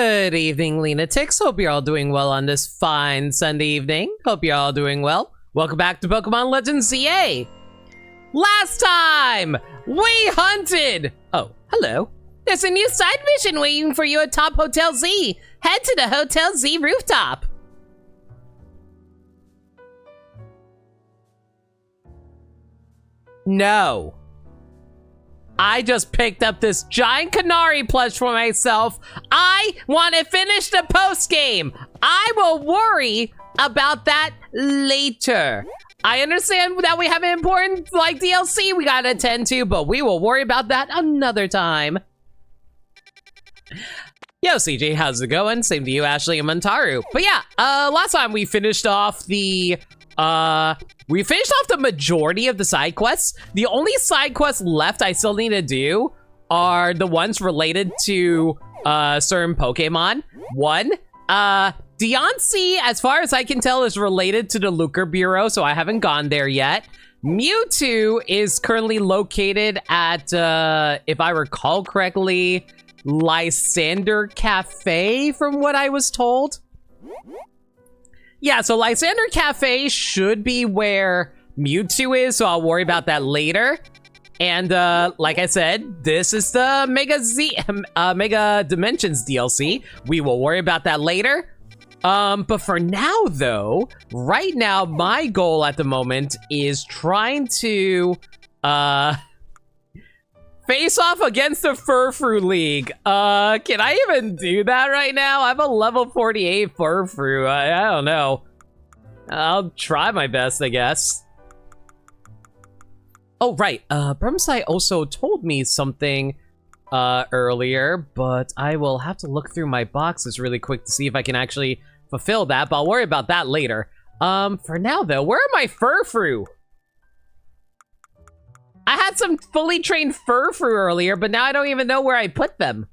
Good evening, lunatics. Hope you're all doing well on this fine Sunday evening. Hope you're all doing well. Welcome back to Pokemon Legends CA. Last time, we hunted. Oh, hello. There's a new side mission waiting for you at Top Hotel Z. Head to the Hotel Z rooftop. No. I just picked up this giant Canary plush for myself. I want to finish the post game. I will worry about that later. I understand that we have an important DLC we gotta attend to, but we will worry about that another time. Yo, CJ, how's it going? Same to you, Ashley and Montaru. But yeah, last time we finished off the majority of the side quests. The only side quests left I still need to do are the ones related to certain Pokemon. One, Deontay, as far as I can tell, is related to the Lucre Bureau, so I haven't gone there yet. Mewtwo is currently located at, if I recall correctly, Lysander Cafe, from what I was told. Yeah, so Lysander Cafe should be where Mewtwo is, so I'll worry about that later. And like I said, this is the Mega Dimensions DLC. We will worry about that later. But for now, though, right now, my goal at the moment is trying to face off against the Furfrou League. Can I even do that right now? I'm a level 48 Furfrou. I don't know. I'll try my best, I guess. Oh, right. Brumsai also told me something earlier, but I will have to look through my boxes really quick to see if I can actually fulfill that, but I'll worry about that later. For now, though, where are my Furfrou? I had some fully trained Furfrou earlier, but now I don't even know where I put them.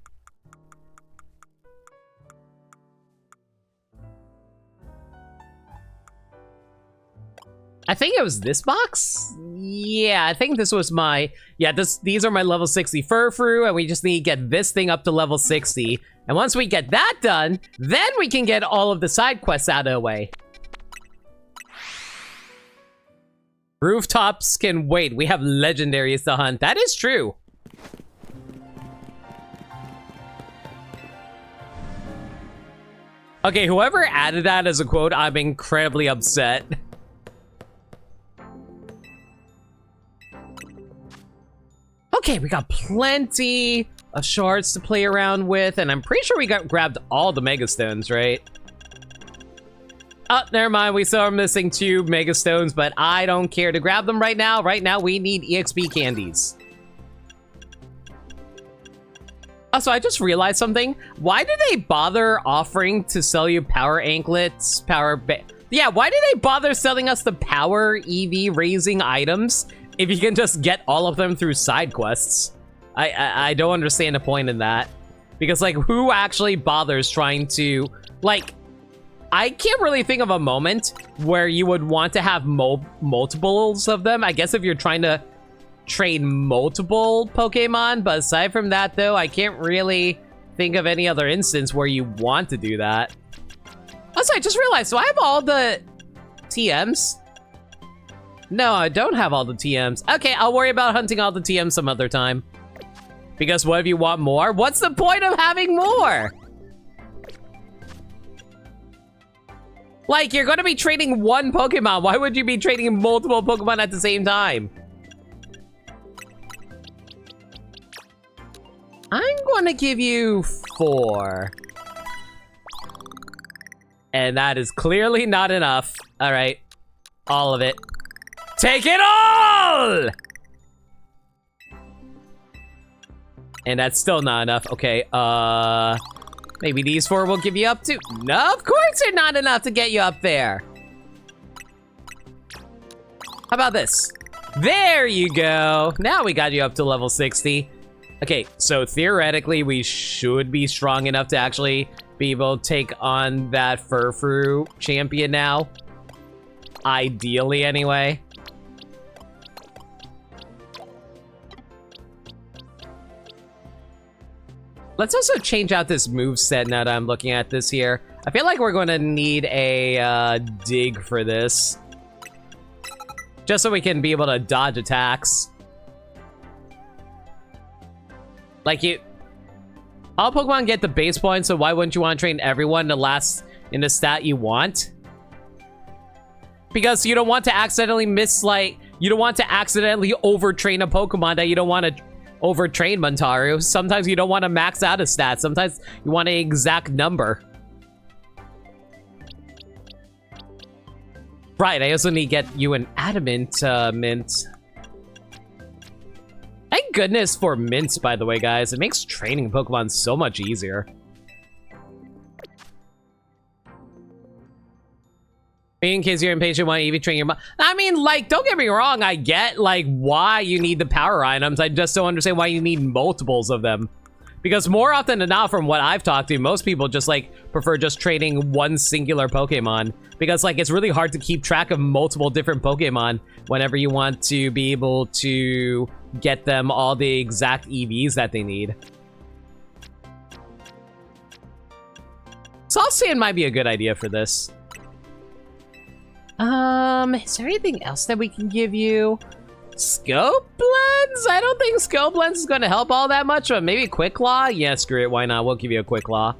I think it was this box? Yeah, I think this was my... Yeah, these are my level 60 Furfrou, and we just need to get this thing up to level 60. And once we get that done, then we can get all of the side quests out of the way. Rooftops can wait. We have legendaries to hunt. That is true. Okay, whoever added that as a quote, I'm incredibly upset. Okay, we got plenty of shards to play around with, and I'm pretty sure we grabbed all the Mega Stones, right? Oh, never mind. We still are missing 2 Mega Stones, but I don't care to grab them right now. Right now, we need EXP candies. Also, I just realized something. Why did they bother offering to sell you power anklets, yeah, why did they bother selling us the power EV raising items if you can just get all of them through side quests? I don't understand the point in that. Because, like, who actually bothers trying to, like... I can't really think of a moment where you would want to have multiples of them. I guess if you're trying to train multiple Pokemon, but aside from that, though, I can't really think of any other instance where you want to do that. Also, I just realized, do I have all the TMs? No, I don't have all the TMs. Okay, I'll worry about hunting all the TMs some other time. Because what if you want more? What's the point of having more? Like, you're gonna be training one Pokemon. Why would you be training multiple Pokemon at the same time? I'm gonna give you 4. And that is clearly not enough. All right, all of it. Take it all! And that's still not enough. Okay, maybe these 4 will give you up to... No, of course they're not enough to get you up there. How about this? There you go. Now we got you up to level 60. Okay, so theoretically, we should be strong enough to actually be able to take on that Furfrou champion now. Ideally, anyway. Let's also change out this move set now that I'm looking at this here. I feel like we're going to need a dig for this. Just so we can be able to dodge attacks. Like all Pokemon get the base points, so why wouldn't you want to train everyone to last in the stat you want? Because you don't want to accidentally you don't want to accidentally overtrain a Pokemon that you don't want to overtrain, Montaru. Sometimes you don't want to max out a stat. Sometimes you want an exact number. Right, I also need to get you an Adamant Mint. Thank goodness for mints, by the way, guys. It makes training Pokemon so much easier. In case you're impatient, want to EV train your mom. I mean, like, don't get me wrong. I get, like, why you need the power items. I just don't understand why you need multiples of them. Because more often than not, from what I've talked to, most people just, like, prefer just training one singular Pokemon. Because, like, it's really hard to keep track of multiple different Pokemon whenever you want to be able to get them all the exact EVs that they need. So I'll say it might be a good idea for this. Is there anything else that we can give you? Scope Lens? I don't think Scope Lens is going to help all that much, but maybe Quick Claw? Yeah, screw it, why not? We'll give you a Quick Claw.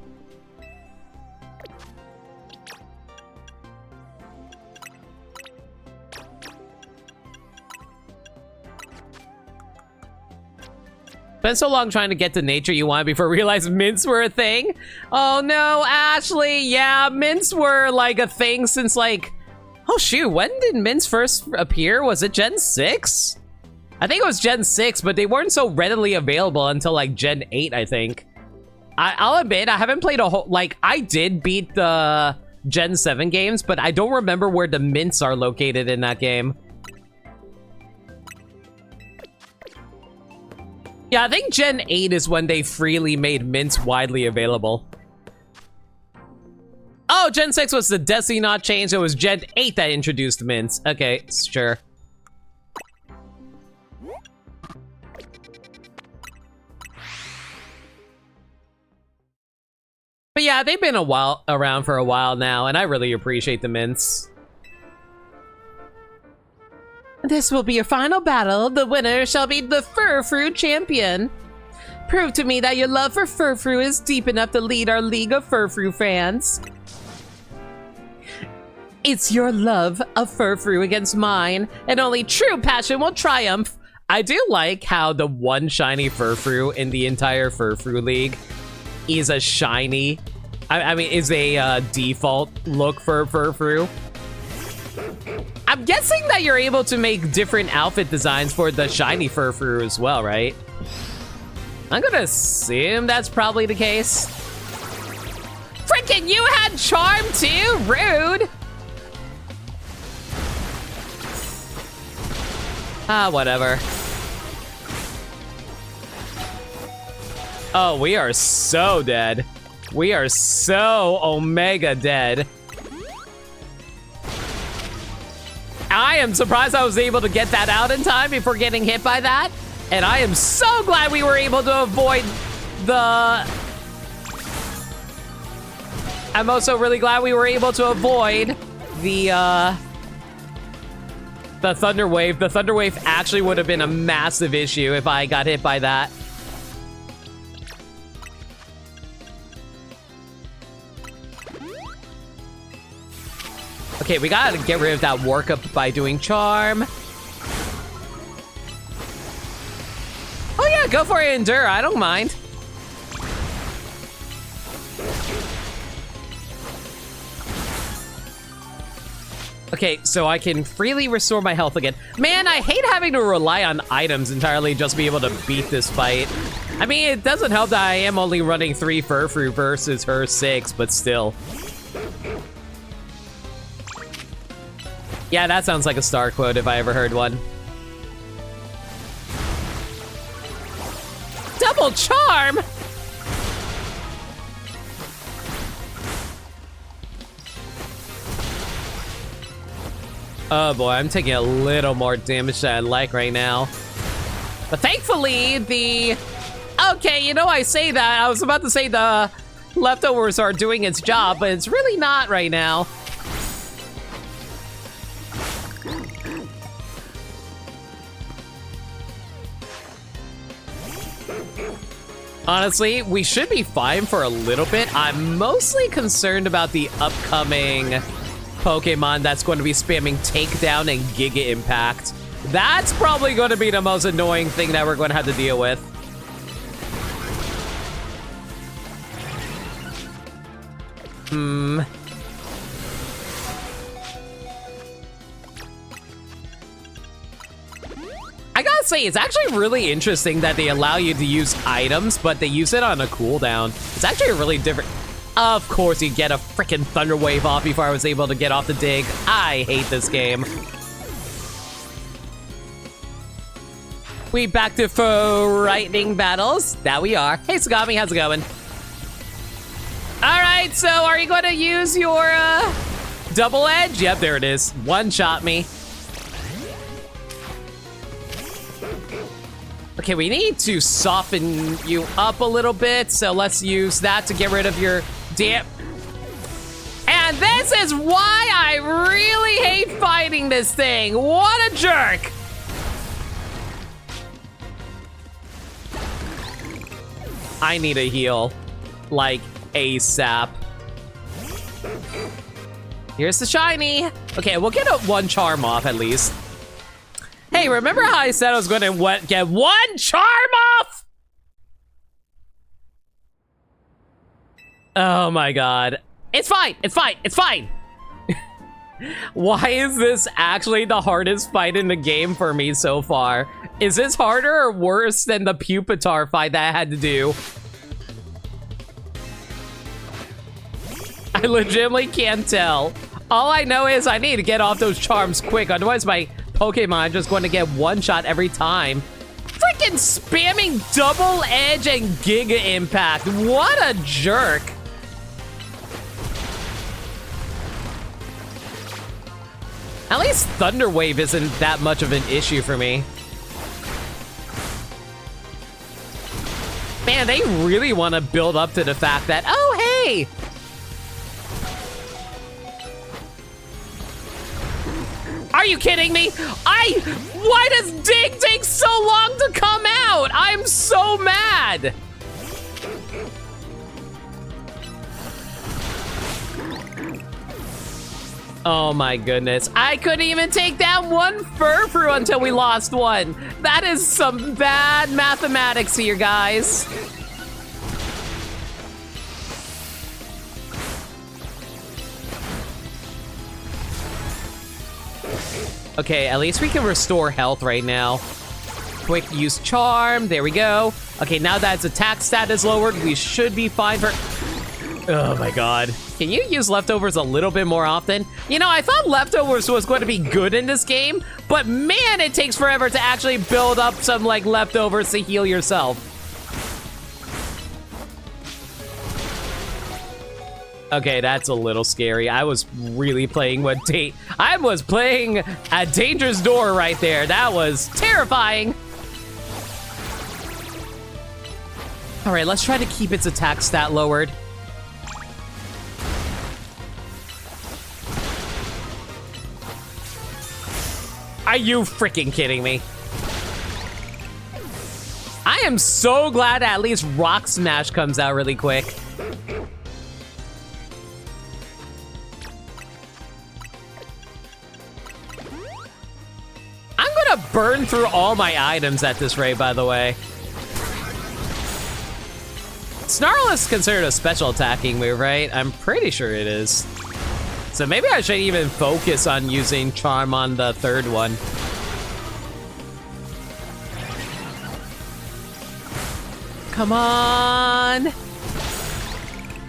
Been so long trying to get the nature you want before I realized mints were a thing. Oh no, Ashley, yeah, mints were like a thing since like... Oh shoot, when did mints first appear? Was it Gen 6? I think it was Gen 6, but they weren't so readily available until like Gen 8, I think. I'll admit, I haven't played a whole... Like, I did beat the Gen 7 games, but I don't remember where the mints are located in that game. Yeah, I think Gen 8 is when they freely made mints widely available. Oh, Gen 6 was the Destiny not changed. It was Gen 8 that introduced mints. Okay, sure. But yeah, they've been around for a while now, and I really appreciate the mints. This will be your final battle. The winner shall be the Furfrou champion. Prove to me that your love for Furfrou is deep enough to lead our League of Furfrou fans. It's your love of Furfrou against mine, and only true passion will triumph. I do like how the one shiny Furfrou in the entire Furfrou League is a shiny. I mean, is a default look for Furfrou. I'm guessing that you're able to make different outfit designs for the shiny Furfrou as well, right? I'm gonna assume that's probably the case. Frickin', you had charm too? Rude! Ah, whatever. Oh, we are so dead. We are so Omega dead. I am surprised I was able to get that out in time before getting hit by that. And I am so glad we were able to avoid the... I'm also really glad we were able to avoid the Thunder Wave. The Thunder Wave actually would have been a massive issue if I got hit by that. Okay, we gotta get rid of that workup by doing Charm. Oh yeah, go for it, Endure. I don't mind. Okay, so I can freely restore my health again. Man, I hate having to rely on items entirely just to be able to beat this fight. I mean, it doesn't help that I am only running 3 Furfrou versus her 6, but still. Yeah, that sounds like a star quote if I ever heard one. Double Charm! Oh boy, I'm taking a little more damage than I like right now. But thankfully, the Okay, you know, I say that. I was about to say the leftovers are doing its job, but it's really not right now. Honestly, we should be fine for a little bit. I'm mostly concerned about the upcoming Pokemon that's going to be spamming Takedown and Giga Impact. That's probably going to be the most annoying thing that we're going to have to deal with. I gotta say, it's actually really interesting that they allow you to use items, but they use it on a cooldown. It's actually really different. Of course, you get a freaking Thunder Wave off before I was able to get off the dig. I hate this game. We back to frightening battles. That we are. Hey, Sagami, how's it going? All right, so are you going to use your double edge? Yep, there it is. One-shot me. Okay, we need to soften you up a little bit, so let's use that to get rid of your damn... And this is why I really hate fighting this thing. What a jerk! I need a heal, like ASAP. Here's the shiny. Okay, we'll get one charm off at least. Hey, remember how I said I was going to get one charm off? Oh my god. It's fine, it's fine, it's fine. Why is this actually the hardest fight in the game for me so far? Is this harder or worse than the Pupitar fight that I had to do? I legitimately can't tell. All I know is I need to get off those charms quick, otherwise my Pokemon just going to get one shot every time. Freaking spamming double edge and Giga Impact. What a jerk. At least Thunder Wave isn't that much of an issue for me. Man, they really want to build up to the fact that, oh, hey! Are you kidding me? Why does Dig take so long to come out? I'm so mad. Oh my goodness. I couldn't even take down one Furfru until we lost one. That is some bad mathematics here, guys. Okay, at least we can restore health right now. Quick use charm, there we go. Okay, now that its attack stat is lowered, we should be fine for... Oh my god. Can you use leftovers a little bit more often? You know, I thought leftovers was going to be good in this game, but man, it takes forever to actually build up some, like, leftovers to heal yourself. Okay, that's a little scary. I was really playing with I was playing a dangerous door right there. That was terrifying. All right, let's try to keep its attack stat lowered. Are you freaking kidding me? I am so glad at least Rock Smash comes out really quick. I'm gonna burn through all my items at this rate, by the way. Snarl is considered a special attacking move, right? I'm pretty sure it is. So maybe I should even focus on using Charm on the third one. Come on.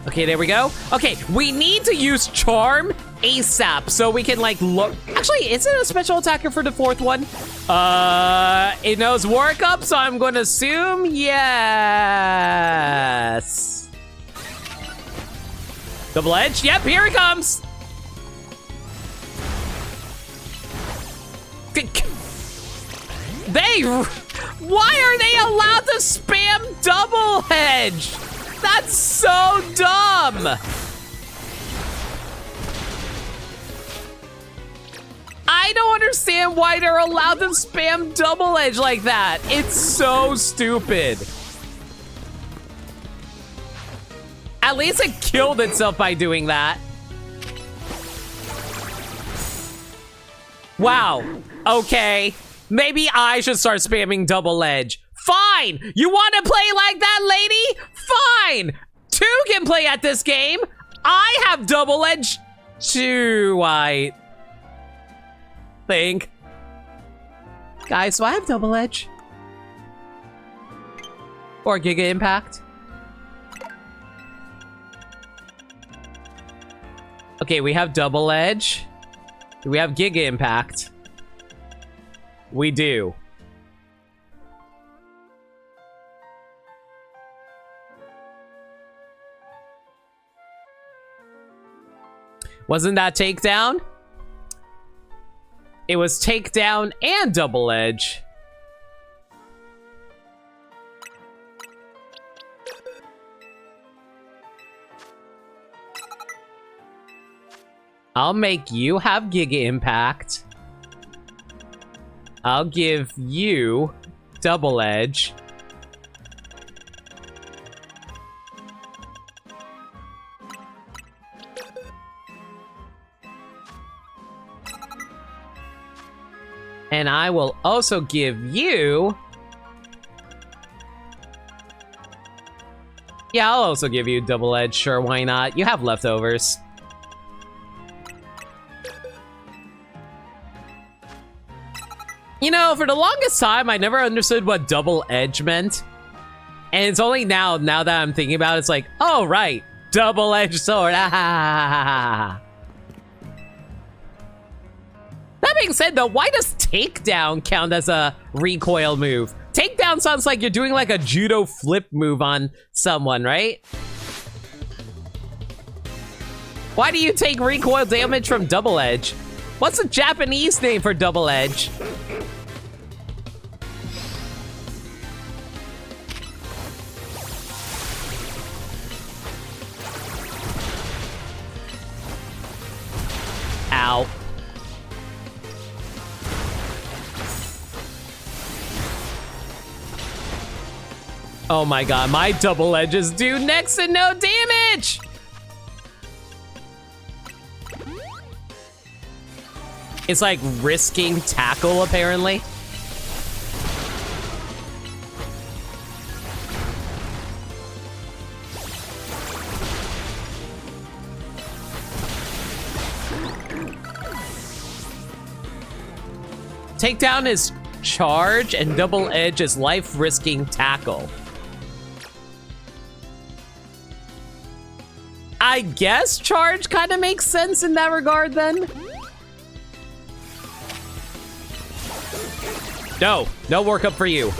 Okay, there we go. Okay, we need to use Charm ASAP so we can, like, look. Actually, is it a special attacker for the fourth one? It knows Work Up, so I'm going to assume yes. Double Edge? Yep, here it comes. Why are they allowed to spam double edge? That's so dumb. I don't understand why they're allowed to spam double edge like that. It's so stupid. At least it killed itself by doing that. Wow. Okay. Maybe I should start spamming double edge. Fine. You want to play like that, lady? Fine. Two can play at this game. I have double edge too, I think. Guys, do I have double edge? Or Giga Impact? Okay, we have double edge. Do we have Giga Impact? We do. Wasn't that takedown? It was takedown and double edge. I'll make you have Giga Impact. I'll give you double edge. And I will also give you... Yeah, I'll also give you double edge. Sure, why not? You have leftovers. You know, for the longest time, I never understood what double edge meant. And it's only now that I'm thinking about it, it's like, oh, right. Double edge sword. Ah. That being said, though, why does takedown count as a recoil move? Takedown sounds like you're doing like a judo flip move on someone, right? Why do you take recoil damage from double edge? What's the Japanese name for double edge? Ow. Oh my god, my double edges do next to no damage! It's like risking tackle, apparently. Takedown is charge and double edge is life-risking tackle. I guess charge kind of makes sense in that regard then. No workup for you.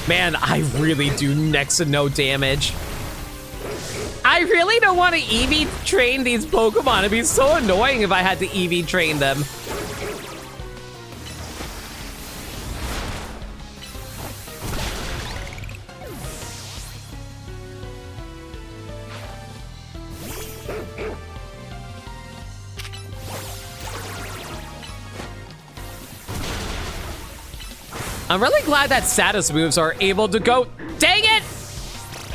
Man, I really do next to no damage. I really don't want to EV train these Pokemon. It'd be so annoying if I had to EV train them. I'm really glad that status moves are able to go. Dang it!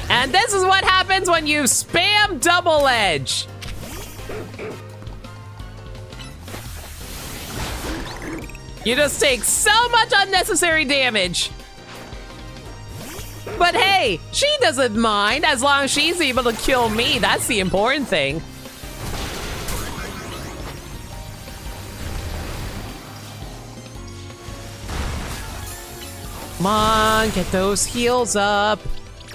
And this is what happens when you spam double edge. You just take so much unnecessary damage. But hey, she doesn't mind as long as she's able to kill me. That's the important thing. Come on, get those heals up.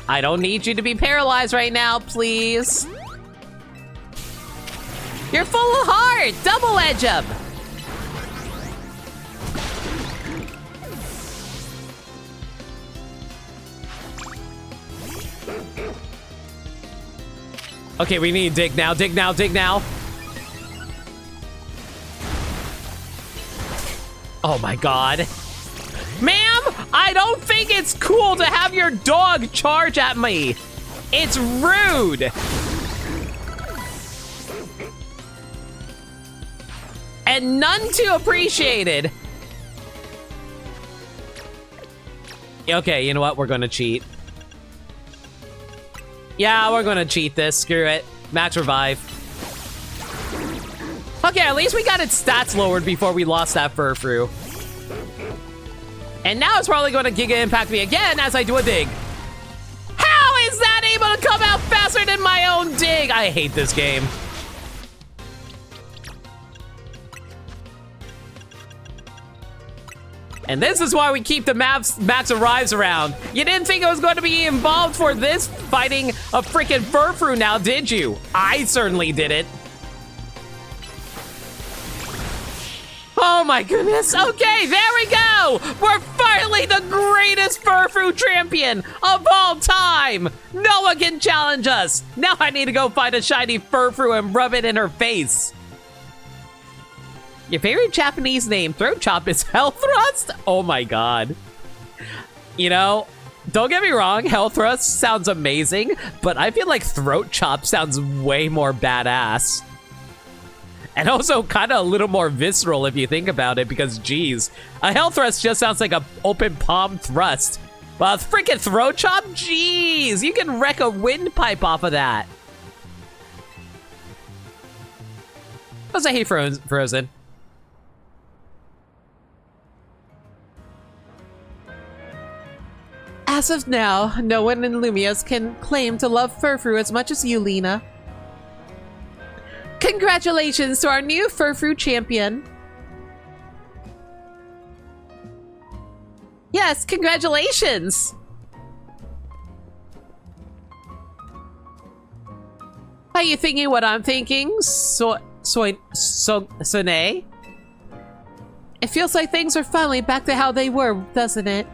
I don't need you to be paralyzed right now, please. You're full of heart! Double edge him! Okay, we need to dig now, dig now, dig now. Oh my god. Ma'am, I don't think it's cool to have your dog charge at me. It's rude. And none too appreciated. Okay, you know what? We're gonna cheat. Yeah, we're gonna cheat this. Screw it. Max revive. Okay, at least we got its stats lowered before we lost that Furfrou. And now it's probably gonna Giga Impact me again as I do a dig. How is that able to come out faster than my own dig? I hate this game. And this is why we keep the max arrives around. You didn't think I was going to be involved for this fighting a freaking Furfrou now, did you? I certainly didn't. Oh my goodness. Okay, there we go. We're finally the greatest Furfrou champion of all time. No one can challenge us. Now I need to go find a shiny Furfrou and rub it in her face. Your favorite Japanese name, Throat Chop, is Hell Thrust? Oh my god. You know, don't get me wrong, Hell Thrust sounds amazing, but I feel like Throat Chop sounds way more badass. And also kind of a little more visceral if you think about it, because geez, a Hell Thrust just sounds like a open palm thrust. Well, freaking Throat Chop? Jeez, you can wreck a windpipe off of that. How's I hate Frozen? As of now, no one in Lumiose can claim to love Furfrou as much as you, Lena. Congratulations to our new Furfrou champion. Yes, congratulations! Are you thinking what I'm thinking, Sonae? It feels like things are finally back to how they were, doesn't it?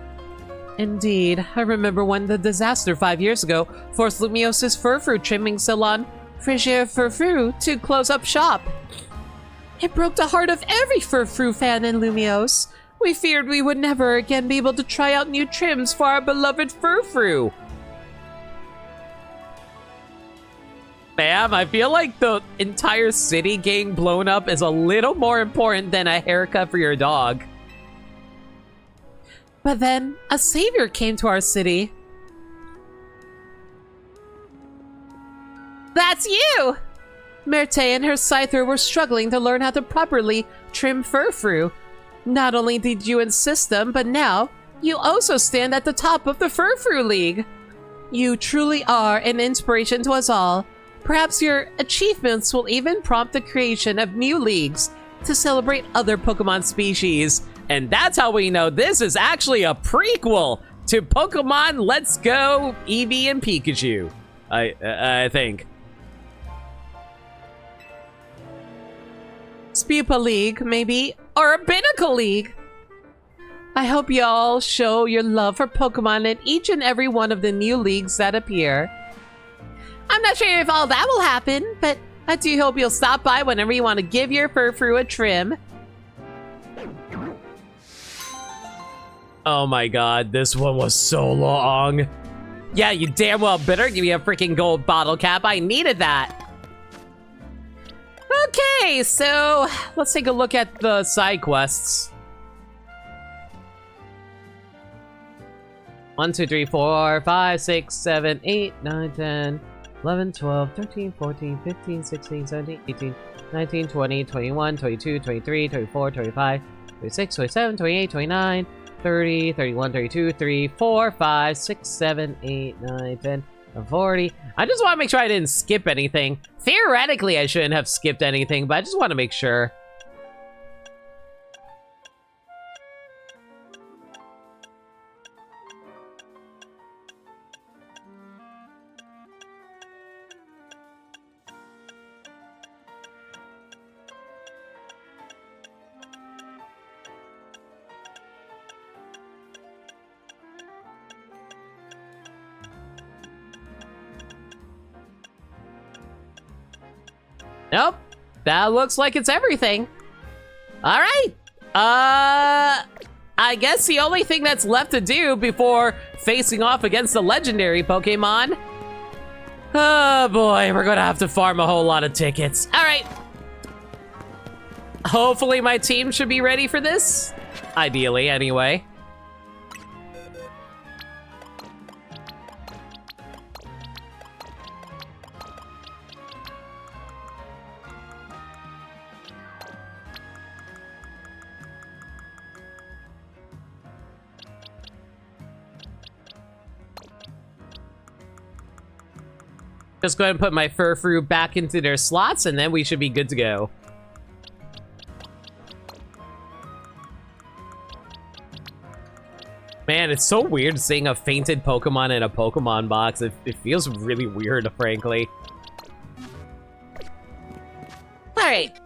Indeed. I remember when the disaster 5 years ago forced Lumiose's Furfrou trimming salon, Frisier Furfrou, to close up shop. It broke the heart of every Furfrou fan in Lumiose. We feared we would never again be able to try out new trims for our beloved Furfrou. Ma'am, I feel like the entire city getting blown up is a little more important than a haircut for your dog. But then, a savior came to our city. That's you! Merte and her scyther were struggling to learn how to properly trim Furfrou. Not only did you insist them, but now, you also stand at the top of the Furfrou League. You truly are an inspiration to us all. Perhaps your achievements will even prompt the creation of new leagues to celebrate other Pokemon species. And that's how we know this is actually a prequel to Pokemon Let's Go Eevee and Pikachu. I think. Spupa League, maybe, or a Pinnacle League. I hope y'all show your love for Pokemon in each and every one of the new leagues that appear. I'm not sure if all that will happen, but I do hope you'll stop by whenever you want to give your Furfrou a trim. Oh my god, this one was so long. Yeah, you damn well better give me a freaking gold bottle cap. I needed that. Okay, so let's take a look at the side quests. 1, 2, 3, 4, 5, 6, 7, 8, 9, 10, 11, 12, 13, 14, 15, 16, 17, 18, 19, 20, 21, 22, 23, 24, 25, 26, 27, 28, 29, 30, 31, 32, 3, 4, 5, 6, 7, 8, 9, 10, 40. I just want to make sure I didn't skip anything. Theoretically, I shouldn't have skipped anything, but I just want to make sure. Nope. That looks like it's everything. All right. I guess the only thing that's left to do before facing off against the legendary Pokemon. Oh boy, we're gonna have to farm a whole lot of tickets. All right. Hopefully my team should be ready for this. Ideally, anyway. Just go ahead and put my Furfrou back into their slots, and then we should be good to go. Man, it's so weird seeing a fainted Pokemon in a Pokemon box. It feels really weird, frankly. Alright.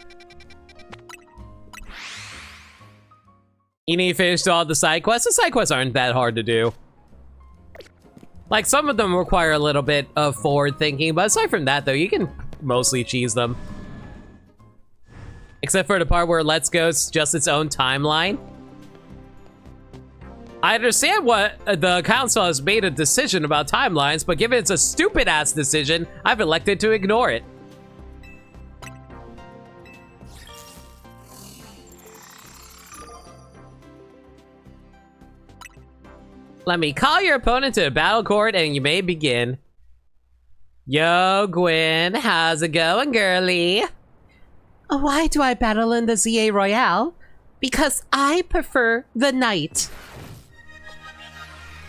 You need to finish all the side quests? The side quests aren't that hard to do. Like, some of them require a little bit of forward thinking, but aside from that, though, you can mostly cheese them. Except for the part where Let's Go's just its own timeline. I understand what the council has made a decision about timelines, but given it's a stupid-ass decision, I've elected to ignore it. Let me call your opponent to the battle court and you may begin. Yo, Gwen, how's it going, girly? Why do I battle in the ZA Royale? Because I prefer the knight.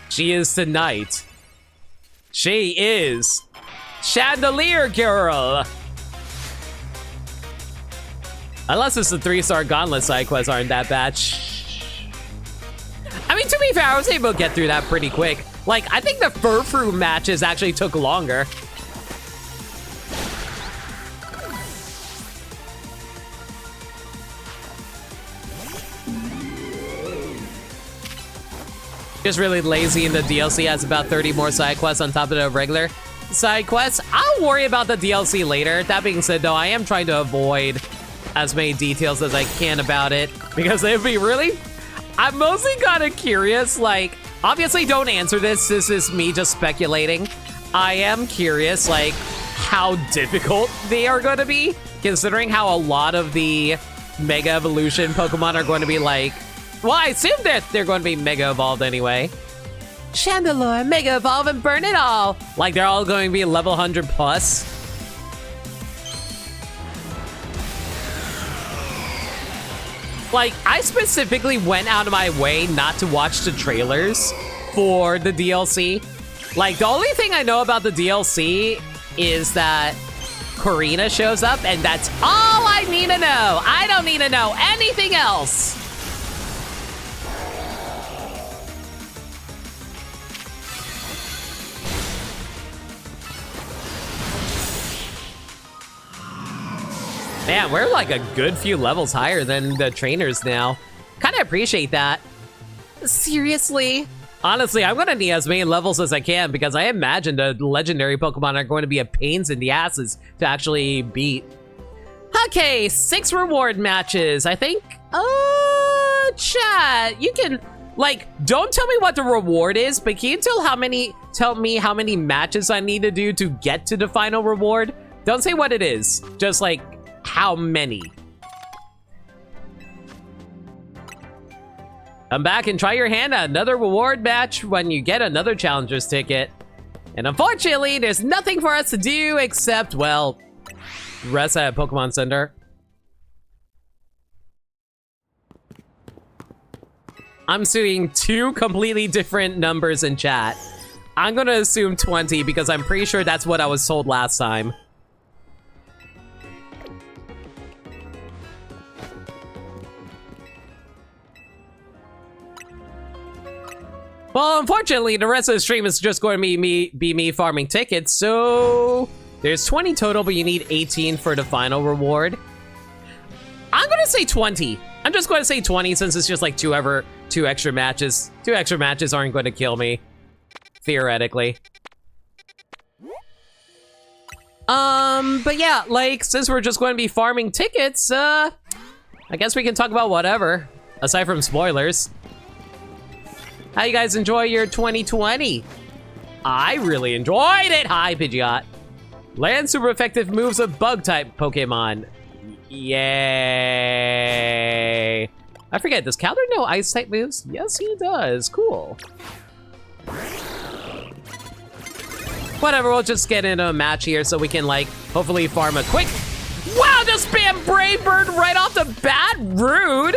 She is the knight. She is Chandelier Girl. Unless it's the 3-star Gauntlet side quests aren't that bad. I mean, to be fair, I was able to get through that pretty quick. Like, I think the Furfrou matches actually took longer. Just really lazy, and the DLC has about 30 more side quests on top of the regular side quests. I'll worry about the DLC later. That being said, though, I am trying to avoid as many details as I can about it, because it would be really... I'm mostly kind of curious, like, obviously don't answer this. This is me just speculating. I am curious, like, how difficult they are going to be, considering how a lot of the Mega Evolution Pokemon are going to be, like, well, I assume that they're going to be Mega Evolved anyway. Chandelure, Mega Evolve, and burn it all. Like, they're all going to be level 100 plus. Like, I specifically went out of my way not to watch the trailers for the DLC. Like, the only thing I know about the DLC is that Karina shows up, and that's all I need to know. I don't need to know anything else. Man, we're like a good few levels higher than the trainers now. Kind of appreciate that. Seriously? Honestly, I'm gonna need as many levels as I can because I imagine the legendary Pokemon are going to be a pains in the asses to actually beat. Okay, 6 reward matches, I think. Chat, you can, like, don't tell me what the reward is, but can you tell me how many matches I need to do to get to the final reward? Don't say what it is, just like, how many? Come back and try your hand at another reward match when you get another challenger's ticket. And unfortunately, there's nothing for us to do except, well, rest at Pokemon Center. I'm seeing 2 completely different numbers in chat. I'm gonna assume 20 because I'm pretty sure that's what I was told last time. Well, unfortunately, the rest of the stream is just going to be me farming tickets, so there's 20 total, but you need 18 for the final reward. I'm going to say 20. I'm just going to say 20 since it's just like 2 extra matches. 2 extra matches aren't going to kill me, theoretically. But yeah, like, since we're just going to be farming tickets, I guess we can talk about whatever, aside from spoilers. How you guys enjoy your 2020? I really enjoyed it! Hi, Pidgeot. Land super effective moves of bug-type Pokemon. Yay! I forget, does Calder know ice-type moves? Yes, he does. Cool. Whatever, we'll just get into a match here so we can, like, hopefully farm a quick... Wow, just spam Brave Bird right off the bat? Rude!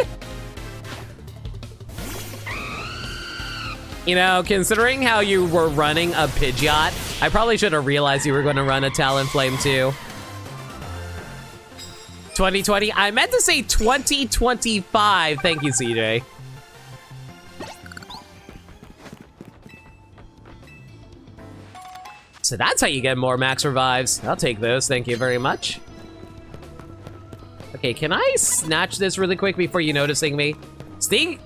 You know, considering how you were running a Pidgeot, I probably should have realized you were going to run a Talonflame too. 2020? I meant to say 2025. Thank you, CJ. So that's how you get more max revives. I'll take those. Thank you very much. Okay, can I snatch this really quick before you noticing me? Sneak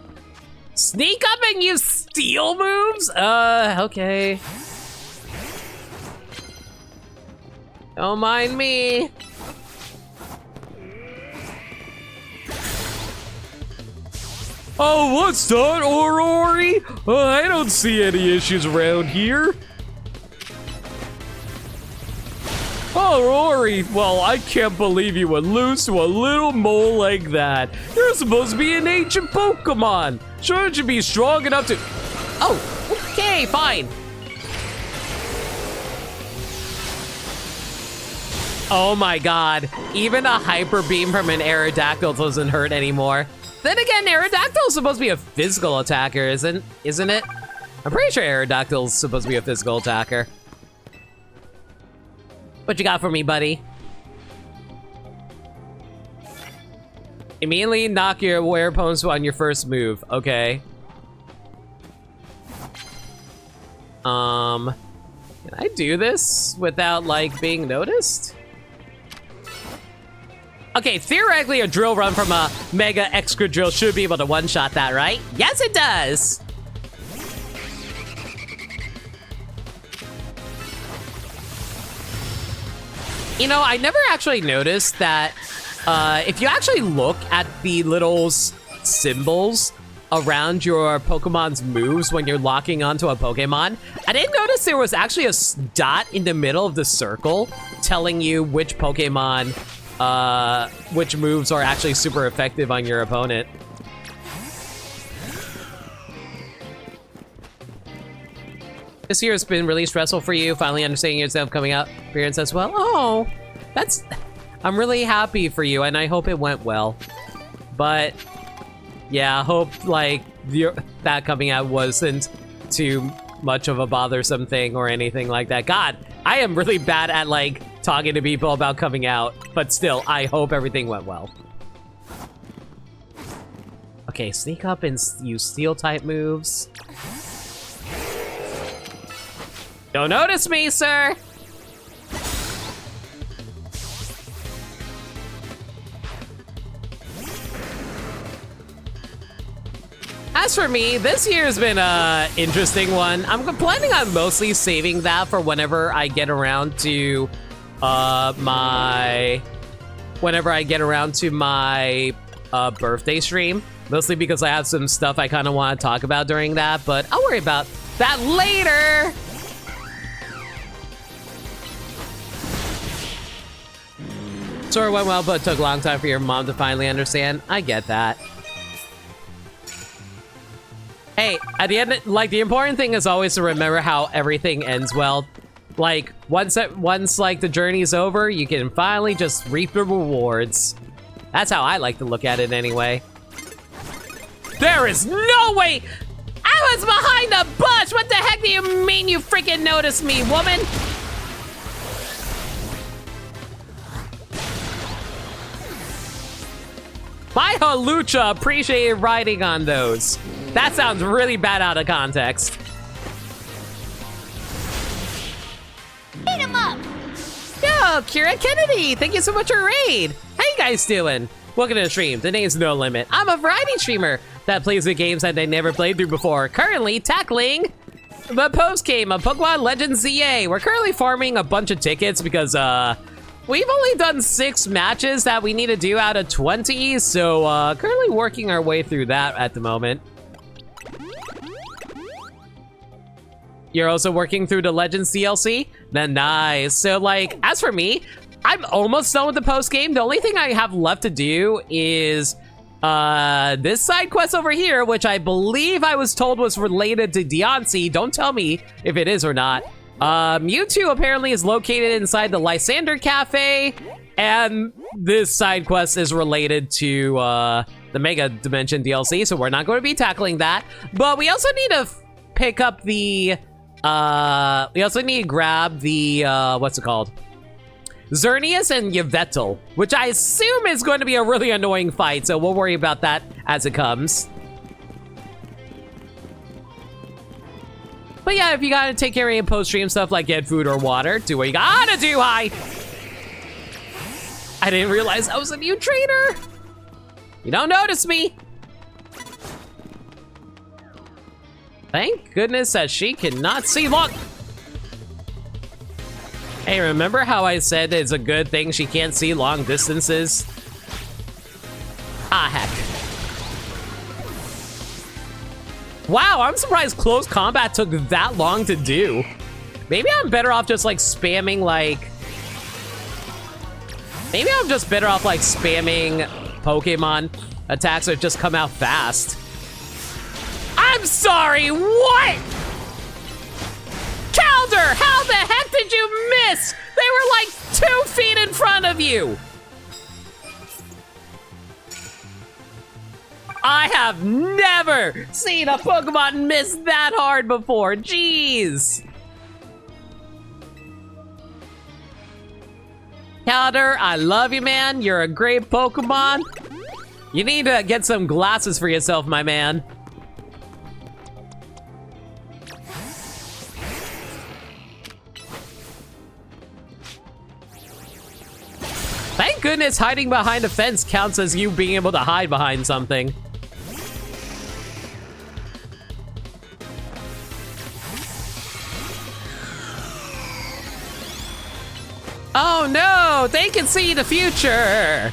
up and use steal moves? Okay. Don't mind me. Oh, what's that, Aurori? I don't see any issues around here. Oh, Rory, well, I can't believe you would lose to a little mole like that. You're supposed to be an ancient Pokemon. Shouldn't you be strong enough to... Oh, okay, fine. Oh my god, even a Hyper Beam from an Aerodactyl doesn't hurt anymore. Then again, Aerodactyl is supposed to be a physical attacker, isn't it? I'm pretty sure Aerodactyl is supposed to be a physical attacker. What you got for me, buddy? Immediately knock your aware opponents on your first move. Okay. Can I do this without, like, being noticed? Okay, theoretically a drill run from a Mega Extra Drill should be able to one-shot that, right? Yes, it does! You know, I never actually noticed that if you actually look at the little symbols around your Pokemon's moves when you're locking onto a Pokemon, I didn't notice there was actually a dot in the middle of the circle telling you which Pokemon, which moves are actually super effective on your opponent. This year has been really stressful for you, finally understanding yourself coming out appearance as well. Oh, I'm really happy for you, and I hope it went well. But, yeah, I hope, like, that coming out wasn't too much of a bothersome thing or anything like that. God, I am really bad at, like, talking to people about coming out, but still, I hope everything went well. Okay, sneak up and use Steel-type moves. Don't notice me, sir! As for me, this year's been an interesting one. I'm planning on mostly saving that for whenever I get around to my birthday stream. Mostly because I have some stuff I kind of want to talk about during that, but I'll worry about that later! Sort of went well, but it took a long time for your mom to finally understand. I get that. Hey, at the end, like, the important thing is always to remember how everything ends well. Like, once like the journey's over, you can finally just reap the rewards. That's how I like to look at it anyway. There is no way! I was behind the bush! What the heck do you mean you freaking noticed me, woman? My Halucha appreciated riding on those. That sounds really bad out of context. Beat him up! Yo, Kira Kennedy, thank you so much for raid. How you guys doing? Welcome to the stream. The name's No Limit. I'm a variety streamer that plays the games that they never played through before. Currently tackling The post game of Pokemon Legends ZA. We're currently farming a bunch of tickets because we've only done 6 matches that we need to do out of 20, so currently working our way through that at the moment. You're also working through the Legends DLC? Then nice. So like, as for me, I'm almost done with the post game. The only thing I have left to do is this side quest over here, which I believe I was told was related to Deontay. Don't tell me if it is or not. Mewtwo apparently is located inside the Lysander Cafe, and this side quest is related to the Mega Dimension DLC, so we're not going to be tackling that. But we also need to pick up the we also need to grab the what's it called? Xerneas and Yveltal, which I assume is going to be a really annoying fight, so we'll worry about that as it comes. But yeah, if you gotta take care of any post-stream stuff like get food or water, do what you gotta do, hi! I didn't realize I was a new trainer! You don't notice me! Thank goodness that she cannot see long. Hey, remember how I said it's a good thing she can't see long distances? Ah, heck. Wow, I'm surprised close combat took that long to do. Maybe I'm better off just like spamming like... Maybe I'm just better off like spamming Pokemon attacks that just come out fast. I'm sorry, what? Calder, how the heck did you miss? They were like 2 feet in front of you. I have never seen a Pokemon miss that hard before. Jeez. Calder, I love you, man. You're a great Pokemon. You need to get some glasses for yourself, my man. Thank goodness hiding behind a fence counts as you being able to hide behind something. Oh no, they can see the future.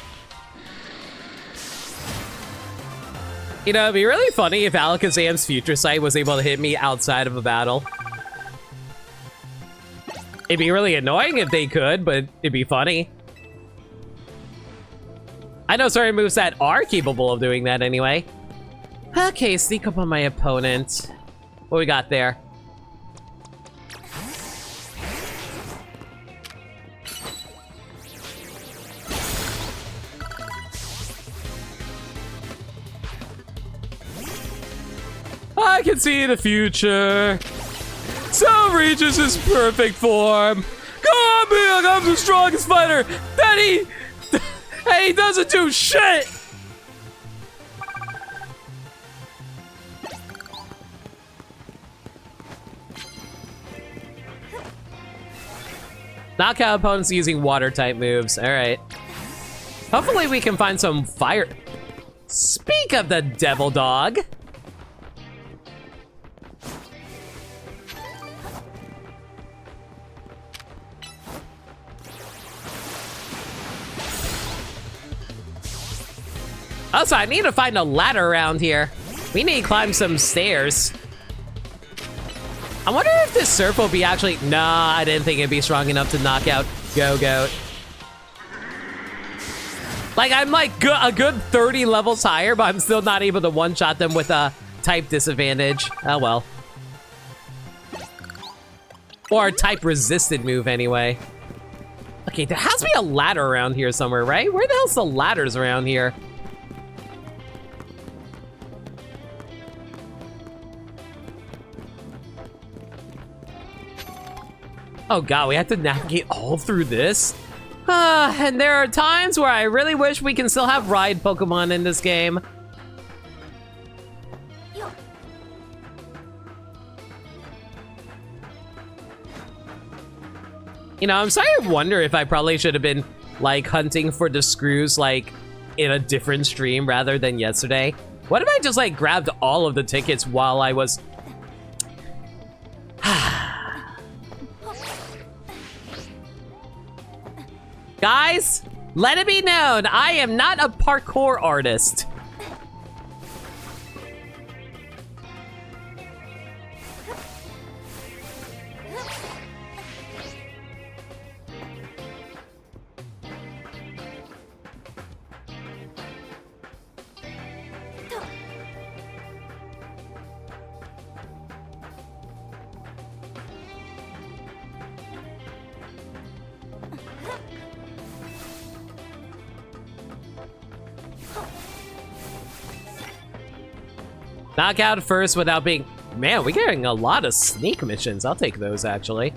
You know, it'd be really funny if Alakazam's future sight was able to hit me outside of a battle. It'd be really annoying if they could, but it'd be funny. I know certain moves that are capable of doing that anyway. Okay, sneak up on my opponent. What we got there? I can see the future. So reaches his perfect form. Go on, me, I'm the strongest fighter. Daddy! Hey, he doesn't do shit! Knockout opponents using water-type moves. Alright. Hopefully we can find some fire. Speak of the devil dog. Also, I need to find a ladder around here. We need to climb some stairs. I wonder if this surf will be actually... Nah, I didn't think it'd be strong enough to knock out Go-Goat. Like, I'm like a good 30 levels higher, but I'm still not able to one-shot them with a type disadvantage. Oh, well. Or a type-resisted move, anyway. Okay, there has to be a ladder around here somewhere, right? Where the hell's the ladders around here? Oh god, we have to navigate all through this? And there are times where I really wish we can still have ride Pokemon in this game. You know, I'm starting to wonder if I probably should have been, like, hunting for the screws, like, in a different stream rather than yesterday. What if I just, like, grabbed all of the tickets while I was... Guys, let it be known, I am not a parkour artist. Knock out first without being... Man, we're getting a lot of sneak missions. I'll take those, actually.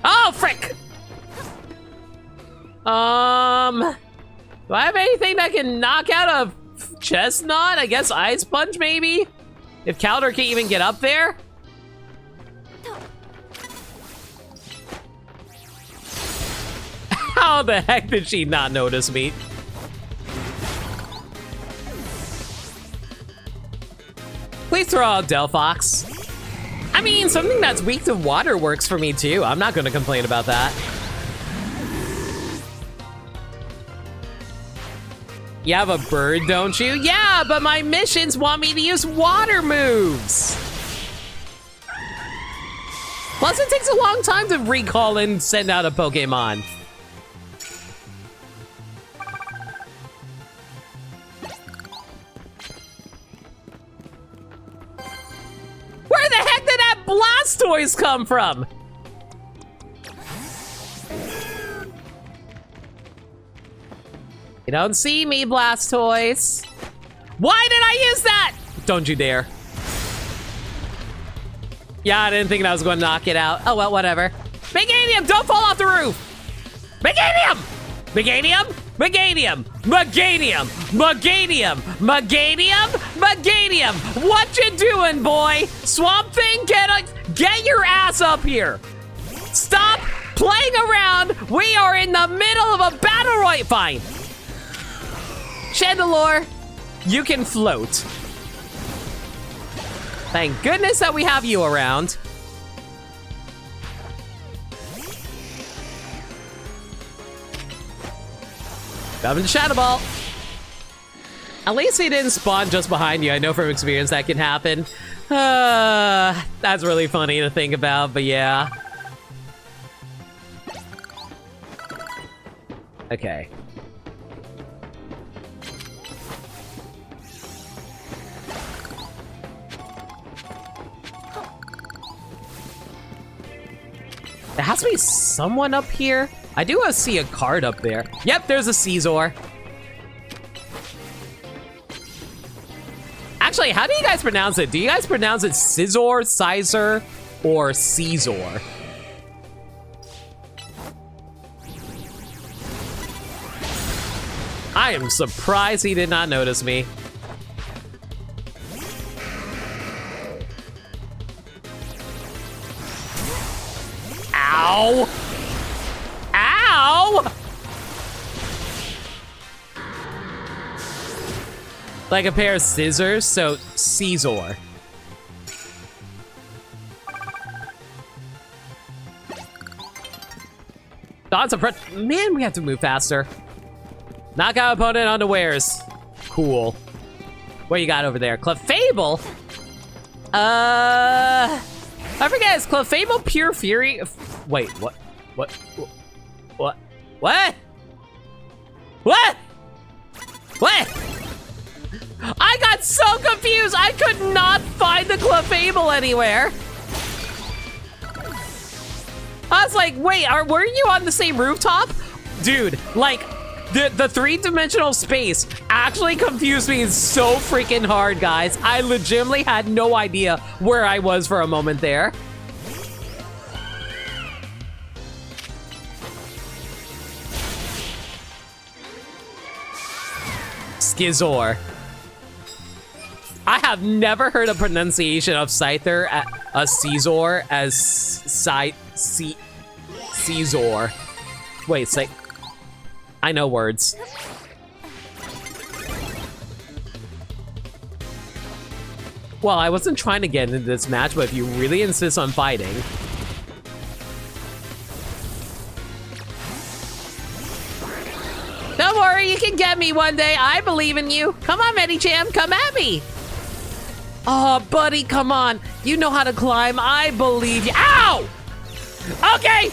Oh, frick! Do I have anything that can knock out a chestnut? I guess Ice Punch, maybe? If Calder can't even get up there? How the heck did she not notice me? Please throw out Delphox. I mean, something that's weak to water works for me too. I'm not gonna complain about that. You have a bird, don't you? Yeah, but my missions want me to use water moves. Plus, it takes a long time to recall and send out a Pokemon. Where the heck did that Blastoise come from? You don't see me, Blastoise. Why did I use that? Don't you dare. Yeah, I didn't think I was going to knock it out. Oh, well, whatever. Meganium, don't fall off the roof. Meganium! Meganium! Meganium! Meganium! Meganium! Meganium! Meganium! What you doing, boy? Swamp Thing, get your ass up here. Stop playing around. We are in the middle of a battle royale. Fine. Chandelure, you can float. Thank goodness that we have you around. Coming to Shadow Ball. At least he didn't spawn just behind you. I know from experience that can happen. That's really funny to think about, but yeah. Okay. There has to be someone up here. I do see a card up there. Yep, there's a Scizor. Actually, how do you guys pronounce it? Do you guys pronounce it Scizor, Sizor, or Scizor? I am surprised he did not notice me. Ow! Ow! Like a pair of scissors, so Scizor. Dodge a man, we have to move faster. Knock out opponent unawares. Cool. What you got over there? Clefable? I forget, is Clefable pure fury? Wait, what? What? What? What? What? What? I got so confused, I could not find the Clefable anywhere. I was like, wait, weren't you on the same rooftop? Dude, like, the three-dimensional space actually confused me so freaking hard, guys. I legitimately had no idea where I was for a moment there. Scizor. I have never heard a pronunciation of Scyther at a Scizor as Scizor. Wait, say. I know words. Well, I wasn't trying to get into this match, but if you really insist on fighting. Don't worry, you can get me one day. I believe in you. Come on, Medicham, come at me. Oh, buddy, come on. You know how to climb. I believe you. Ow! Okay.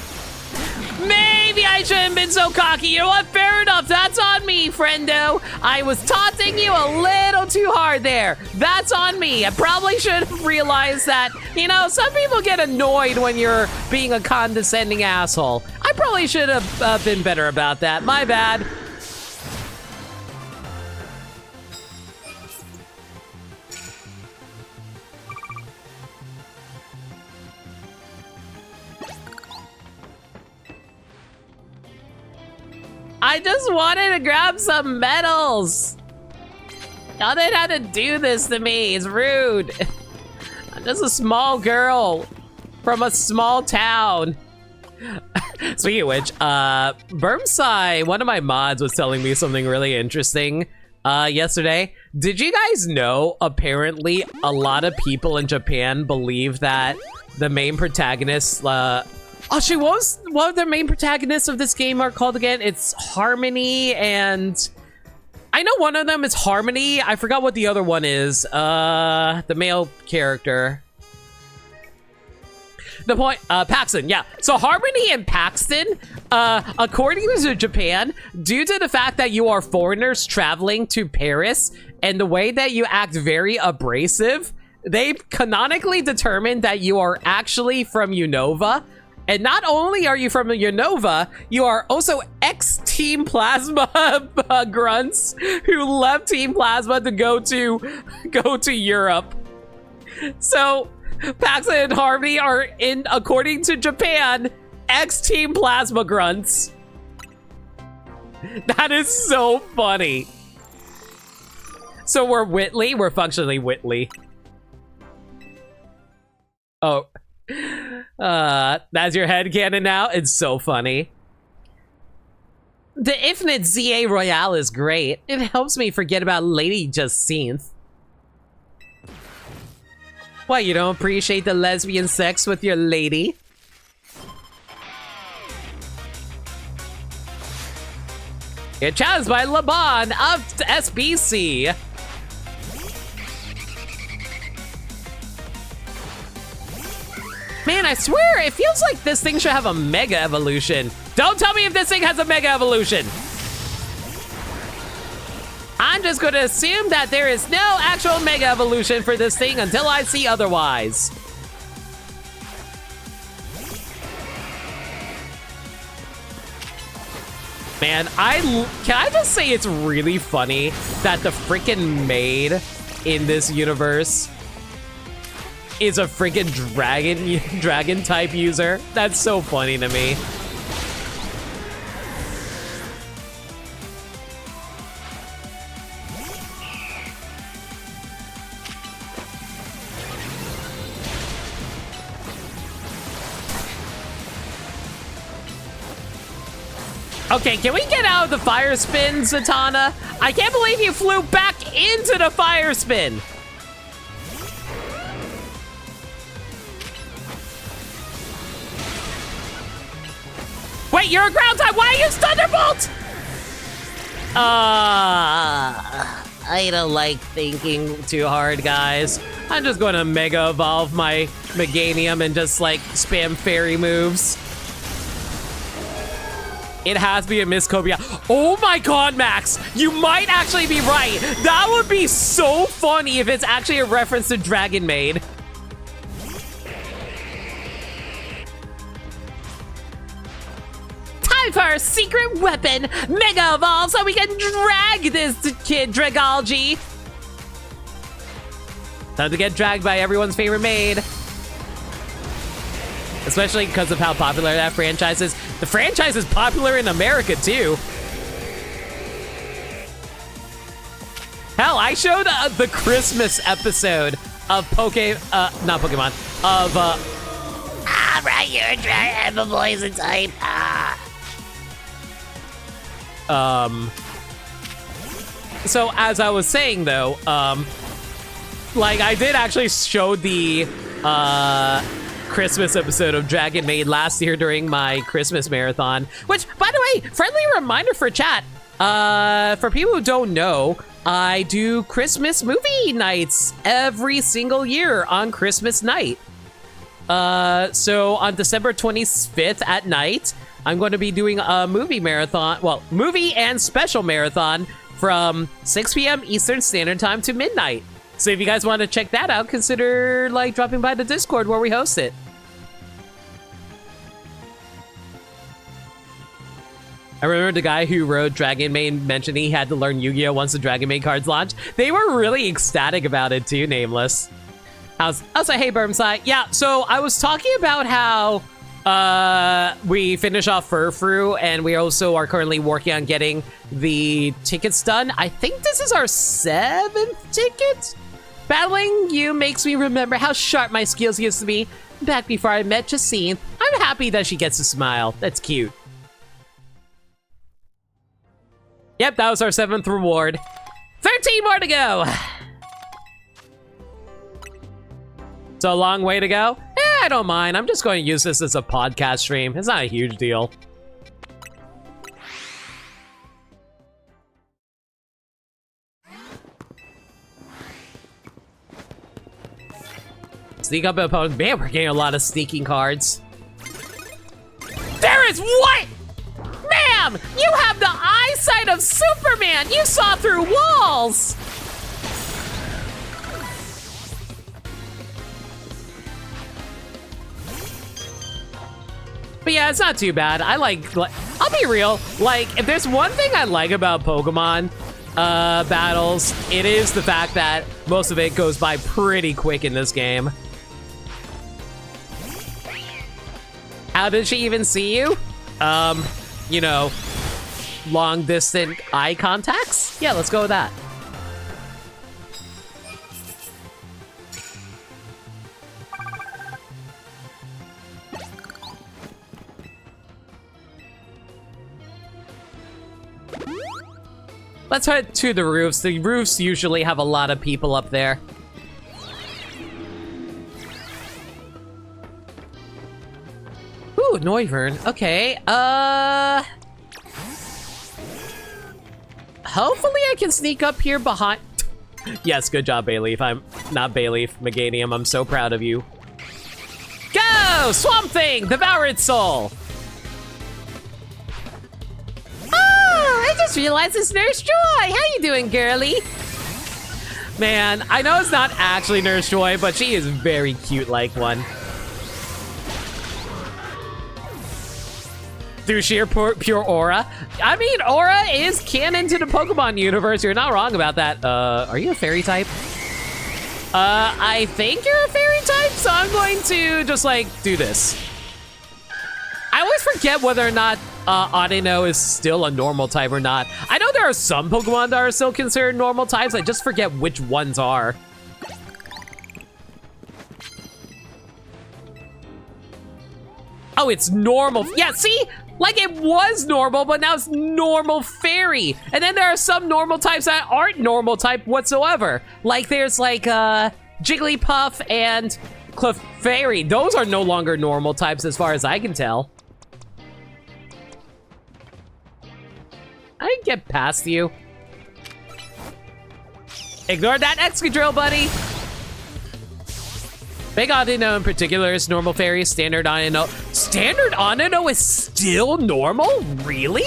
Maybe I shouldn't have been so cocky. You know what? Fair enough. That's on me, friendo. I was taunting you a little too hard there. That's on me. I probably should have realized that, you know, some people get annoyed when you're being a condescending asshole. I probably should have been better about that. My bad. I just wanted to grab some medals. Y'all didn't have to do this to me. It's rude. I'm just a small girl from a small town. Speaking of which, Burmsai, one of my mods, was telling me something really interesting yesterday. Did you guys know, apparently, a lot of people in Japan believe that the main protagonist, actually, what the main protagonists of this game are called again? It's Harmony, and I know one of them is Harmony. I forgot what the other one is. The male character. The point, Paxton, yeah. So Harmony and Paxton, according to Japan, due to the fact that you are foreigners traveling to Paris and the way that you act very abrasive, they canonically determined that you are actually from Unova. And not only are you from Unova, you are also ex-Team Plasma grunts who left Team Plasma to go to Europe. So Paxton and Harvey are, in according to Japan, ex-Team Plasma grunts. That is so funny. So we're Whitley. We're functionally Whitley. Oh. That's your headcanon now? It's so funny. The Infinite ZA Royale is great. It helps me forget about Lady Jacinth. What, you don't appreciate the lesbian sex with your lady? You're challenged by Laban of SBC. Man, I swear, it feels like this thing should have a Mega Evolution. Don't tell me if this thing has a Mega Evolution. I'm just going to assume that there is no actual Mega Evolution for this thing until I see otherwise. Man, can I just say it's really funny that the freaking maid in this universe is a freaking dragon type user. That's so funny to me. Okay, can we get out of the fire spin, Zatanna? I can't believe you flew back into the fire spin. Wait, you're a ground type. Why use Thunderbolt? I don't like thinking too hard, guys. I'm just going to Mega Evolve my Meganium and just, like, spam fairy moves. It has to be a Miss Cobia. Oh my god, Max! You might actually be right. That would be so funny if it's actually a reference to Dragon Maid. Time for our secret weapon, Mega Evolve, so we can drag this kid, Dragalge. Time to get dragged by everyone's favorite maid. Especially because of how popular that franchise is. The franchise is popular in America, too. Hell, I showed the Christmas episode of not Pokemon, of, right, you're a dragon, I'm a poison type, So, as I was saying, though, like, I did actually show the, Christmas episode of Dragon Maid last year during my Christmas marathon. Which, by the way, friendly reminder for chat. For people who don't know, I do Christmas movie nights every single year on Christmas night. So on December 25th at night, I'm going to be doing a movie marathon. Well, movie and special marathon from 6 p.m. Eastern Standard Time to midnight. So if you guys want to check that out, consider like dropping by the Discord where we host it. I remember the guy who wrote Dragon Maid mentioned he had to learn Yu-Gi-Oh! Once the Dragon Maid cards launched. They were really ecstatic about it too, Nameless. I was like, hey, Burmside. Yeah, so I was talking about how we finish off Furfru, and we also are currently working on getting the tickets done. I think this is our 7th ticket. Battling you makes me remember how sharp my skills used to be back before I met Jacine. I'm happy that she gets a smile. That's cute. Yep, that was our 7th reward. 13 more to go. It's a long way to go. I don't mind. I'm just going to use this as a podcast stream. It's not a huge deal. Sneak up opponent. Man, we're getting a lot of sneaking cards. There is what? Ma'am, you have the eyesight of Superman. You saw through walls. But yeah, it's not too bad. I like, I'll be real. Like, if there's one thing I like about Pokemon battles, it is the fact that most of it goes by pretty quick in this game. How did she even see you? You know, long distant eye contacts? Yeah, let's go with that. Let's head to the roofs. The roofs usually have a lot of people up there. Ooh, Noivern. Okay, hopefully I can sneak up here behind... Yes, good job, Bayleaf. I'm not Bayleaf, Meganium. I'm so proud of you. Go! Swamp Thing! Devour its soul! I just realized it's Nurse Joy. How you doing, girly? Man, I know it's not actually Nurse Joy, but she is very cute like one. Through sheer pure aura. I mean, aura is canon to the Pokemon universe. You're not wrong about that. Are you a fairy type? I think you're a fairy type, so I'm going to just, like, do this. I always forget whether or not Audino is still a normal type or not. I know there are some Pokemon that are still considered normal types. I just forget which ones are. Oh, it's normal. Yeah, see? Like, it was normal, but now it's normal fairy. And then there are some normal types that aren't normal type whatsoever. Like, there's, like, Jigglypuff and Clefairy. Those are no longer normal types as far as I can tell. I didn't get past you. Ignore that Excadrill, buddy. Big Audino in particular is normal fairy. Standard Audino. Standard Audino is still normal? Really?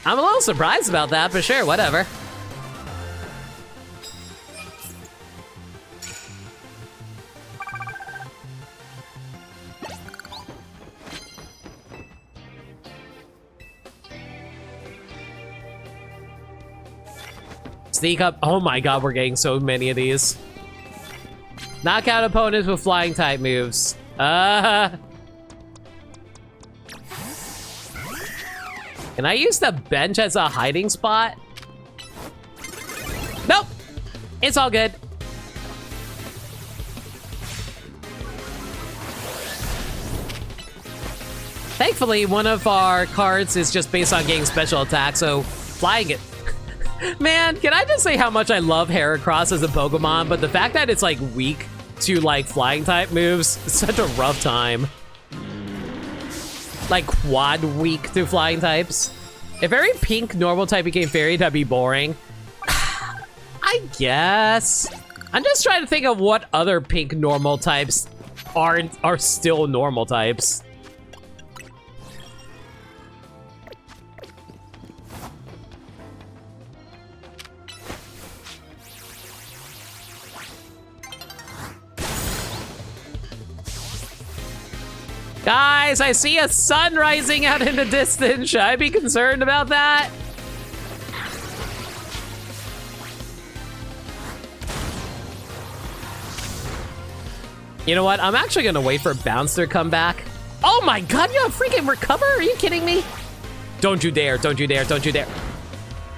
I'm a little surprised about that, but sure, whatever. Sneak up. Oh my god, we're getting so many of these. Knock out opponents with flying type moves. Can I use the bench as a hiding spot? Nope. It's all good. Thankfully, one of our cards is just based on getting special attack, so flying it. Man, can I just say how much I love Heracross as a Pokemon, but the fact that it's like weak to like flying type moves. It's such a rough time. Like quad weak to flying types. If every pink normal type became fairy, that'd be boring. I guess. I'm just trying to think of what other pink normal types are still normal types. Guys, I see a sun rising out in the distance. Should I be concerned about that? You know what? I'm actually gonna wait for Bounce to come back. Oh my god, you have freaking recover? Are you kidding me? Don't you dare, don't you dare, don't you dare.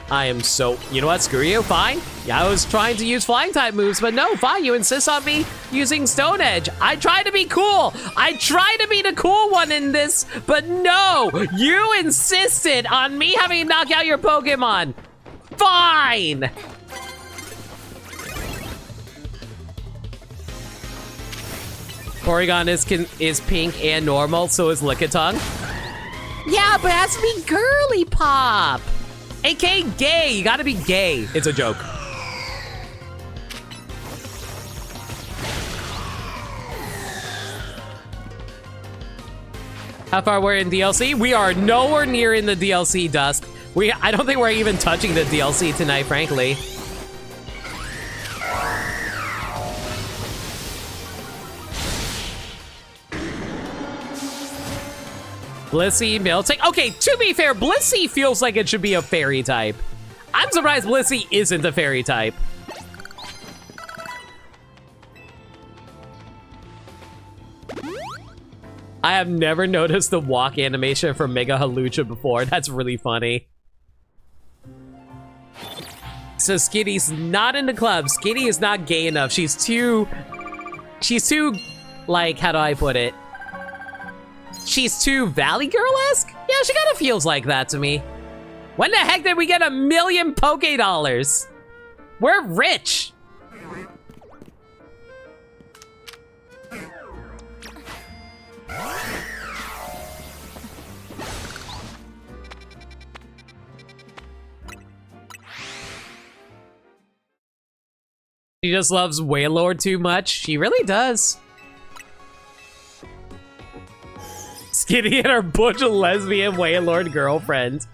I am so, you know what, screw you, fine. Yeah, I was trying to use flying type moves, but no, fine, you insist on me using Stone Edge. I try to be cool. I try to be the cool one in this, but no, you insisted on me having to knock out your Pokemon. Fine. Porygon is pink and normal, so is Lickitung. Yeah, but it has to be girly pop. AKA gay, you gotta be gay. It's a joke. How far we're in DLC? We are nowhere near in the DLC, Dusk. I don't think we're even touching the DLC tonight, frankly. Blissey, Miltank. Okay, to be fair, Blissey feels like it should be a fairy type. I'm surprised Blissey isn't a fairy type. I have never noticed the walk animation for Mega Halucha before. That's really funny. So Skitty's not in the club. Skitty is not gay enough. She's too, like, how do I put it? She's too Valley Girl-esque? Yeah, she kind of feels like that to me. When the heck did we get 1,000,000 Poké Dollars? We're rich. She just loves Wailord too much. She really does. Skitty and her butch lesbian Wailord girlfriend.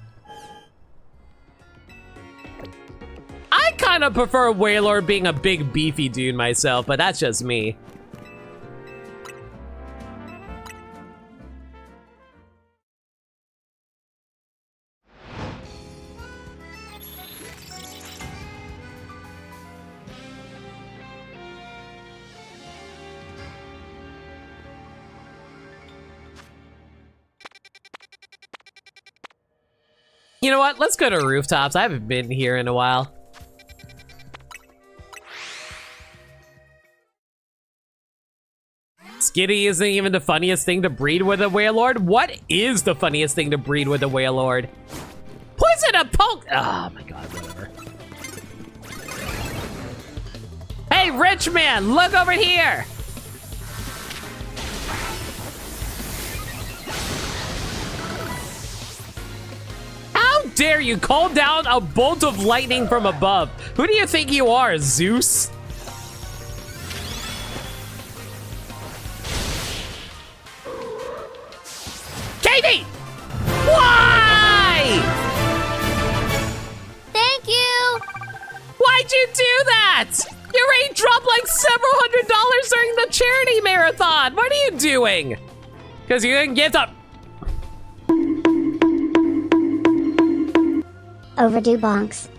I kind of prefer Wailord being a big beefy dude myself, but that's just me. You know what? Let's go to rooftops. I haven't been here in a while. Skitty isn't even the funniest thing to breed with a Wailord. What is the funniest thing to breed with a Wailord? Poison a poke. Oh my god, whatever. Hey, rich man, look over here. How dare you call down a bolt of lightning from above? Who do you think you are, Zeus? Katie! Why? Thank you! Why'd you do that? You already dropped like several $100s during the charity marathon. What are you doing? Because you didn't get up. Overdue bonks.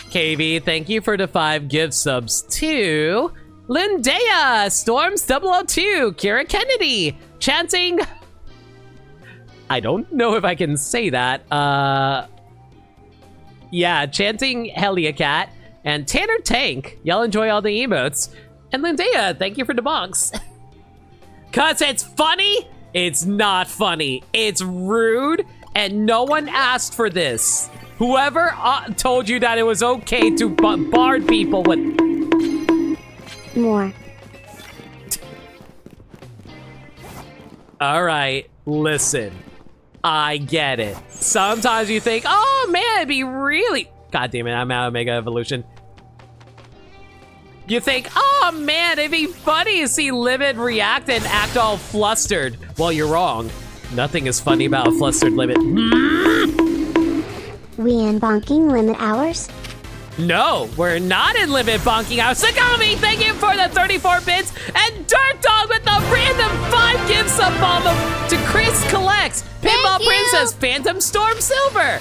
KV, thank you for the 5 gift subs to Lindea, Storms 002, Kira Kennedy, Chanting. I don't know if I can say that. Yeah, Chanting Heliacat and Tanner Tank. Y'all enjoy all the emotes. And Lindea, thank you for the box. Cause it's funny? It's not funny. It's rude, and no one asked for this. Whoever told you that it was okay to bard people with... More. All right, listen. I get it. Sometimes you think, oh man, it'd be really... God damn it, I'm out of Mega Evolution. You think, oh man, it'd be funny to see Limit react and act all flustered. Well, you're wrong. Nothing is funny about a flustered Limit. We in bonking limit hours? No, we're not in Limit bonking hours. Sagami, thank you for the 34 bits. And Dirt Dog with the random 5 gifts up on them to Chris Collects. Pinball Princess, Phantom Storm Silver,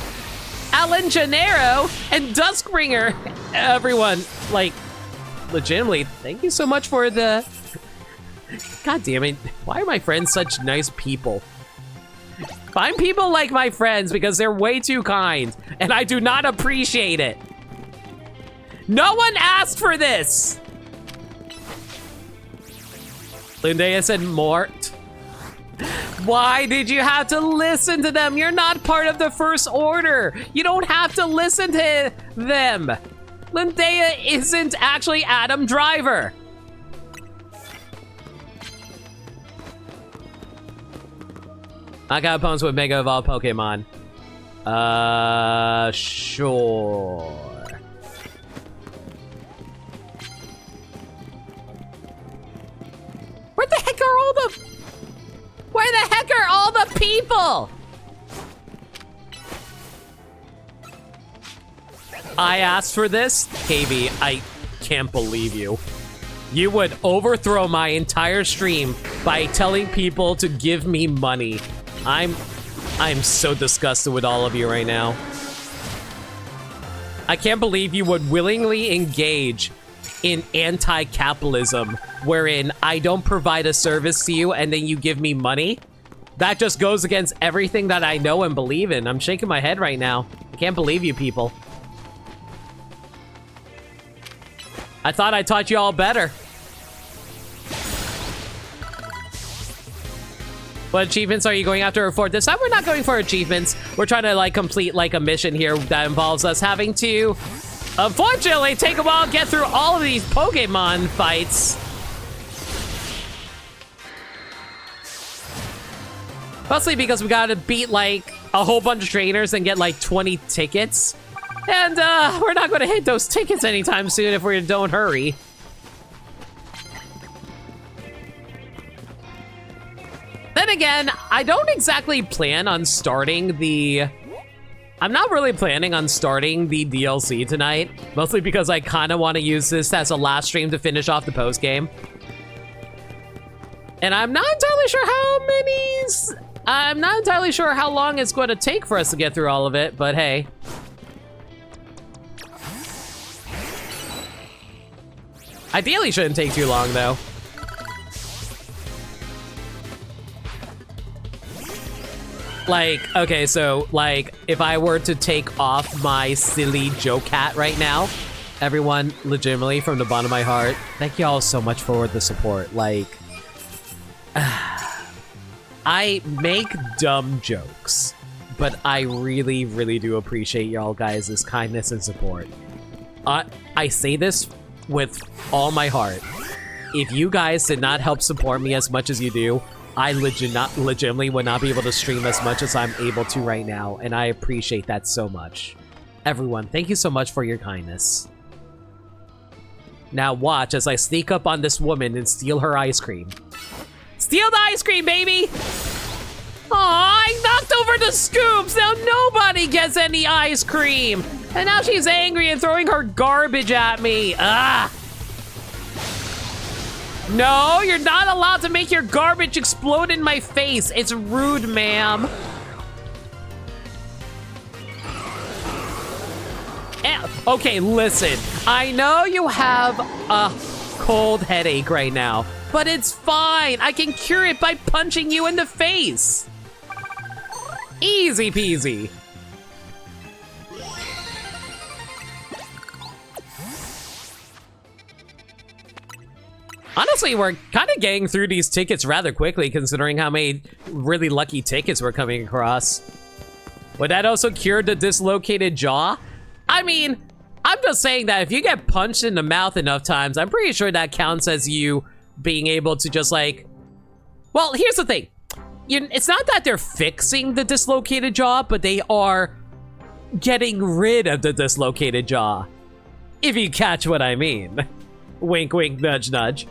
Alan Gennaro, and Duskbringer. Everyone, like, legitimately, thank you so much for the... God damn it, why are my friends such nice people? Find people like my friends because they're way too kind, and I do not appreciate it. No one asked for this! Lindea said Mort. Why did you have to listen to them? You're not part of the First Order. You don't have to listen to them. Lindea isn't actually Adam Driver. I got opponents with Mega Evolved Pokemon. Sure. Where the heck are all the... Where the heck are all the people? I asked for this? KB, I can't believe you. You would overthrow my entire stream by telling people to give me money. I'm so disgusted with all of you right now. I can't believe you would willingly engage in anti-capitalism, wherein I don't provide a service to you and then you give me money. That just goes against everything that I know and believe in. I'm shaking my head right now. I can't believe you people. I thought I taught you all better. What achievements are you going after for this time? We're not going for achievements. We're trying to like complete like a mission here that involves us having to, unfortunately, take a while to get through all of these Pokemon fights. Mostly because we gotta beat like a whole bunch of trainers and get like 20 tickets. And we're not gonna hit those tickets anytime soon if we don't hurry. Then again, I don't exactly plan on starting the... I'm not really planning on starting the DLC tonight, mostly because I kind of want to use this as a last stream to finish off the post-game. And I'm not entirely sure how many... I'm not entirely sure how long it's going to take for us to get through all of it, but hey. Ideally shouldn't take too long, though. Like, okay, so, like, if I were to take off my silly joke hat right now, everyone, legitimately, from the bottom of my heart, thank you all so much for the support. Like, I make dumb jokes, but I really, really do appreciate y'all guys' kindness and support. I say this with all my heart. If you guys did not help support me as much as you do, I legitimately would not be able to stream as much as I'm able to right now, and I appreciate that so much. Everyone, thank you so much for your kindness. Now watch as I sneak up on this woman and steal her ice cream. Steal the ice cream, baby! Aw, I knocked over the scoops! Now nobody gets any ice cream! And now she's angry and throwing her garbage at me! Ah! No, you're not allowed to make your garbage explode in my face. It's rude, ma'am. Okay, listen. I know you have a cold headache right now, but it's fine. I can cure it by punching you in the face. Easy peasy. Honestly, we're kind of getting through these tickets rather quickly, considering how many really lucky tickets we're coming across. Would that also cure the dislocated jaw? I mean, I'm just saying that if you get punched in the mouth enough times, I'm pretty sure that counts as you being able to just like... Well, here's the thing. It's not that they're fixing the dislocated jaw, but they are getting rid of the dislocated jaw. If you catch what I mean. Wink, wink, nudge, nudge.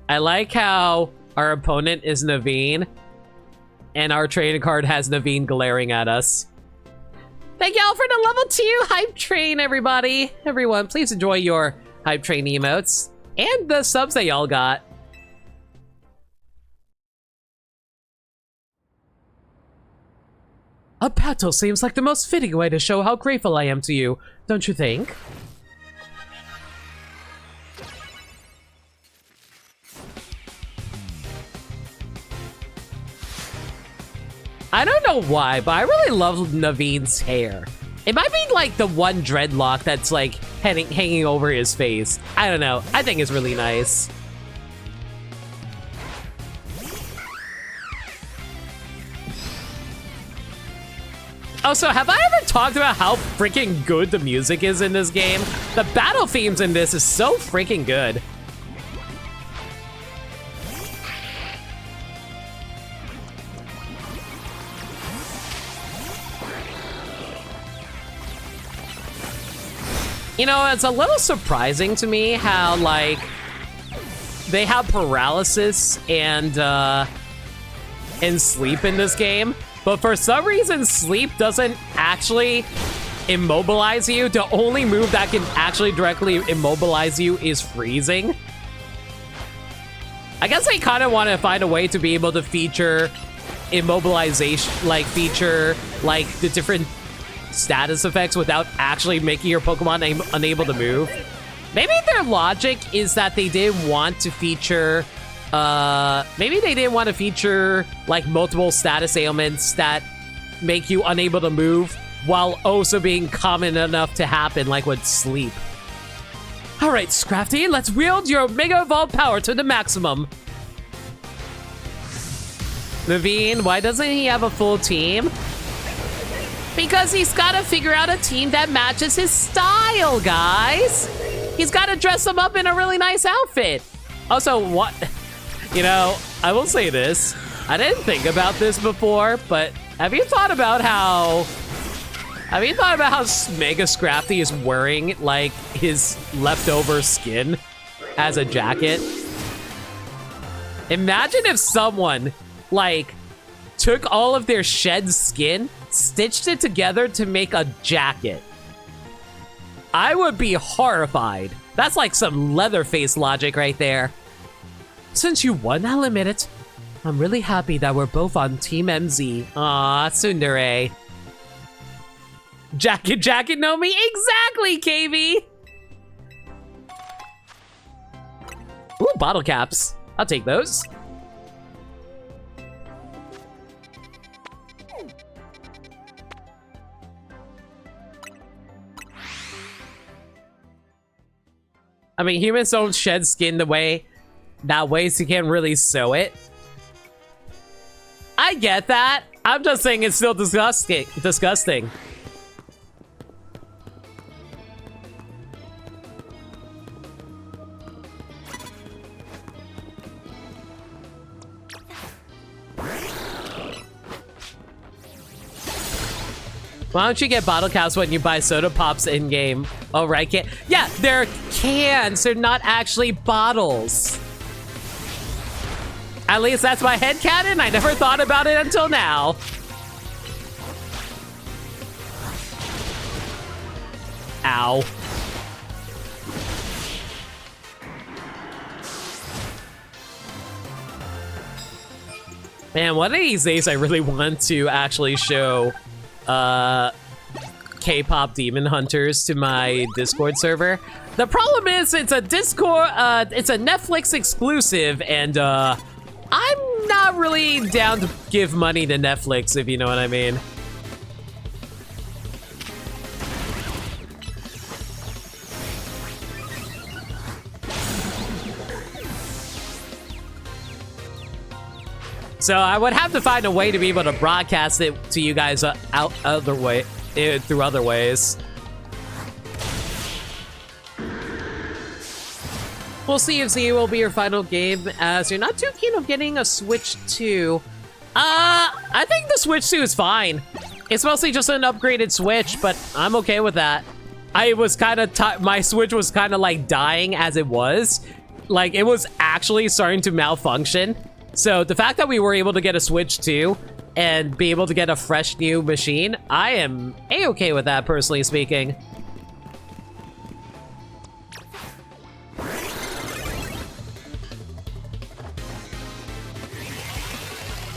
I like how our opponent is Naveen, and our trading card has Naveen glaring at us. Thank y'all for the level 2 hype train, everybody. Everyone, please enjoy your hype train emotes and the subs that y'all got. A battle seems like the most fitting way to show how grateful I am to you, don't you think? I don't know why, but I really love Naveen's hair. It might be like the one dreadlock that's like hanging over his face. I don't know. I think it's really nice. Also, have I ever talked about how freaking good the music is in this game? The battle themes in this is so freaking good. You know, it's a little surprising to me how, like, they have paralysis and sleep in this game, but for some reason, sleep doesn't actually immobilize you. The only move that can actually directly immobilize you is freezing. I guess they kind of want to find a way to be able to feature immobilization, like, the different status effects without actually making your Pokemon unable to move. Maybe their logic is that they didn't want to feature like multiple status ailments that make you unable to move while also being common enough to happen, like with sleep. Alright, Scrafty, let's wield your Mega Evolved power to the maximum. Naveen, why doesn't he have a full team? Because he's got to figure out a team that matches his style, guys. He's got to dress him up in a really nice outfit. Also, what? You know, I will say this. I didn't think about this before, but have you thought about how Mega Scrafty is wearing, like, his leftover skin as a jacket? Imagine if someone, like, took all of their shed skin, stitched it together to make a jacket. I would be horrified. That's like some Leatherface logic right there. Since you won, I'll admit it. I'm really happy that we're both on Team MZ. Aw, tsundere. Jacket know me? Exactly, KV! Ooh, bottle caps. I'll take those. I mean, humans don't shed skin that way, so you can't really sew it. I get that. I'm just saying it's still disgusting. Why don't you get bottle caps when you buy soda pops in-game? Oh, right, yeah, they're cans. They're not actually bottles. At least that's my headcanon. I never thought about it until now. Ow. Man, one of these days I really want to actually show K-pop Demon Hunters to my Discord server. The problem is it's a Netflix exclusive, and I'm not really down to give money to Netflix, if you know what I mean. So I would have to find a way to be able to broadcast it to you guys through other ways. We'll see if Z will be your final game, as you're not too keen on getting a Switch 2. I think the Switch 2 is fine. It's mostly just an upgraded Switch, but I'm okay with that. I was kind of my Switch was kind of like dying as it was. Like, it was actually starting to malfunction. So the fact that we were able to get a Switch 2 and be able to get a fresh new machine, I am A-okay with that, personally speaking.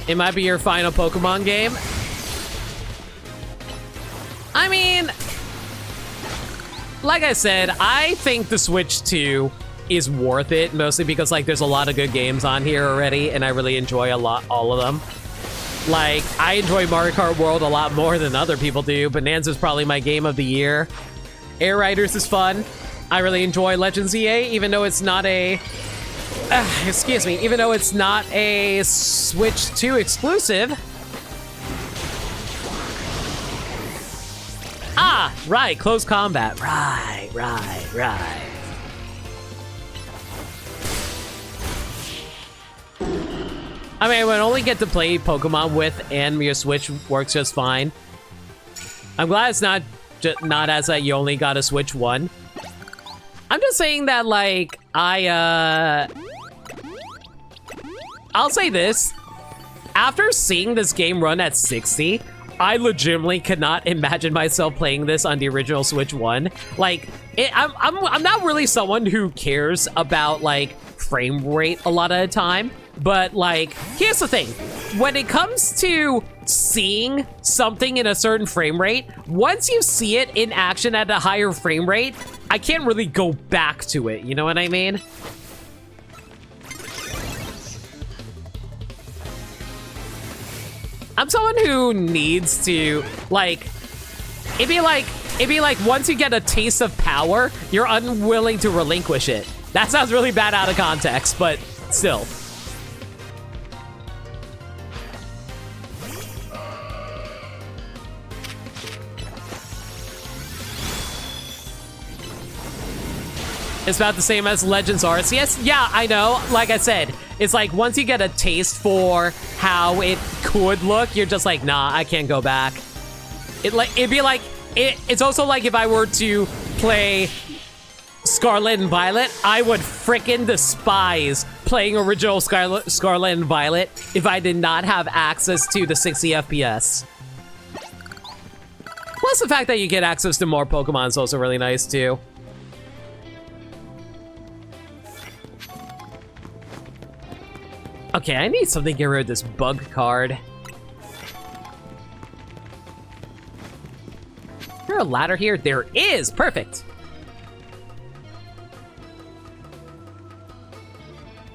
It might be your final Pokemon game. I mean, like I said, I think the Switch 2 is worth it, mostly because like there's a lot of good games on here already, and I really enjoy all of them. Like, I enjoy Mario Kart World a lot more than other people do. Bonanza's probably my game of the year. Air Riders is fun. I really enjoy Legends EA, even though it's not a excuse me, even though it's not a Switch 2 exclusive. Ah, right, close combat. Right. I mean, I would only get to play Pokemon with, and your Switch works just fine. I'm glad it's not as that you only got a Switch 1. I'm just saying that, like, I'll say this. After seeing this game run at 60, I legitimately could not imagine myself playing this on the original Switch 1. Like, I'm not really someone who cares about, like, frame rate a lot of the time. But, like, here's the thing. When it comes to seeing something in a certain frame rate, once you see it in action at a higher frame rate, I can't really go back to it. You know what I mean? I'm someone who needs to, like, it'd be like once you get a taste of power, you're unwilling to relinquish it. That sounds really bad out of context, but still. It's about the same as Legends Arceus. Yeah, I know. Like I said, it's like once you get a taste for how it could look, you're just like, nah, I can't go back. It'd be like, it's also like if I were to play Scarlet and Violet, I would frickin' despise playing original Scarlet and Violet if I did not have access to the 60 FPS. Plus the fact that you get access to more Pokemon is also really nice too. Okay, I need something to get rid of this bug card. Is there a ladder here? There is! Perfect!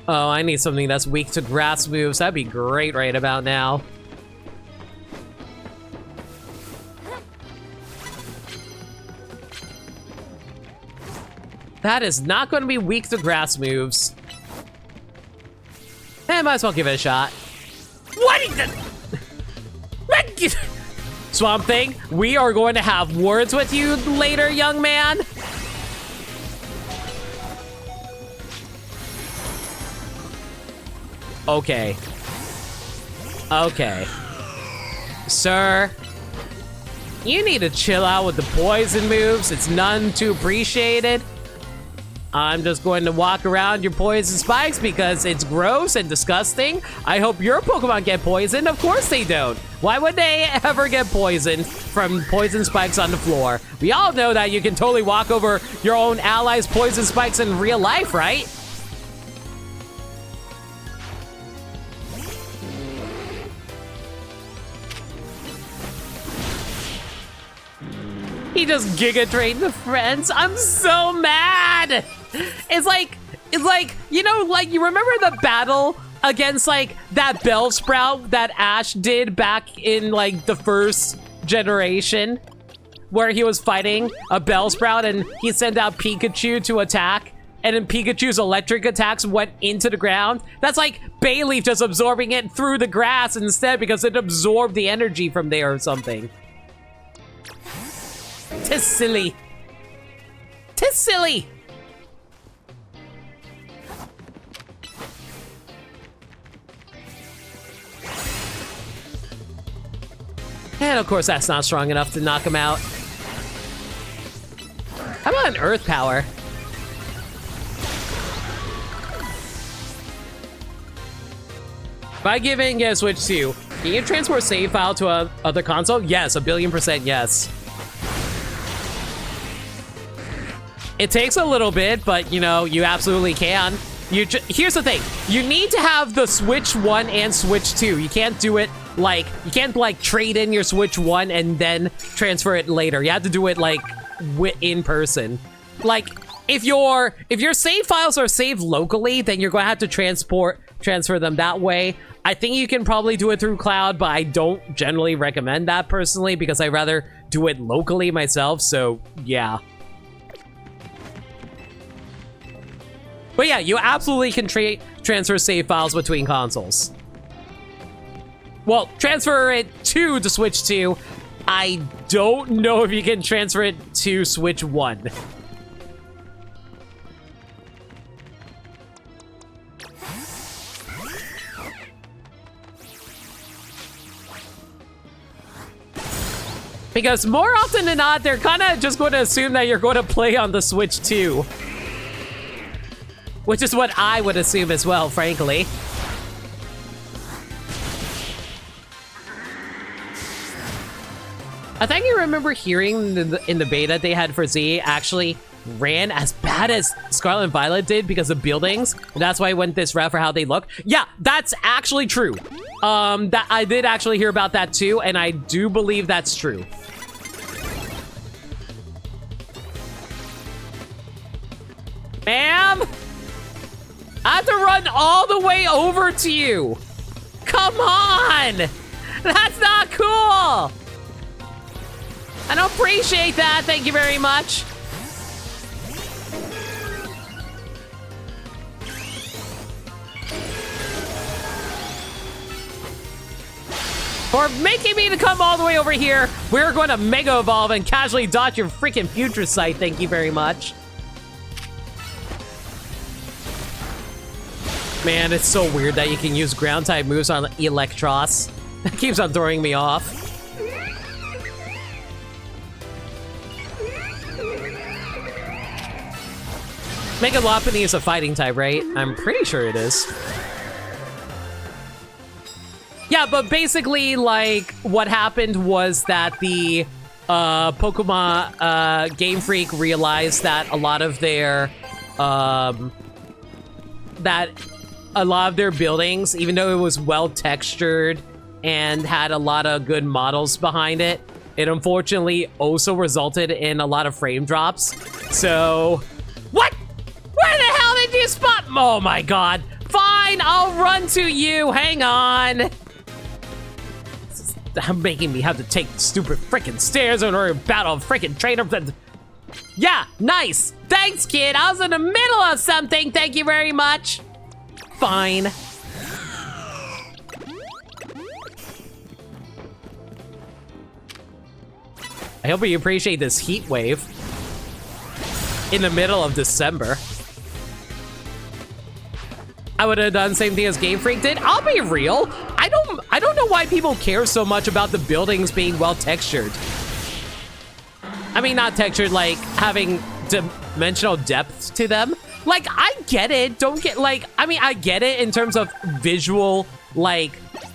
Oh, I need something that's weak to grass moves. That'd be great right about now. That is not going to be weak to grass moves. I might as well give it a shot. What is it? Swamp Thing, we are going to have words with you later, young man. Okay. Okay. Sir, you need to chill out with the poison moves. It's none too appreciated. I'm just going to walk around your poison spikes because it's gross and disgusting. I hope your Pokemon get poisoned. Of course they don't. Why would they ever get poisoned from poison spikes on the floor? We all know that you can totally walk over your own allies' poison spikes in real life, right? He just Giga Drained the friends. I'm so mad. It's like, you know, like, you remember the battle against, like, that Bellsprout that Ash did back in, like, the first generation? Where he was fighting a Bellsprout and he sent out Pikachu to attack and then Pikachu's electric attacks went into the ground. That's like Bayleaf just absorbing it through the grass instead because it absorbed the energy from there or something. Tis silly. Tis silly. And of course that's not strong enough to knock him out. How about an Earth Power? By giving a Switch 2, can you transport save file to a other console? Yes, 1,000,000,000% yes. It takes a little bit, but you know, you absolutely can. Here's the thing. You need to have the Switch 1 and Switch 2. You can't do it like, you can't like trade in your Switch 1 and then transfer it later. You have to do it like in person. Like if your save files are saved locally, then you're going to have to transfer them that way. I think you can probably do it through cloud, but I don't generally recommend that personally because I'd rather do it locally myself. So yeah. But yeah, you absolutely can transfer save files between consoles. Well, transfer it to the Switch 2. I don't know if you can transfer it to Switch 1. Because more often than not, they're kind of just going to assume that you're going to play on the Switch 2. Which is what I would assume as well, frankly. I think I remember hearing in the beta they had for Z actually ran as bad as Scarlet and Violet did because of buildings. And that's why I went this route for how they look. Yeah, that's actually true. That I did actually hear about that too, and I do believe that's true. Ma'am? I have to run all the way over to you. Come on! That's not cool! I don't appreciate that, thank you very much. For making me to come all the way over here, we're going to Mega Evolve and casually dodge your freaking future sight, thank you very much. Man, it's so weird that you can use ground type moves on Electros. That keeps on throwing me off. Mega Lopunny is a fighting type, right? I'm pretty sure it is. Yeah, but basically, like, what happened was that the Pokemon Game Freak realized that a lot of their buildings, even though it was well textured and had a lot of good models behind it, it unfortunately also resulted in a lot of frame drops. So, what? Where the hell did you spot? Oh my god. Fine, I'll run to you. Hang on. I'm making me have to take the stupid freaking stairs in order to battle a freaking trainer. Yeah, nice. Thanks, kid. I was in the middle of something. Thank you very much. Fine. I hope you appreciate this heat wave in the middle of December. I would have done the same thing as Game Freak did. I'll be real. I don't know why people care so much about the buildings being well textured. I mean, not textured, like having dimensional depth to them. Like, I get it. Don't get, like, I mean, I get it in terms of visual, like,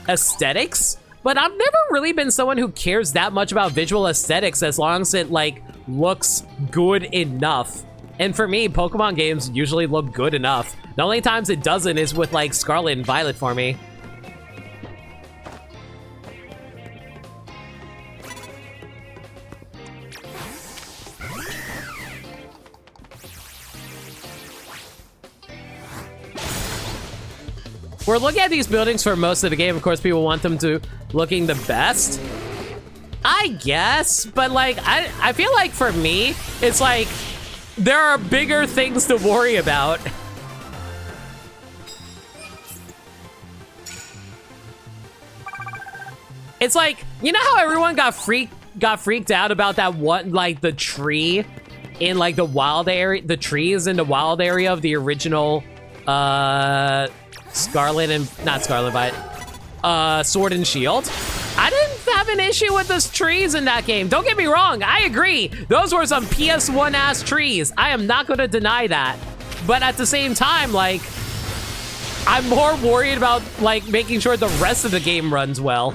aesthetics. But I've never really been someone who cares that much about visual aesthetics as long as it, like, looks good enough. And for me, Pokemon games usually look good enough. The only times it doesn't is with, like, Scarlet and Violet for me. We're looking at these buildings for most of the game. Of course, people want them to looking the best. I guess, but like, I feel like for me, it's like, There are bigger things to worry about. It's like, you know how everyone got freaked out about that one, like the tree in like the wild area, the trees in the wild area of the original Scarlet and not Scarlet, but Sword and Shield. I didn't have an issue with those trees in that game. Don't get me wrong, I agree. Those were some PS1 ass trees. I am not gonna deny that. But at the same time, like, I'm more worried about like making sure the rest of the game runs well.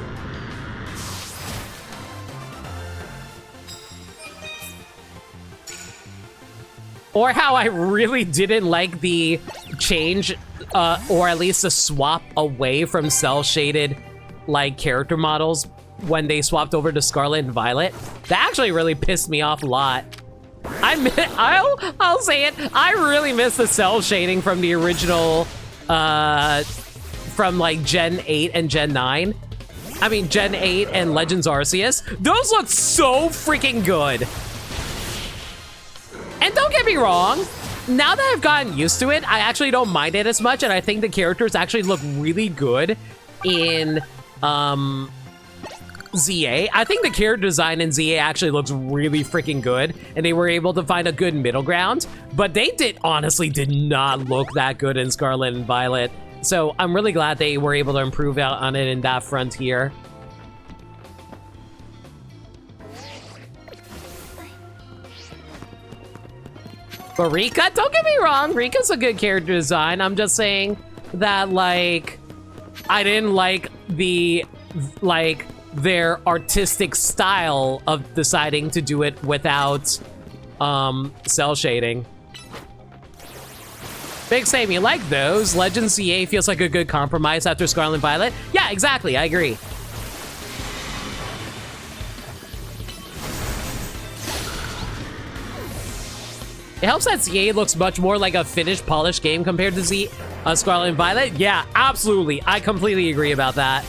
Or how I really didn't like the change, or at least the swap away from cell-shaded, like, character models when they swapped over to Scarlet and Violet. That actually really pissed me off a lot. I'll say it. I really miss the cell shading from the original, from like Gen 8 and Gen 9. I mean, Gen 8 and Legends Arceus. Those look so freaking good. And don't get me wrong, now that I've gotten used to it, I actually don't mind it as much, and I think the characters actually look really good in ZA. I think the character design in ZA actually looks really freaking good, and they were able to find a good middle ground, but they honestly did not look that good in Scarlet and Violet. So I'm really glad they were able to improve out on it in that frontier. But Rika, don't get me wrong, Rika's a good character design. I'm just saying that, like, I didn't like the, like, their artistic style of deciding to do it without, cell shading. Big Sam, you like those? Legends CA feels like a good compromise after Scarlet and Violet. Yeah, exactly, I agree. It helps that ZA looks much more like a finished, polished game compared to Scarlet and Violet. Yeah, absolutely. I completely agree about that.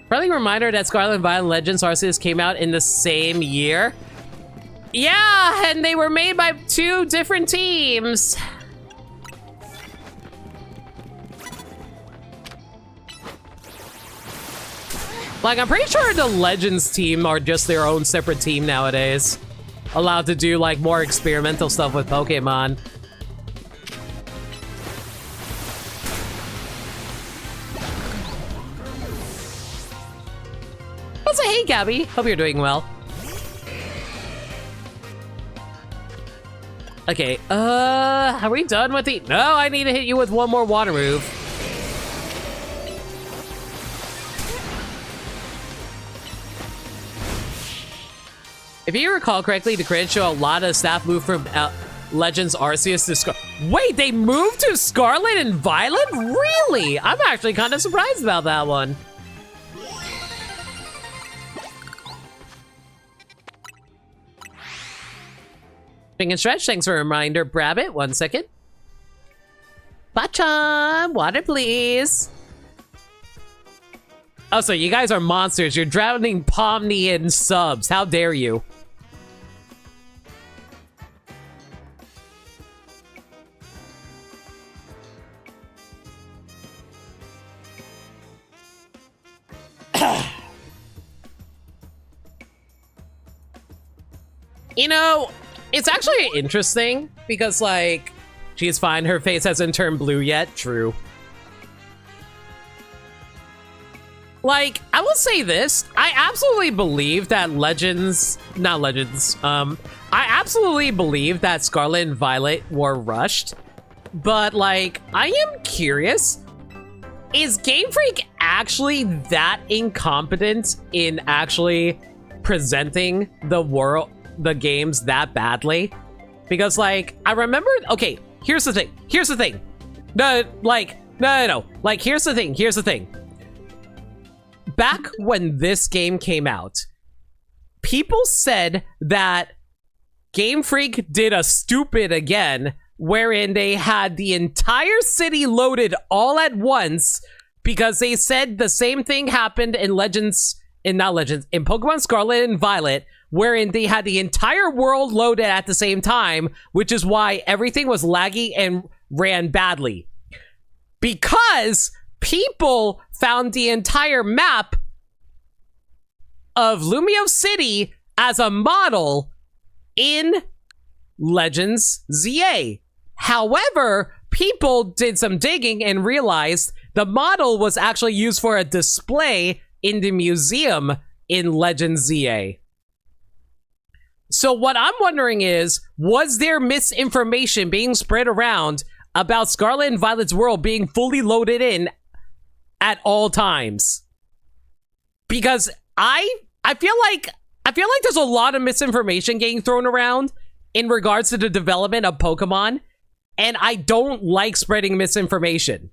Friendly reminder that Scarlet and Violet Legends Arceus came out in the same year. Yeah, and they were made by 2 different teams. Like, I'm pretty sure the Legends team are just their own separate team nowadays. Allowed to do, like, more experimental stuff with Pokemon. Also, hey, Gabby. Hope you're doing well. Okay, are we done with the... No, I need to hit you with one more water move. If you recall correctly, the credits show a lot of staff moved from Legends Arceus to Scarlet. Wait, they moved to Scarlet and Violet? Really? I'm actually kind of surprised about that one. And Stretch, thanks for a reminder. Brabbit, 1 second. Bachan, water please. Oh, so you guys are monsters. You're drowning Pomni in subs. How dare you? You know, it's actually interesting because, like, she's fine. Her face hasn't turned blue yet. True. Like, I will say this. I absolutely believe that I absolutely believe that Scarlet and Violet were rushed. But, like, I am curious. Is Game Freak actually that incompetent in actually presenting the games that badly? Because, like, I remember, okay, here's the thing. No. Like, here's the thing. Back when this game came out, people said that Game Freak did a stupid again wherein they had the entire city loaded all at once because they said the same thing happened in in Pokemon Scarlet and Violet, wherein they had the entire world loaded at the same time, which is why everything was laggy and ran badly. Because people found the entire map of Lumio City as a model in Legends ZA. However, people did some digging and realized the model was actually used for a display in the museum in Legends ZA. So what I'm wondering is, was there misinformation being spread around about Scarlet and Violet's world being fully loaded in at all times? Because I feel like there's a lot of misinformation getting thrown around in regards to the development of Pokemon, and I don't like spreading misinformation.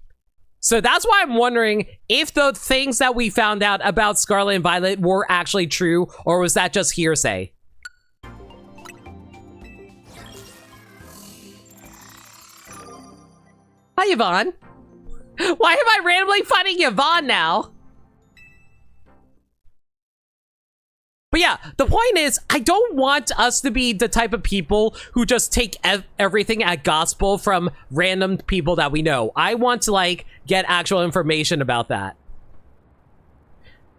So that's why I'm wondering if the things that we found out about Scarlet and Violet were actually true, or was that just hearsay? Hi, Yvonne. Why am I randomly fighting Yvonne now? But yeah, the point is, I don't want us to be the type of people who just take everything at gospel from random people that we know. I want to, like, get actual information about that.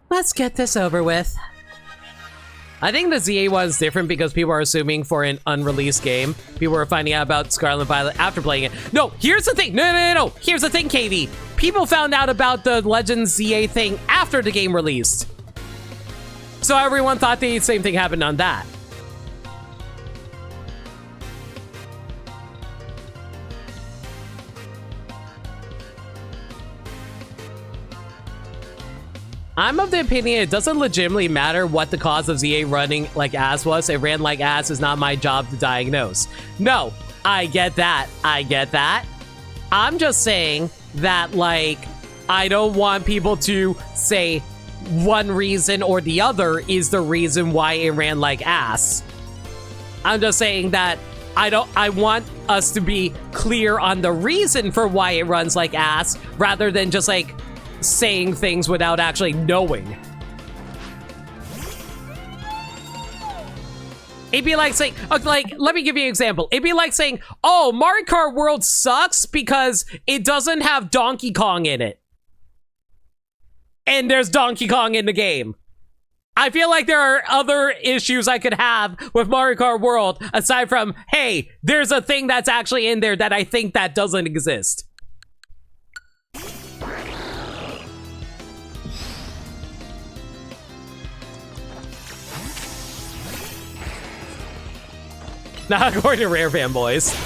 Let's get this over with. I think the ZA one's different because people are assuming for an unreleased game. People are finding out about Scarlet and Violet after playing it. No, here's the thing. No. Here's the thing, KV. People found out about the Legends ZA thing after the game released. So everyone thought the same thing happened on that. I'm of the opinion it doesn't legitimately matter what the cause of ZA running like ass was. It ran like ass is not my job to diagnose. No, I get that. I'm just saying that, like, I don't want people to say one reason or the other is the reason why it ran like ass. I'm just saying that I want us to be clear on the reason for why it runs like ass rather than just like saying things without actually knowing. It'd be like saying, like, let me give you an example. It'd be like saying, oh, Mario Kart World sucks because it doesn't have Donkey Kong in it. And there's Donkey Kong in the game. I feel like there are other issues I could have with Mario Kart World aside from, hey, there's a thing that's actually in there that I think that doesn't exist. Not according to Rare fanboys.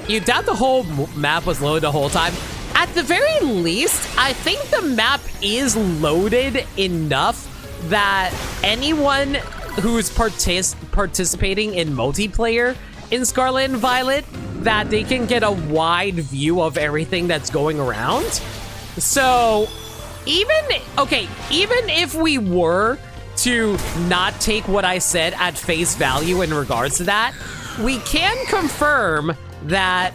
You doubt the whole map was loaded the whole time? At the very least, I think the map is loaded enough that anyone who's participating in multiplayer in Scarlet and Violet, that they can get a wide view of everything that's going around. So even if we were to not take what I said at face value in regards to that, we can confirm that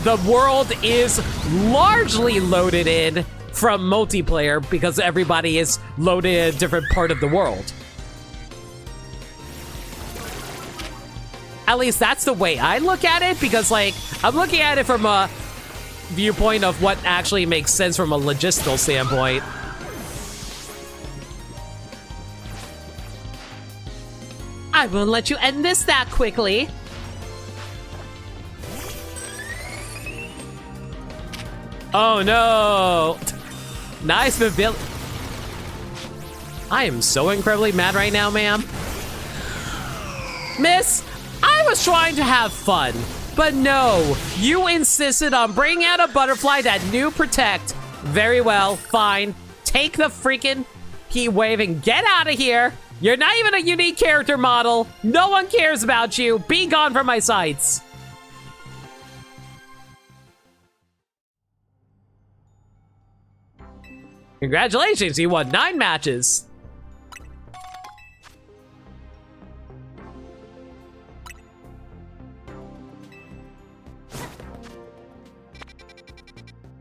the world is largely loaded in from multiplayer because everybody is loaded in a different part of the world. At least that's the way I look at it, because, like, I'm looking at it from a viewpoint of what actually makes sense from a logistical standpoint. I won't let you end this that quickly. Oh no! Nice mobility. I am so incredibly mad right now, ma'am. Miss, I was trying to have fun, but no, you insisted on bringing out a butterfly that knew Protect. Very well, fine. Take the freaking key wave and get out of here. You're not even a unique character model. No one cares about you. Be gone from my sights. Congratulations, you won 9 matches.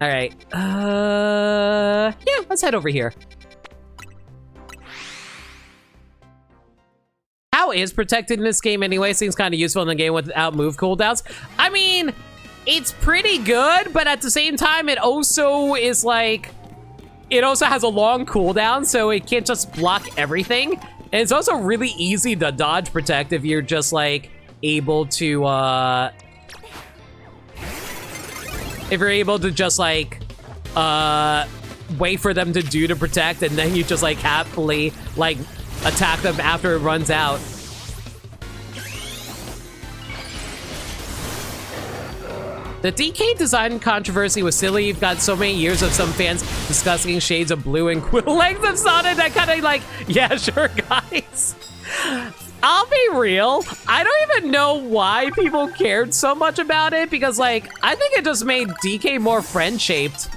All right. Yeah, let's head over here. How is protected in this game anyway? Seems kind of useful in the game without move cooldowns. I mean, it's pretty good, but at the same time, it also is like, it also has a long cooldown, so it can't just block everything. And it's also really easy to dodge protect if you're just like able to, if you're able to just like, wait for them to do to protect, and then you just like happily like attack them after it runs out. The DK design controversy was silly. You've got so many years of some fans discussing shades of blue and quill length of Sonic that kind of like, yeah, sure, guys. I'll be real. I don't even know why people cared so much about it, because like, I think it just made DK more friend-shaped.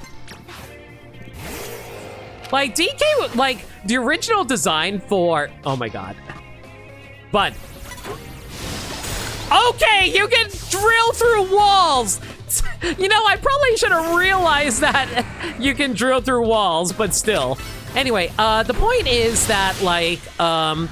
Like, DK, like, the original design for, oh my god. But, okay, you can drill through walls. You know, I probably should have realized that you can drill through walls, but still. Anyway, the point is that, like, I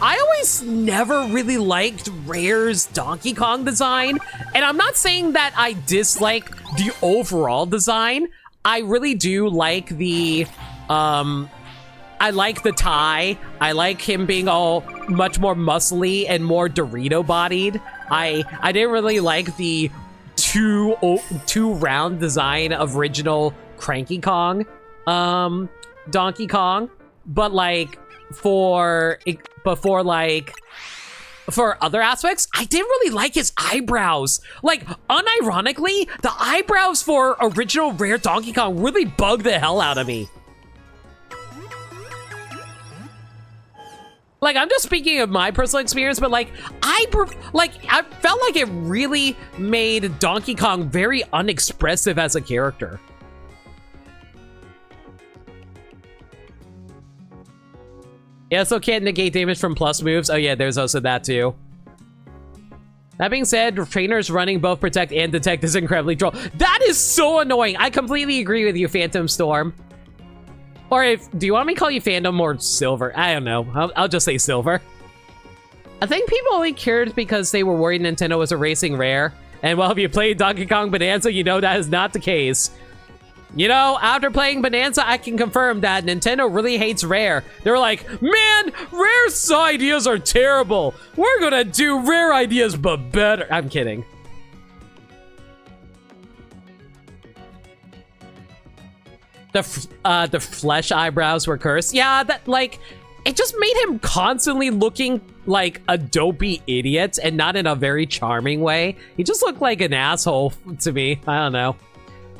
always never really liked Rare's Donkey Kong design, and I'm not saying that I dislike the overall design. I really do like the, I like the tie. I like him being all much more muscly and more Dorito-bodied. I didn't really like the two round design of original Cranky Kong, Donkey Kong, but like for other aspects, I didn't really like his eyebrows. Like, unironically, the eyebrows for original Rare Donkey Kong really bugged the hell out of me. Like, I'm just speaking of my personal experience, but like, I felt like it really made Donkey Kong very unexpressive as a character. Yeah, so can't negate damage from plus moves. Oh yeah, there's also that too. That being said, trainers running both Protect and Detect is incredibly troll. That is so annoying. I completely agree with you, Phantom Storm. Or do you want me to call you Phantom or Silver? I don't know. I'll just say Silver. I think people only cared because they were worried Nintendo was erasing Rare. And well, if you played Donkey Kong Bonanza, you know that is not the case. You know, after playing Bonanza, I can confirm that Nintendo really hates Rare. They're like, man, Rare's ideas are terrible. We're gonna do Rare ideas, but better. I'm kidding. The flesh eyebrows were cursed. Yeah, that, like, it just made him constantly looking like a dopey idiot and not in a very charming way. He just looked like an asshole to me. I don't know.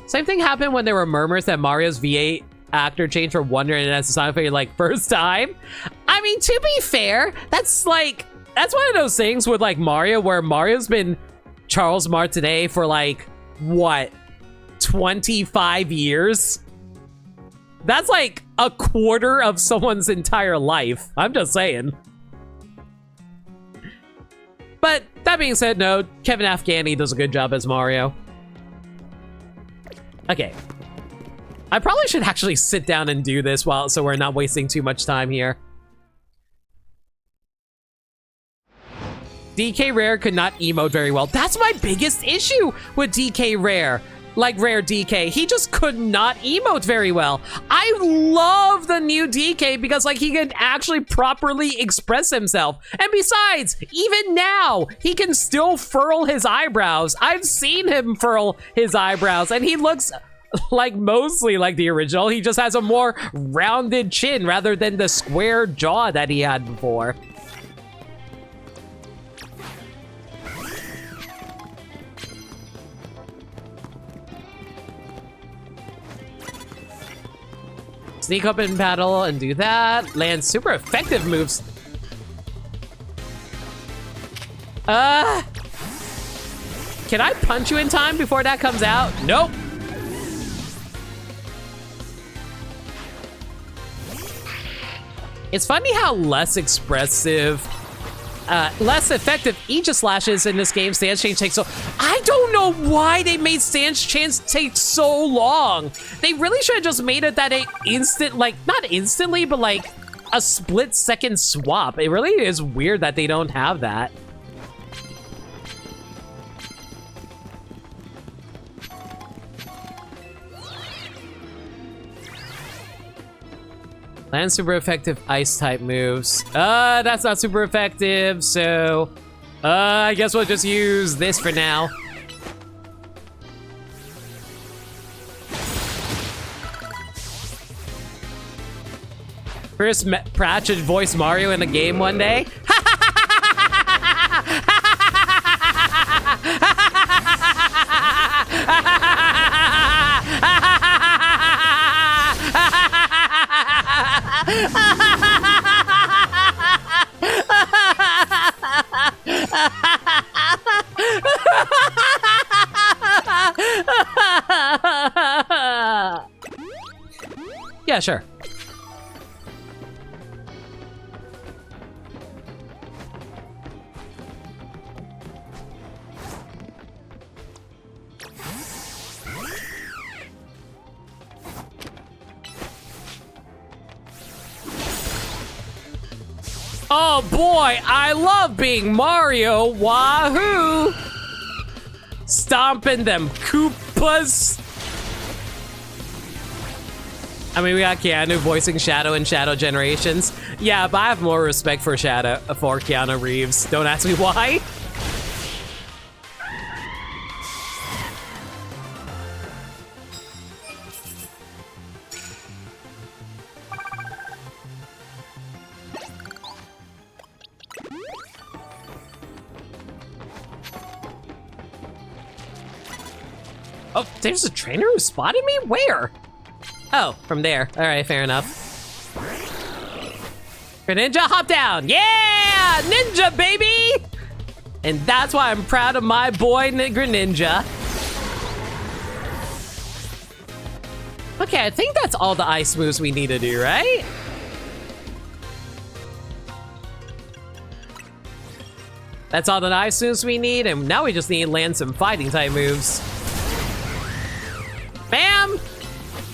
Same thing happened when there were murmurs that Mario's V8 actor changed for Wonder and as a Sonic figure, like, first time. I mean, to be fair, that's one of those things with, like, Mario, where Mario's been Charles Martinet for, like, what, 25 years? That's like a quarter of someone's entire life. I'm just saying. But that being said, no, Kevin Afghani does a good job as Mario. Okay. I probably should actually sit down and do this so we're not wasting too much time here. DK Rare could not emote very well. That's my biggest issue with DK Rare. Like Rare DK, he just could not emote very well. I love the new DK because like he can actually properly express himself. And besides, even now, he can still furl his eyebrows. I've seen him furl his eyebrows and he looks like mostly like the original. He just has a more rounded chin rather than the square jaw that he had before. Sneak up and paddle and do that. Land super effective moves. Can I punch you in time before that comes out? Nope. It's funny how less expressive, less effective Aegislash is in this game. Stance change takes so... I don't know why they made stance change take so long. They really should have just made it that it instant, like, not instantly, but like a split-second swap. It really is weird that they don't have that. Land super effective ice type moves. That's not super effective, so I guess we'll just use this for now. Chris Pratchett voiced Mario in a game one day. Yeah, sure. Oh boy, I love being Mario. Wahoo! Stomping them Koopas. I mean, we got Keanu voicing Shadow in Shadow Generations. Yeah, but I have more respect for Keanu Reeves. Don't ask me why. Oh, there's a trainer who spotted me? Where? Oh, from there. All right, fair enough. Greninja, hop down. Yeah, ninja, baby. And that's why I'm proud of my boy, Greninja. Okay, I think that's all the ice moves we need to do, right? That's all the ice moves we need, and now we just need to land some fighting type moves. Ma'am?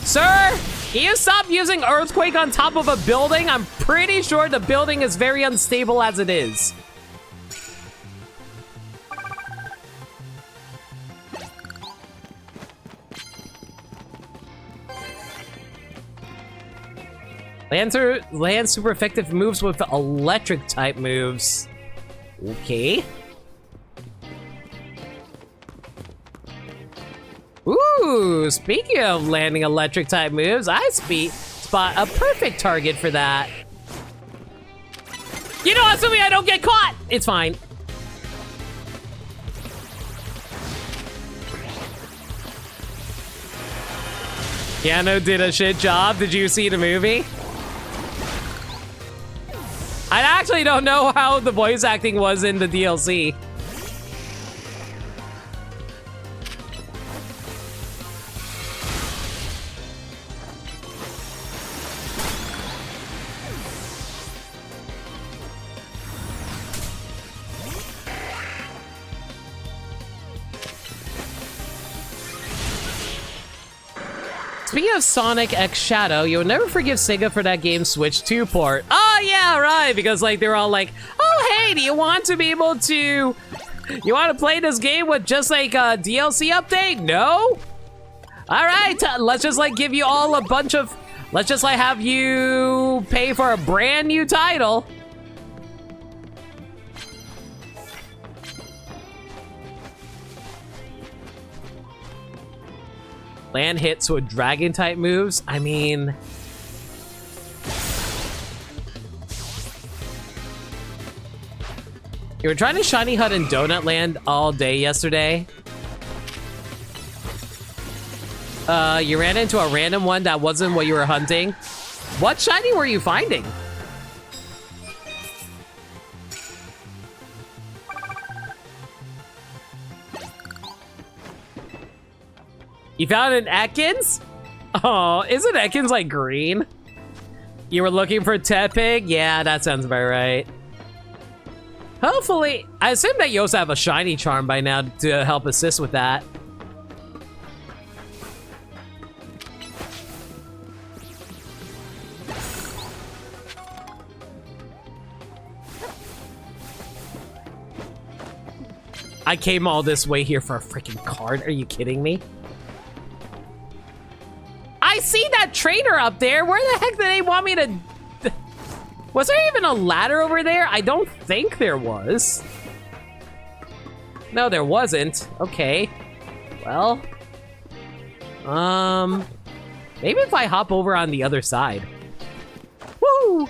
Sir? Can you stop using Earthquake on top of a building? I'm pretty sure the building is very unstable as it is. Land super effective moves with electric type moves. Okay. Ooh, speaking of landing electric type moves, I spot a perfect target for that. You know, assuming I don't get caught, it's fine. Keanu did a shit job. Did you see the movie? I actually don't know how the voice acting was in the DLC. Speaking of Sonic X Shadow, you'll never forgive Sega for that game Switch 2 port. Oh yeah, right, because like they're all like, oh hey, do you want to be able to, you want to play this game with just like a DLC update? No? All right, let's just like give you all a bunch of, let's just like have you pay for a brand new title. Land hits with dragon type moves. I mean, you were trying to shiny hut in Donut Land all day yesterday. You ran into a random one that wasn't what you were hunting. What shiny were you finding? You found an Ekans? Oh, isn't Ekans like green? You were looking for Tepig? Yeah, that sounds about right. Hopefully, I assume that you also have a shiny charm by now to help assist with that. I came all this way here for a freaking card. Are you kidding me? I see that trainer up there. Where the heck did they want me to... Was there even a ladder over there? I don't think there was. No, there wasn't. Okay. Well. Maybe if I hop over on the other side. Woo!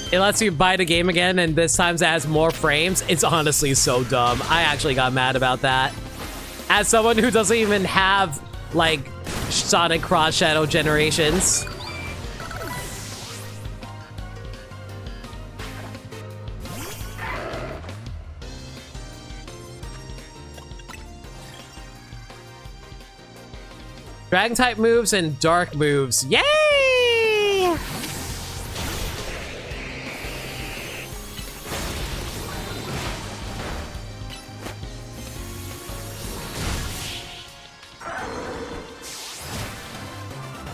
It lets you buy the game again, and this time it has more frames. It's honestly so dumb. I actually got mad about that. As someone who doesn't even have, like, Sonic Cross Shadow Generations. Dragon type moves and dark moves. Yay!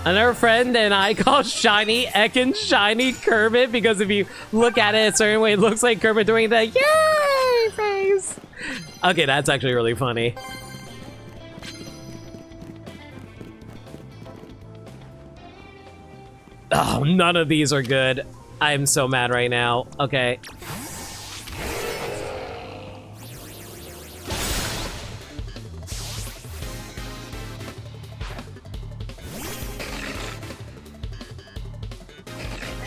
Another friend and I call Shiny Ekin Shiny Kermit because if you look at it a certain way, it looks like Kermit doing the yay face. Okay, that's actually really funny. Oh, none of these are good. I'm so mad right now. Okay.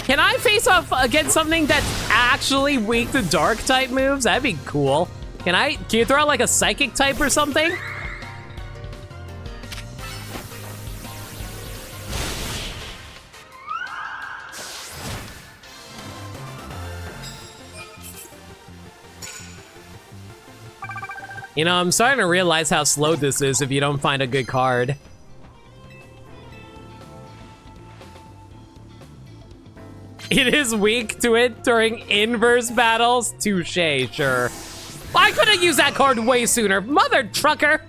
Can I face off against something that's actually weak to dark type moves? That'd be cool. Can you throw out like a psychic type or something? You know, I'm starting to realize how slow this is if you don't find a good card. It is weak to it during inverse battles. Touché, sure. I could have used that card way sooner. Mother trucker!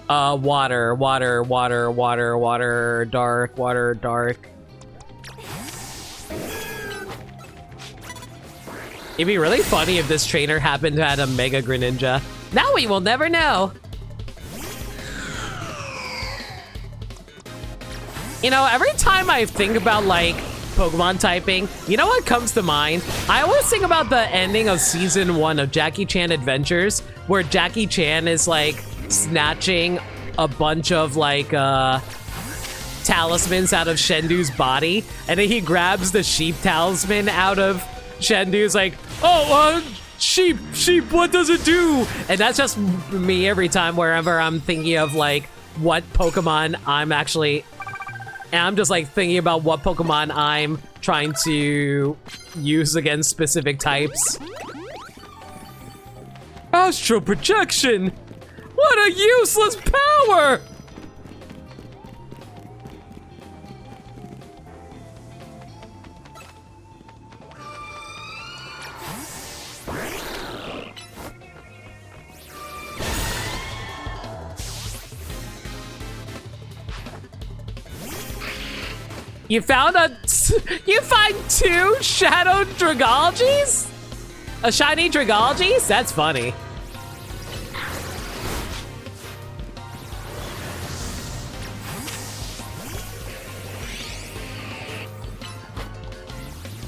Water, dark. It'd be really funny if this trainer happened to have a Mega Greninja. Now we will never know. You know, every time I think about, like, Pokemon typing, you know what comes to mind? I always think about the ending of Season 1 of Jackie Chan Adventures, where Jackie Chan is, like, snatching a bunch of, like, talismans out of Shendu's body, and then he grabs the sheep talisman out of Shendu's, like, oh, sheep, what does it do? And that's just me every time wherever I'm thinking of, like, what Pokemon I'm actually... And I'm just like thinking about what Pokemon I'm trying to use against specific types. Astral projection! What a useless power! You find two Shadow Dragologies? A shiny Dragologies? That's funny.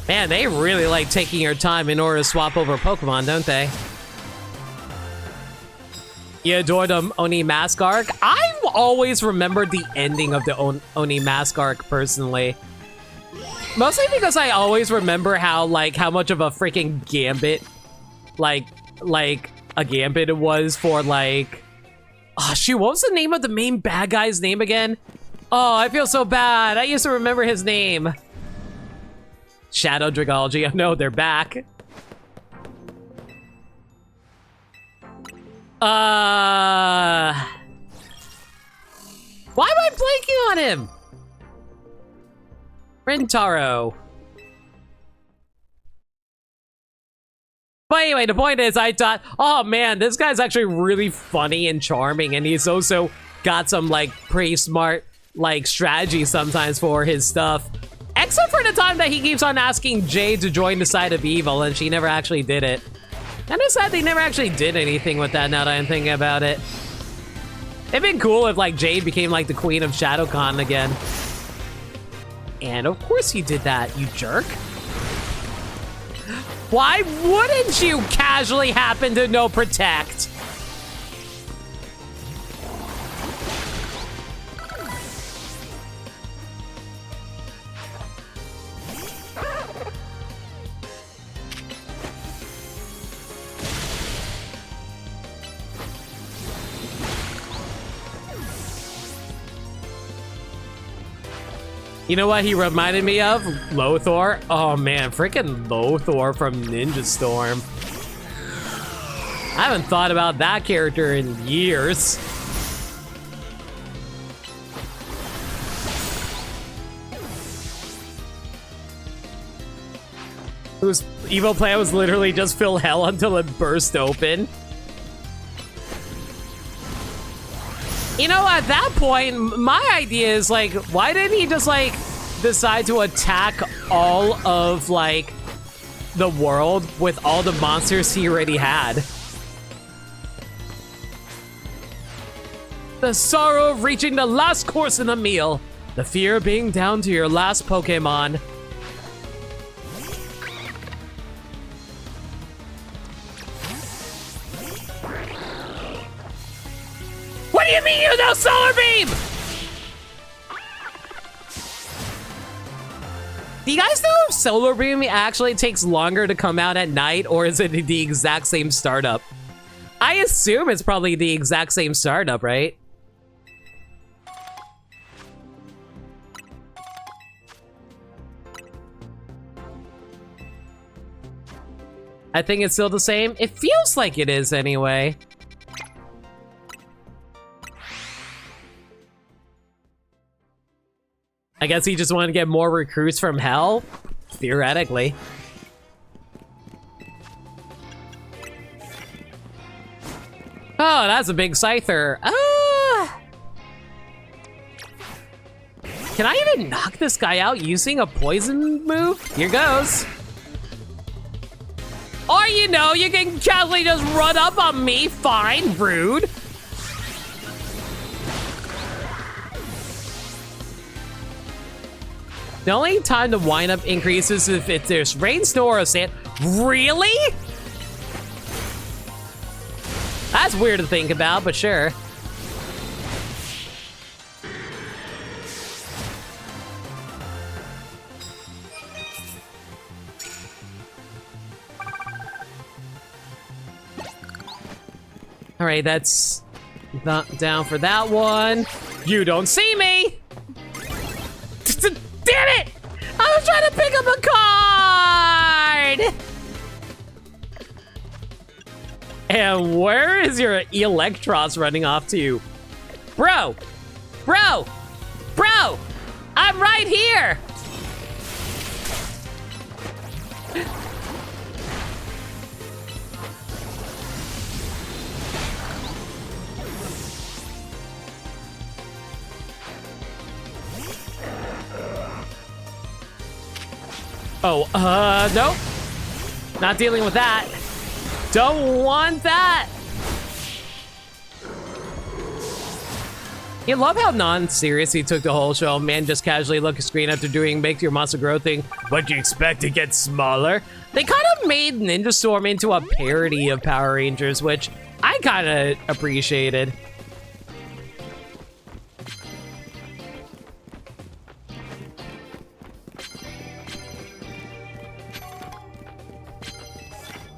Man, they really like taking your time in order to swap over Pokemon, don't they? You adore the Oni Mask arc? I've always remembered the ending of the Oni Mask arc, personally. Mostly because I always remember how much of a freaking gambit, like, a Gambit it was for like... Oh, shoot, what was the name of the main bad guy's name again? Oh, I feel so bad. I used to remember his name. Shadow Dragology. Oh no, they're back. Why am I blanking on him? Rintaro. But anyway, the point is, I thought, oh man, this guy's actually really funny and charming, and he's also got some, like, pretty smart, like, strategy sometimes for his stuff. Except for the time that he keeps on asking Jade to join the side of evil, and she never actually did it. Kinda sad they never actually did anything with that now that I'm thinking about it. It'd been cool if, like, Jade became, like, the queen of ShadowCon again. And of course he did that, you jerk. Why wouldn't you casually happen to know Protect? You know what he reminded me of? Lothor. Oh man, freaking Lothor from Ninja Storm. I haven't thought about that character in years. Whose evil plan was literally just fill hell until it burst open. You know, at that point, my idea is, like, why didn't he just, like, decide to attack all of, like, the world with all the monsters he already had? The sorrow of reaching the last course in the meal. The fear of being down to your last Pokémon. What do you mean you know Solar Beam? Do you guys know if Solar Beam actually takes longer to come out at night, or is it the exact same startup? I assume it's probably the exact same startup, right? I think it's still the same. It feels like it is anyway. I guess he just wanted to get more recruits from hell? Theoretically. Oh, that's a big Scyther. Can I even knock this guy out using a poison move? Here goes. Or, you know, you can casually just run up on me. Fine, rude. The only time the wind-up increases is if there's rain, snow, or sand. Really? That's weird to think about, but sure. All right, that's not down for that one. You don't see me! Damn it! I was trying to pick up a card! And where is your Electros running off to? Bro! Bro! Bro! I'm right here! Oh, nope. Not dealing with that. Don't want that. You love how non-serious he took the whole show. Man, just casually look at screen after doing make your monster grow thing. What do you expect to get smaller? They kind of made Ninja Storm into a parody of Power Rangers, which I kind of appreciated.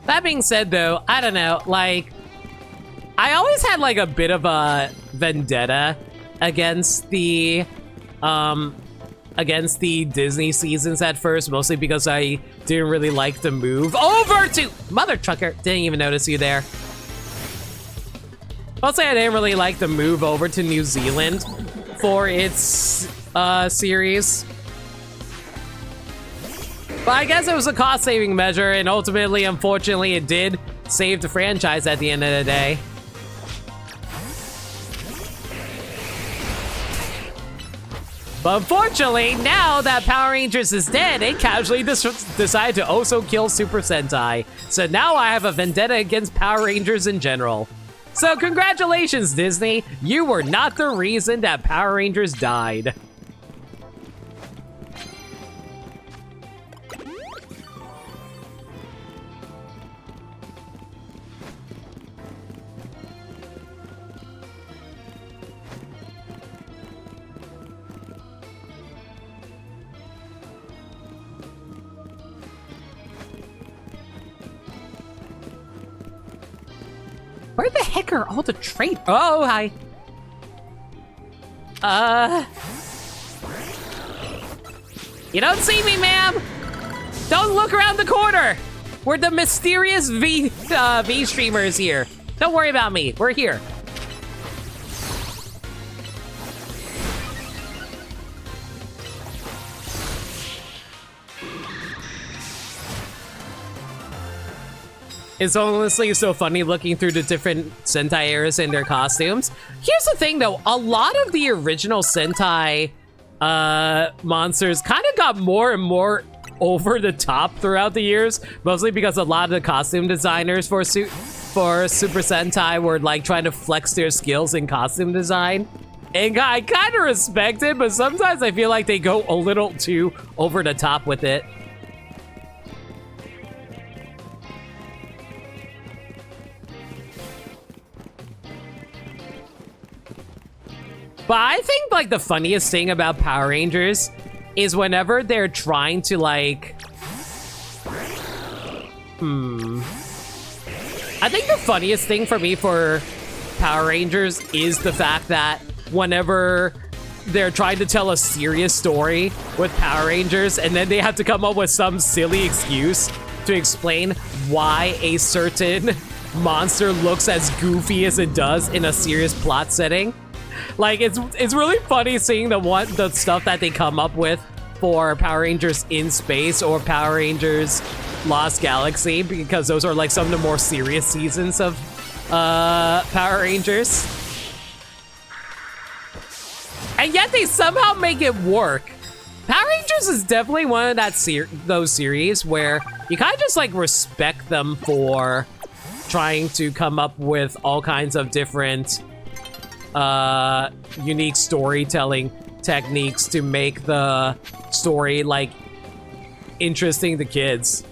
That being said, though, I don't know, like, I always had like a bit of a vendetta against the Disney seasons at first, mostly because I didn't really like the move over to mother trucker. Didn't even notice you there. Mostly I didn't really like the move over to New Zealand for its series. But I guess it was a cost-saving measure, and ultimately, unfortunately, it did save the franchise at the end of the day. But unfortunately, now that Power Rangers is dead, they casually decided to also kill Super Sentai. So now I have a vendetta against Power Rangers in general. So congratulations, Disney. You were not the reason that Power Rangers died. Where the heck are all the trade? Oh, hi. You don't see me, ma'am. Don't look around the corner. We're the mysterious V streamers here. Don't worry about me. We're here. It's honestly so funny looking through the different Sentai eras and their costumes. Here's the thing though, a lot of the original Sentai monsters kind of got more and more over the top throughout the years, mostly because a lot of the costume designers for Super Sentai were like trying to flex their skills in costume design. And I kind of respect it, but sometimes I feel like they go a little too over the top with it. But I think, like, the funniest thing about Power Rangers is whenever they're trying to, like... I think the funniest thing for me for Power Rangers is the fact that whenever they're trying to tell a serious story with Power Rangers and then they have to come up with some silly excuse to explain why a certain monster looks as goofy as it does in a serious plot setting. Like, it's really funny seeing the stuff that they come up with for Power Rangers in Space or Power Rangers Lost Galaxy, because those are like some of the more serious seasons of Power Rangers. And yet they somehow make it work. Power Rangers is definitely one of those series where you kind of just like respect them for trying to come up with all kinds of different unique storytelling techniques to make the story like interesting to kids.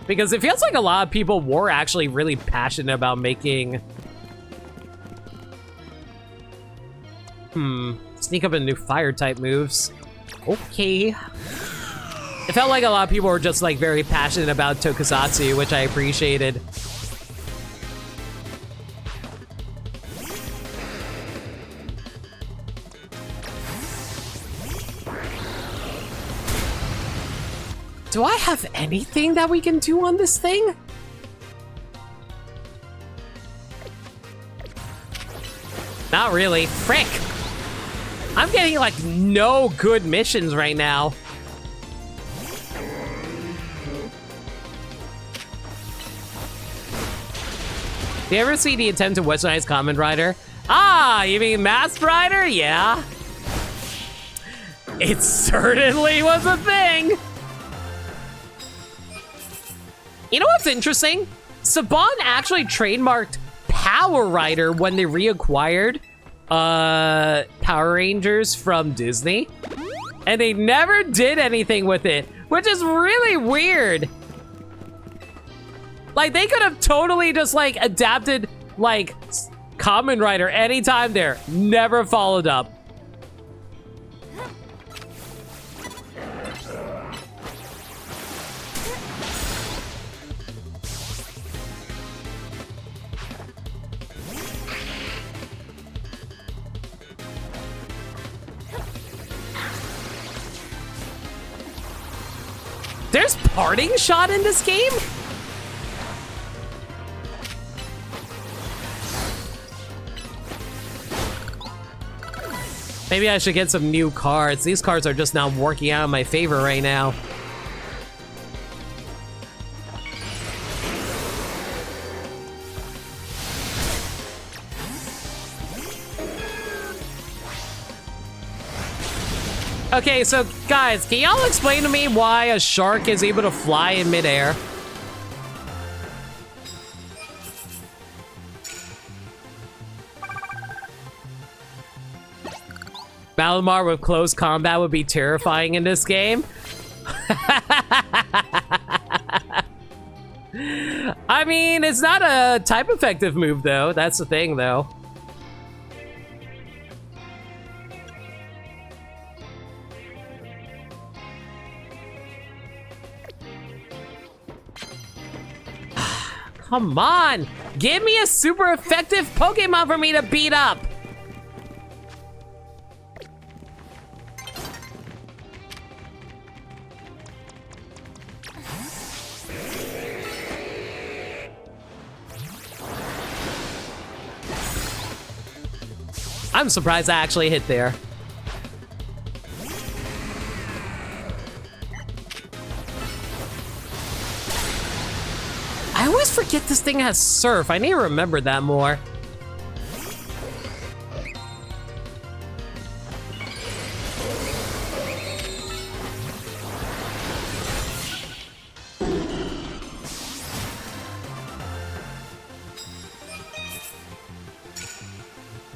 Because it feels like a lot of people were actually really passionate about making sneak up into new fire type moves. Okay. It felt like a lot of people were just like very passionate about tokusatsu, which I appreciated. Do I have anything that we can do on this thing? Not really. Frick! I'm getting, like, no good missions right now. Do you ever see the attempt to westernize Kamen Rider? Ah, you mean Masked Rider? Yeah. It certainly was a thing! You know what's interesting? Saban actually trademarked Power Rider when they reacquired Power Rangers from Disney. And they never did anything with it, which is really weird. Like, they could have totally just, like, adapted, like, Kamen Rider anytime there. Never followed up. There's parting shot in this game? Maybe I should get some new cards. These cards are just not working out in my favor right now. Okay, so guys, can y'all explain to me why a shark is able to fly in midair? Malamar with close combat would be terrifying in this game. I mean, it's not a type effective move though. That's the thing though. Come on! Give me a super effective Pokemon for me to beat up! I'm surprised I actually hit there. I always forget this thing has Surf. I need to remember that more.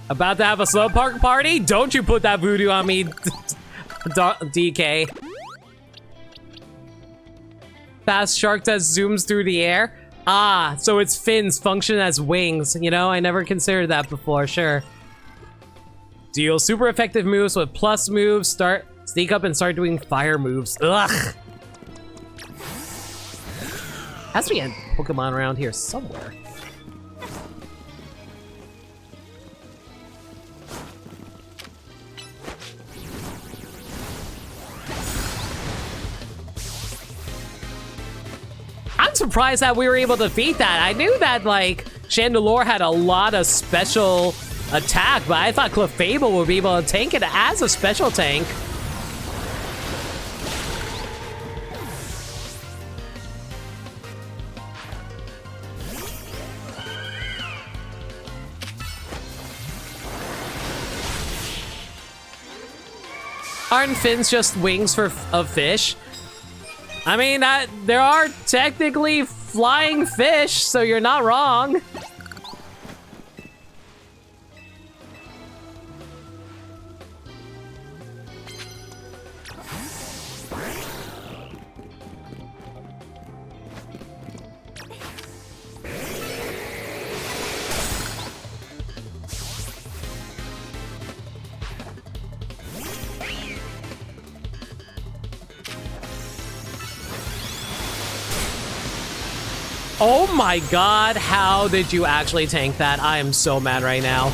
About to have a Slowpoke party? Don't you put that voodoo on me, DK. Fast shark that zooms through the air? Ah, so its fins function as wings. You know, I never considered that before, sure. Deal super effective moves with plus moves, sneak up and start doing fire moves. Ugh! Has to be a Pokemon around here somewhere. I'm surprised that we were able to defeat that. I knew that, like, Chandelure had a lot of special attack, but I thought Clefable would be able to tank it as a special tank. Aren't fins just wings of fish? I mean, there are technically flying fish, so you're not wrong. Oh my god, how did you actually tank that? I am so mad right now.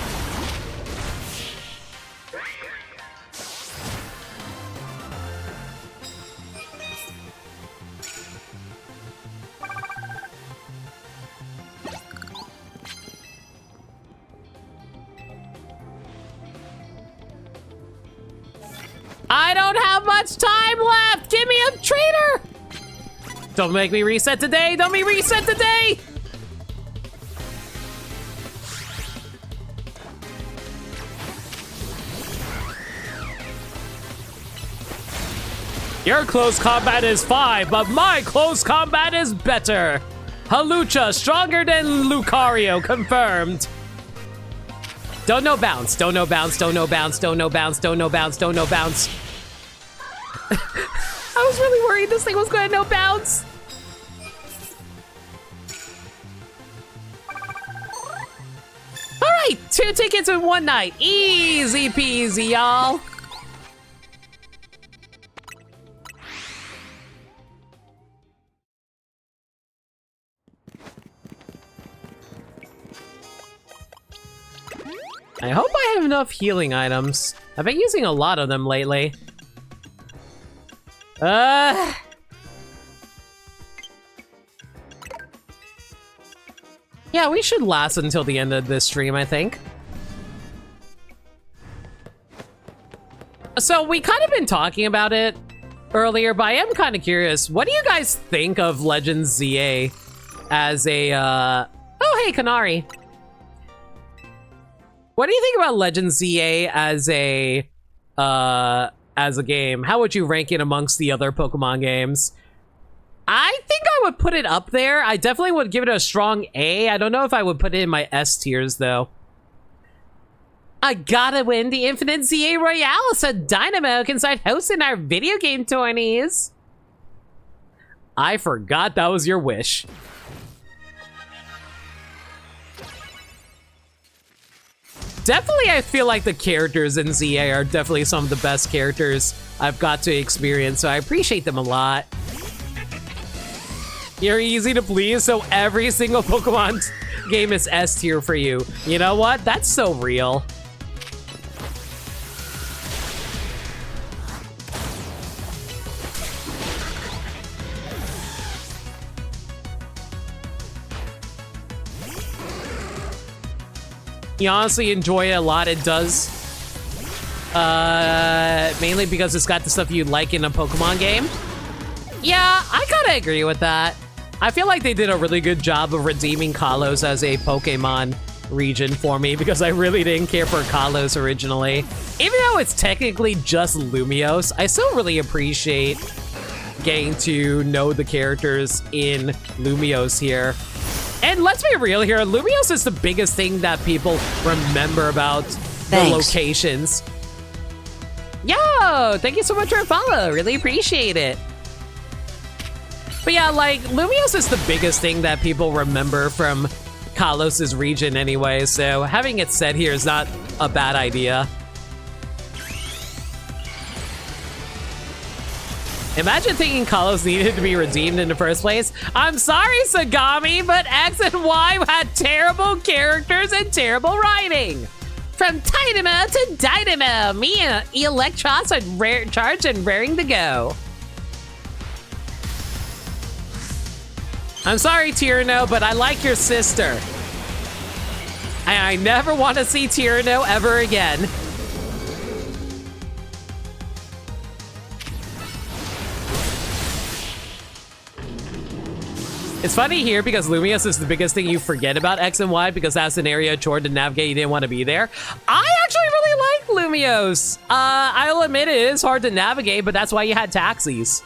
I don't have much time left! Give me a trainer! Don't make me reset today! Don't make me reset today! Your close combat is 5, but my close combat is better! Halucha, stronger than Lucario, confirmed! Don't know bounce, don't know bounce, don't know bounce, don't know bounce, don't know bounce, don't know bounce. I was really worried this thing was gonna no bounce. Alright, 2 tickets in 1 night. Easy peasy, y'all. I hope I have enough healing items. I've been using a lot of them lately. Yeah, we should last until the end of this stream, I think. So we kind of been talking about it earlier, but I am kind of curious. What do you guys think of Legends ZA as a, Oh, hey, Canary. What do you think about Legends ZA as a game? How would you rank it amongst the other Pokemon games? I think I would put it up there. I definitely would give it a strong A. I don't know if I would put it in my S tiers, though. I gotta win the Infinite ZA Royale, said Dynamo, inside hosting our video game tourneys. I forgot that was your wish. Definitely, I feel like the characters in ZA are definitely some of the best characters I've got to experience, so I appreciate them a lot. You're easy to please, so every single Pokemon game is S tier for you. You know what? That's so real. You honestly enjoy it a lot. It does. Mainly because it's got the stuff you like in a Pokemon game. Yeah, I gotta agree with that. I feel like they did a really good job of redeeming Kalos as a Pokemon region for me because I really didn't care for Kalos originally. Even though it's technically just Lumiose, I still really appreciate getting to know the characters in Lumiose here. And let's be real here, Lumiose is the biggest thing that people remember about the locations. Yo, thank you so much for a follow. Really appreciate it. But yeah, like, Lumiose is the biggest thing that people remember from Kalos' region anyway, so having it set here is not a bad idea. Imagine thinking Kalos needed to be redeemed in the first place. I'm sorry, Sagami, but X and Y had terrible characters and terrible writing. From Dynamo to Dynamo, me and Electros are charged and raring to go. I'm sorry, Tyranno, but I like your sister. I never want to see Tyranno ever again. It's funny here because Lumiose is the biggest thing you forget about X and Y because that's an area chore to navigate. You didn't want to be there. I actually really like Lumiose. I'll admit it is hard to navigate, but that's why you had taxis.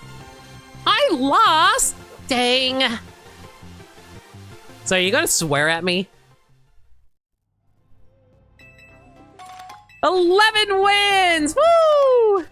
I lost. Dang. So are you gonna swear at me? 11 wins! Woo!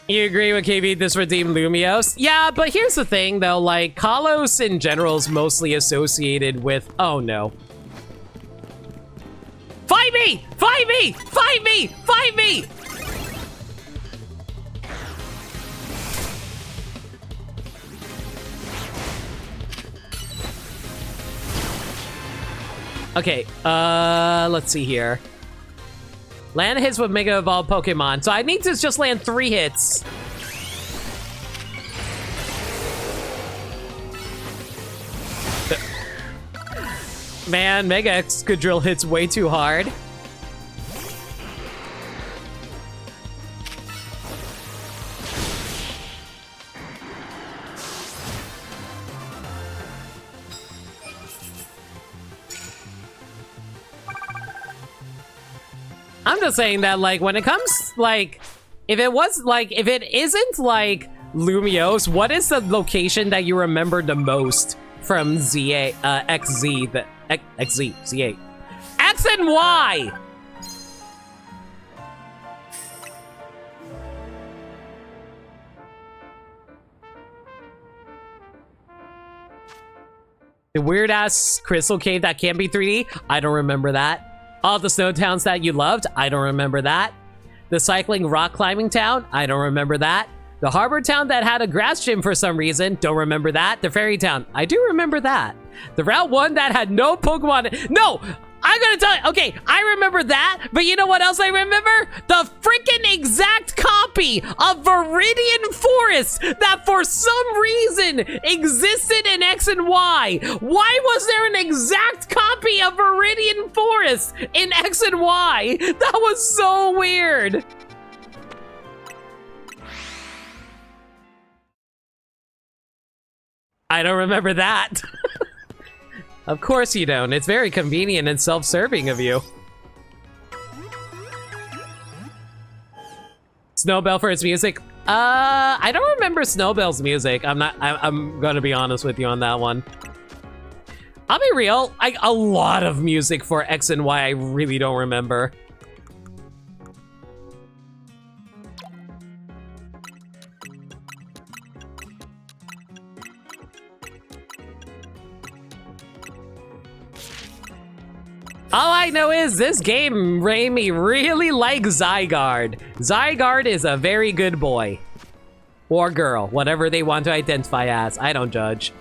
You agree with KB, this redeemed Lumiose? Yeah, but here's the thing though, like, Kalos in general is mostly associated with, oh no. Fight me! Fight me! Fight me! Fight me! Okay, let's see here. Land hits with Mega Evolved Pokemon. So I need to just land 3 hits. Man, Mega Excadrill hits way too hard. I'm just saying that, like, when it comes, like, if it isn't, like, Lumiose, what is the location that you remember the most from ZA, XZ, XZ, Z8? X and Y! The weird-ass crystal cave that can't be 3D? I don't remember that. All the snow towns that you loved? I don't remember that. The cycling rock climbing town? I don't remember that. The harbor town that had a grass gym for some reason? Don't remember that. The fairy town? I do remember that. The Route 1 that had no Pokemon. No! I'm gonna tell you, okay, I remember that, but you know what else I remember? The freaking exact copy of Viridian Forest that for some reason existed in X and Y. Why was there an exact copy of Viridian Forest in X and Y? That was so weird. I don't remember that. Of course you don't. It's very convenient and self-serving of you. Snowbell for its music. I don't remember Snowbell's music. I'm gonna be honest with you on that one. I'll be real. A lot of music for X and Y I really don't remember. All I know is this game made me really like Zygarde. Zygarde is a very good boy. Or girl, whatever they want to identify as. I don't judge.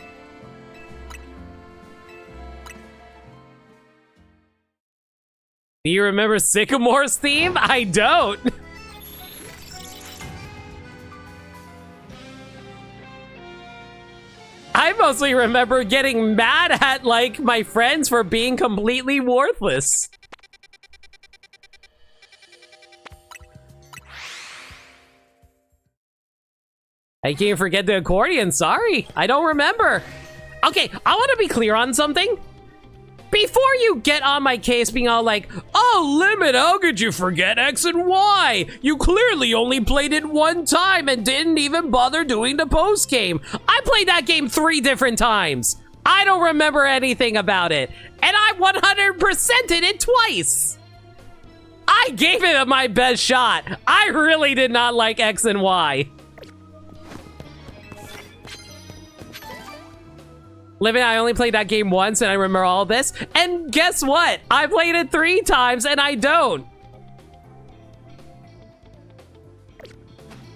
Do you remember Sycamore's theme? I don't. I mostly remember getting mad at, like, my friends for being completely worthless. I can't forget the accordion, sorry. I don't remember. Okay, I want to be clear on something. Before you get on my case being all like, oh, Limit, how could you forget X and Y? You clearly only played it one time and didn't even bother doing the post game. I played that game 3 different times. I don't remember anything about it. And I 100%ed it twice. I gave it my best shot. I really did not like X and Y. Living, I only played that game once and I remember all this. And guess what? I played it 3 times and I don't.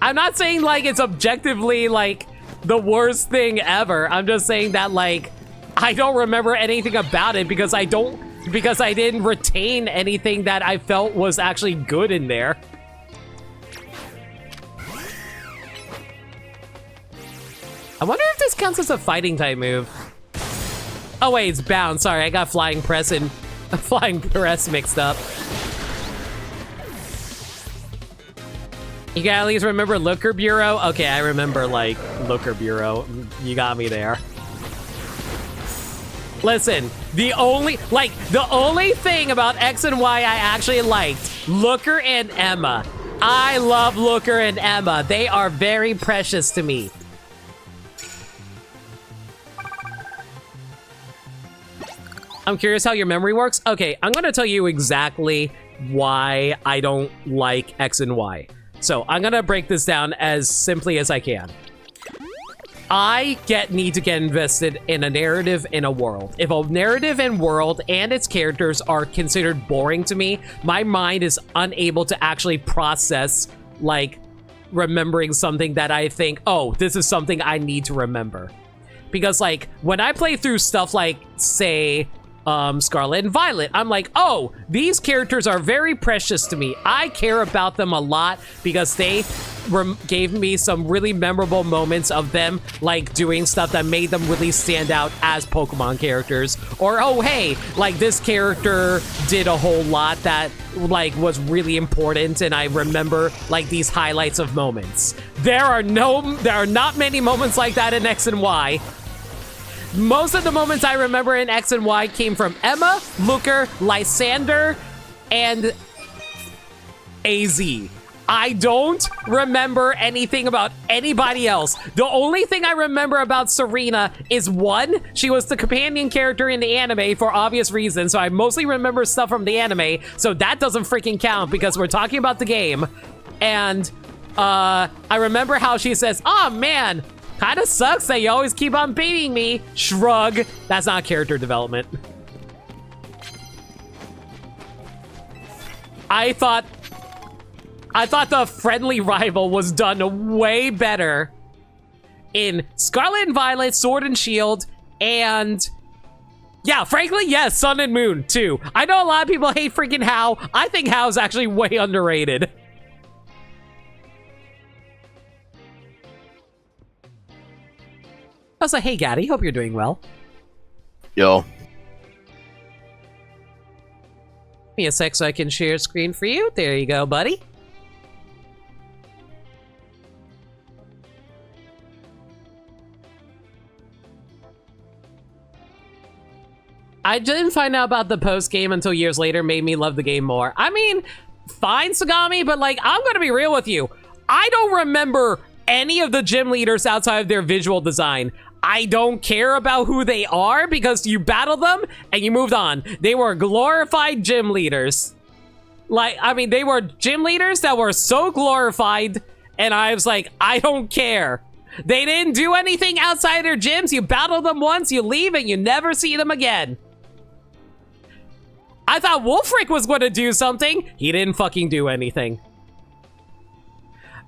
I'm not saying like it's objectively like the worst thing ever. I'm just saying that like I don't remember anything about it because I didn't retain anything that I felt was actually good in there. I wonder if this counts as a fighting type move. Oh wait, it's bound. Sorry, I got flying press and flying press mixed up. You can at least remember Looker Bureau? Okay, I remember like Looker Bureau. You got me there. Listen, the only thing about X and Y I actually liked, Looker and Emma. I love Looker and Emma. They are very precious to me. I'm curious how your memory works. Okay, I'm gonna tell you exactly why I don't like X and Y. So I'm gonna break this down as simply as I can. I need to get invested in a narrative in a world. If a narrative and world and its characters are considered boring to me, my mind is unable to actually process like remembering something that I think, oh, this is something I need to remember. Because like when I play through stuff like, say, Scarlet and Violet, I'm like, oh, these characters are very precious to me. I care about them a lot because they gave me some really memorable moments of them like doing stuff that made them really stand out as Pokemon characters. Or, oh, hey, like this character did a whole lot that like was really important and I remember like these highlights of moments. There are not many moments like that in X and Y. Most of the moments I remember in X and Y came from Emma, Looker, Lysander, and AZ. I don't remember anything about anybody else. The only thing I remember about Serena is one, she was the companion character in the anime for obvious reasons, so I mostly remember stuff from the anime, so that doesn't freaking count because we're talking about the game. And I remember how she says, oh man, kinda sucks that you always keep on beating me. Shrug. That's not character development. I thought the friendly rival was done way better in Scarlet and Violet, Sword and Shield, and Yeah, frankly, yes, Sun and Moon, too. I know a lot of people hate freaking How. I think How's actually way underrated. I was like, hey, Gaddy, hope you're doing well. Yo. Give me a sec so I can share screen for you. There you go, buddy. I didn't find out about the post game until years later, made me love the game more. I mean, fine, Sagami, but like, I'm gonna be real with you. I don't remember any of the gym leaders outside of their visual design. I don't care about who they are because you battled them and you moved on. They were glorified gym leaders. Like, I mean, they were gym leaders that were so glorified, and I was like, I don't care. They didn't do anything outside their gyms. You battle them once, you leave, and you never see them again. I thought Wolfric was going to do something. He didn't fucking do anything.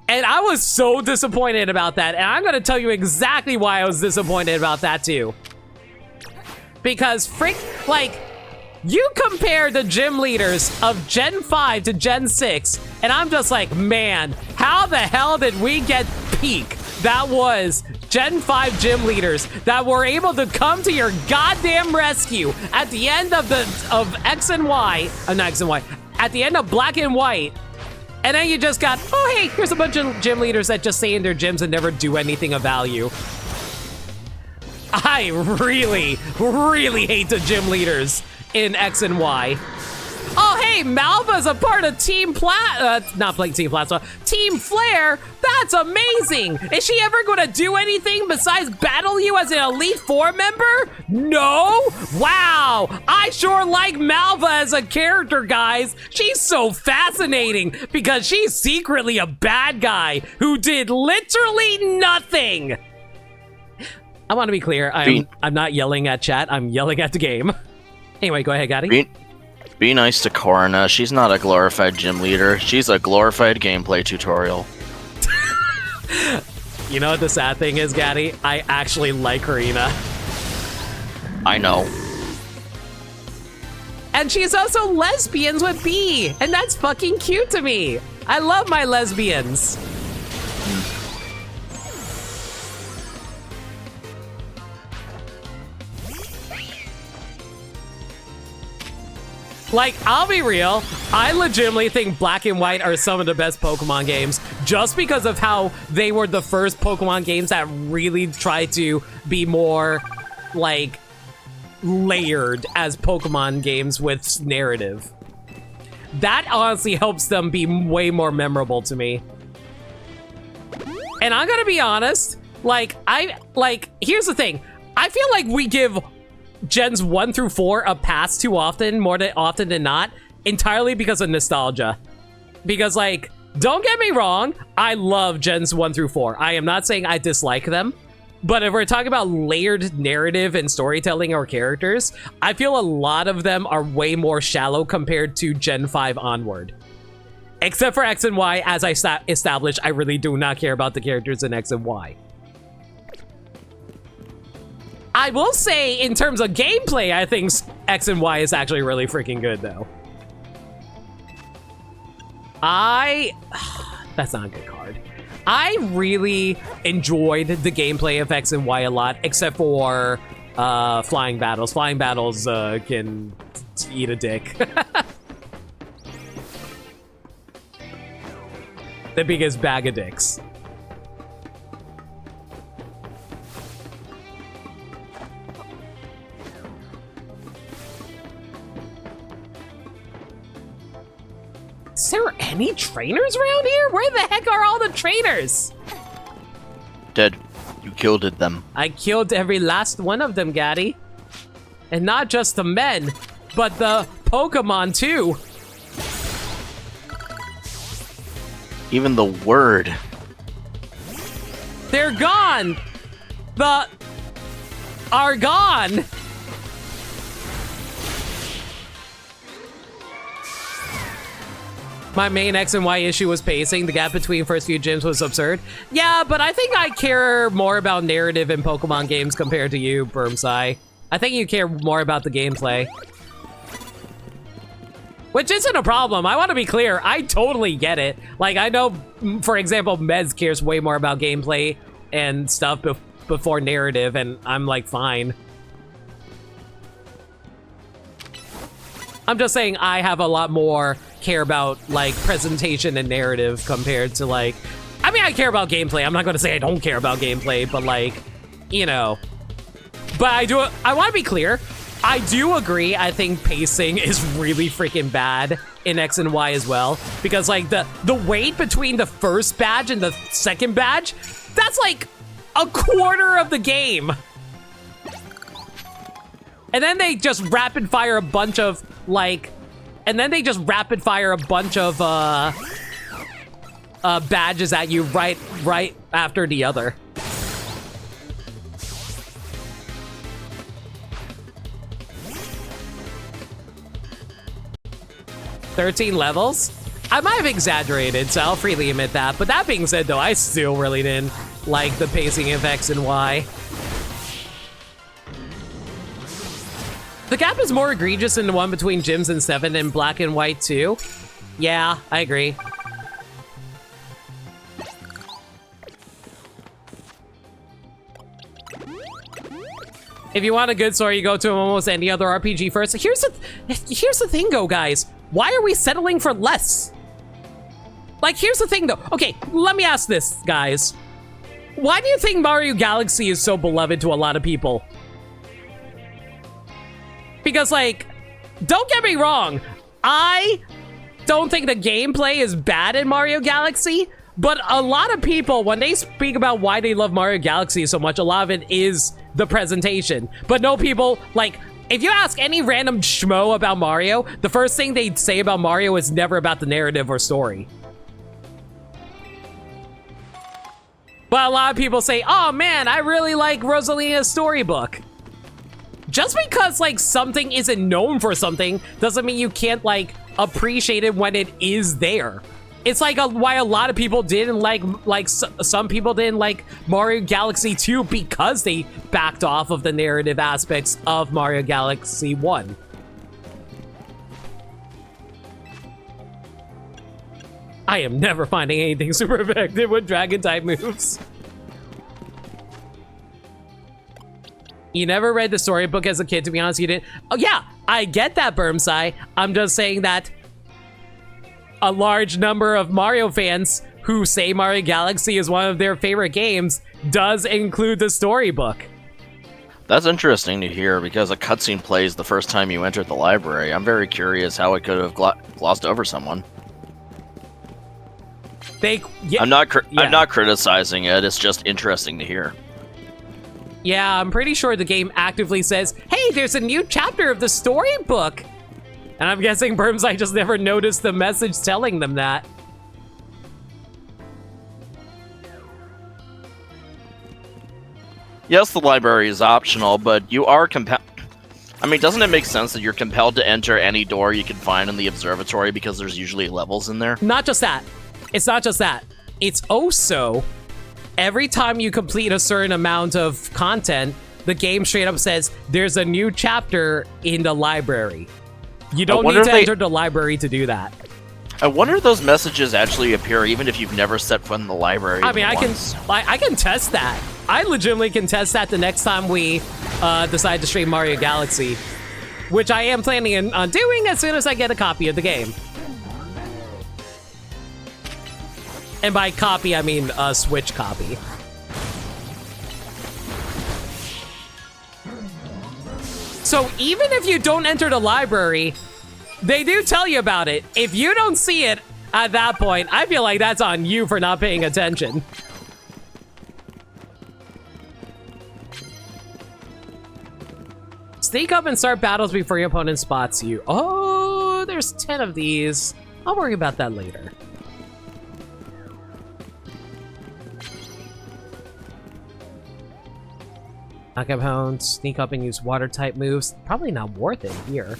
And I was so disappointed about that. And I'm going to tell you exactly why I was disappointed about that too. Because like, you compare the gym leaders of Gen 5 to Gen 6, and I'm just like, man, how the hell did we get peak? That was Gen 5 gym leaders that were able to come to your goddamn rescue at the end of X and Y, not X and Y, at the end of Black and White. And then you just got, oh, hey, here's a bunch of gym leaders that just stay in their gyms and never do anything of value. I really, really hate the gym leaders in X and Y. Oh, hey, Malva's a part of Team not playing Team Plasma, Team Flare. That's amazing. Is she ever going to do anything besides battle you as an Elite Four member? No? Wow. I sure like Malva as a character, guys. She's so fascinating because she's secretly a bad guy who did literally nothing. I want to be clear. I'm not yelling at chat. I'm yelling at the game. Anyway, go ahead, Gaddy. Be nice to Corina. She's not a glorified gym leader. She's a glorified gameplay tutorial. You know what the sad thing is, Gaddy? I actually like Corina. I know. And she's also lesbians with B, and that's fucking cute to me. I love my lesbians. Like, I'll be real, I legitimately think Black and White are some of the best Pokemon games just because of how they were the first Pokemon games that really tried to be more, like, layered as Pokemon games with narrative. That honestly helps them be way more memorable to me. And I'm gonna be honest, here's the thing. I feel like we give Gens 1 through 4 a pass too often, more often than not, entirely because of nostalgia. Because, like, don't get me wrong, I love Gens 1 through 4. I am not saying I dislike them, but if we're talking about layered narrative and storytelling or characters, I feel a lot of them are way more shallow compared to Gen 5 onward. Except for X and Y, as I established, I really do not care about the characters in X and Y. I will say, in terms of gameplay, I think X and Y is actually really freaking good, though. That's not a good card. I really enjoyed the gameplay of X and Y a lot, except for flying battles. Flying battles can eat a dick. The biggest bag of dicks. Is there any trainers around here? Where the heck are all the trainers? Dead. You killed them. I killed every last one of them, Gaddy. And not just the men, but the Pokemon too. Even the word. They're gone. Are gone. My main X and Y issue was pacing. The gap between first few gyms was absurd. Yeah, but I think I care more about narrative in Pokemon games compared to you, Bermsai. I think you care more about the gameplay. Which isn't a problem. I want to be clear. I totally get it. Like, I know, for example, Mez cares way more about gameplay and stuff before narrative, and I'm like, fine. I'm just saying I have a lot more care about, like, presentation and narrative compared to, like... I mean, I care about gameplay. I'm not going to say I don't care about gameplay, but, like, you know... But I want to be clear. I do agree. I think pacing is really freaking bad in X and Y as well. Because, like, the wait between the first badge and the second badge, that's, like, a quarter of the game. And then they just rapid fire a bunch of, like... And then they just rapid fire a bunch of, badges at you right after the other. 13 levels? I might have exaggerated, so I'll freely admit that. But that being said, though, I still really didn't like the pacing of X and Y. The gap is more egregious in the one between Gyms and 7 and Black and White, too. Yeah, I agree. If you want a good story, you go to almost any other RPG first. Here's the thing, though, guys. Why are we settling for less? Like, here's the thing, though. Okay, let me ask this, guys. Why do you think Mario Galaxy is so beloved to a lot of people? Because, like, don't get me wrong. I don't think the gameplay is bad in Mario Galaxy, but a lot of people, when they speak about why they love Mario Galaxy so much, a lot of it is the presentation. But no people, like... If you ask any random schmo about Mario, the first thing they'd say about Mario is never about the narrative or story. But a lot of people say, oh man, I really like Rosalina's storybook. Just because, like, something isn't known for something doesn't mean you can't, like, appreciate it when it is there. It's like why a lot of people didn't like some people didn't like Mario Galaxy 2 because they backed off of the narrative aspects of Mario Galaxy 1. I am never finding anything super effective with dragon type moves. You never read the storybook as a kid, to be honest, you didn't. Oh yeah, I get that, Bermsai. I'm just saying that a large number of Mario fans who say Mario Galaxy is one of their favorite games does include the storybook. That's interesting to hear because a cutscene plays the first time you enter the library. I'm very curious how it could have glossed over someone. I'm not criticizing it. It's just interesting to hear. Yeah, I'm pretty sure the game actively says, hey, there's a new chapter of the storybook. And I'm guessing Bermsai just never noticed the message telling them that. Yes, the library is optional, but you are compelled... I mean, doesn't it make sense that you're compelled to enter any door you can find in the observatory because there's usually levels in there? Not just that. It's not just that. It's also, every time you complete a certain amount of content, the game straight up says, there's a new chapter in the library. You don't need to enter the library to do that. I wonder if those messages actually appear even if you've never set foot in the library. I mean, I can test that. I legitimately can test that the next time we decide to stream Mario Galaxy, which I am planning on doing as soon as I get a copy of the game. And by copy, I mean a Switch copy. So even if you don't enter the library, they do tell you about it. If you don't see it at that point, I feel like that's on you for not paying attention. Sneak up and start battles before your opponent spots you. Oh, there's 10 of these. I'll worry about that later. Knock-up hounds, sneak up and use water-type moves. Probably not worth it here.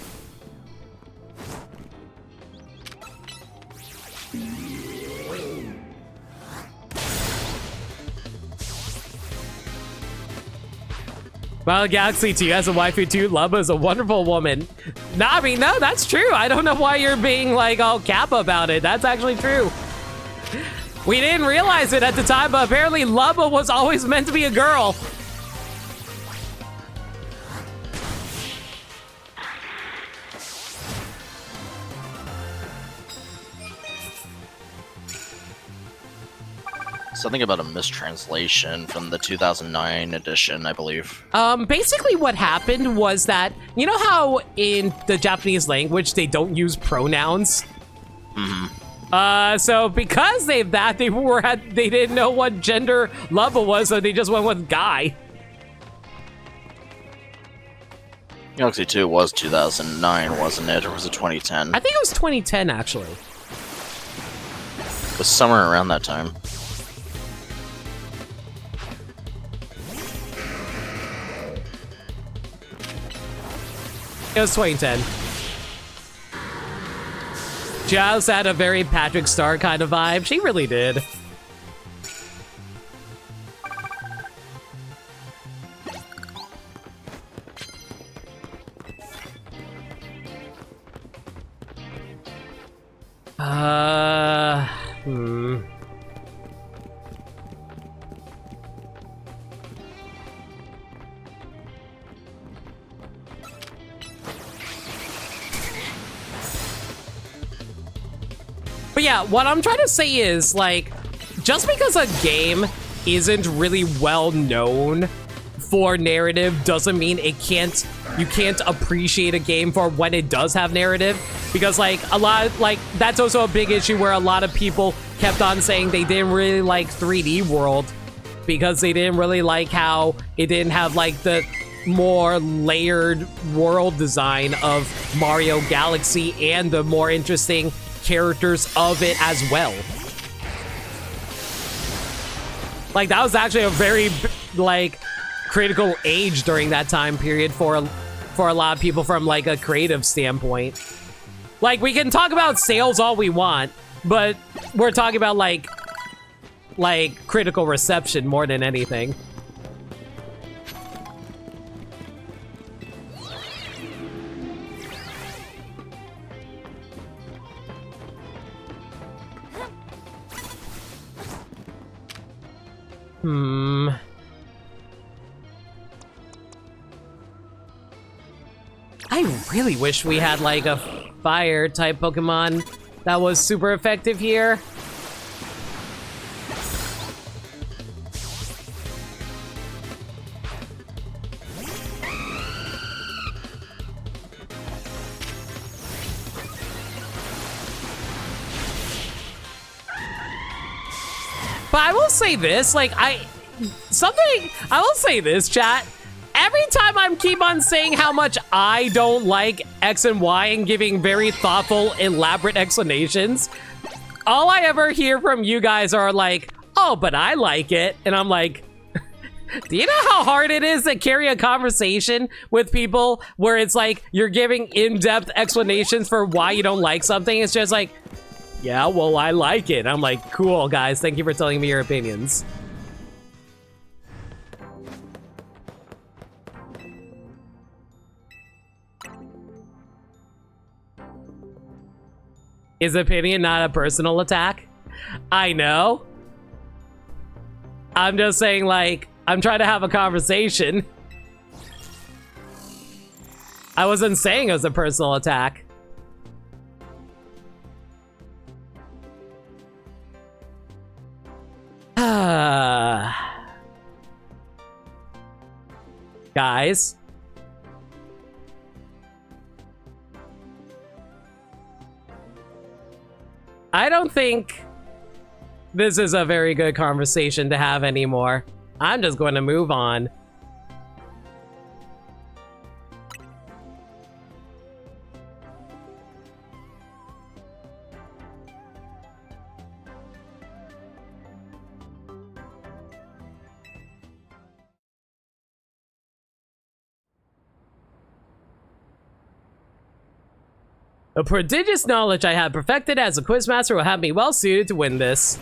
Well, Galaxy 2 has a waifu too. Lubba is a wonderful woman. No, I mean, no, that's true. I don't know why you're being like all Kappa about it. That's actually true. We didn't realize it at the time, but apparently Lubba was always meant to be a girl. Something about a mistranslation from the 2009 edition, I believe. Basically what happened was that, you know how in the Japanese language they don't use pronouns? Mm-hmm. So because they didn't know what gender Lubba was, so they just went with guy. Galaxy 2 was 2009, wasn't it? Or was it 2010? I think it was 2010, actually. It was somewhere around that time. It was 2010. Giles had a very Patrick Star kind of vibe. She really did. But yeah, what I'm trying to say is, like, just because a game isn't really well known for narrative doesn't mean you can't appreciate a game for when it does have narrative. Because, like, that's also a big issue where a lot of people kept on saying they didn't really like 3D World because they didn't really like how it didn't have, like, the more layered world design of Mario Galaxy and the more interesting characters of it as well. Like, that was actually a very, like, critical age during that time period for a lot of people from, like, a creative standpoint. Like, we can talk about sales all we want, but we're talking about, like critical reception more than anything. I really wish we had, like, a fire-type Pokemon that was super effective here. But I will say this, like, I will say this, chat. Every time I keep on saying how much I don't like X and Y and giving very thoughtful, elaborate explanations, all I ever hear from you guys are like, oh, but I like it. And I'm like, do you know how hard it is to carry a conversation with people where it's like you're giving in-depth explanations for why you don't like something? It's just like, yeah, well, I like it. I'm like, cool, guys. Thank you for telling me your opinions. Is opinion not a personal attack? I know. I'm just saying, like, I'm trying to have a conversation. I wasn't saying it was a personal attack. Guys. I don't think this is a very good conversation to have anymore. I'm just going to move on. A prodigious knowledge I have perfected as a quizmaster will have me well suited to win this.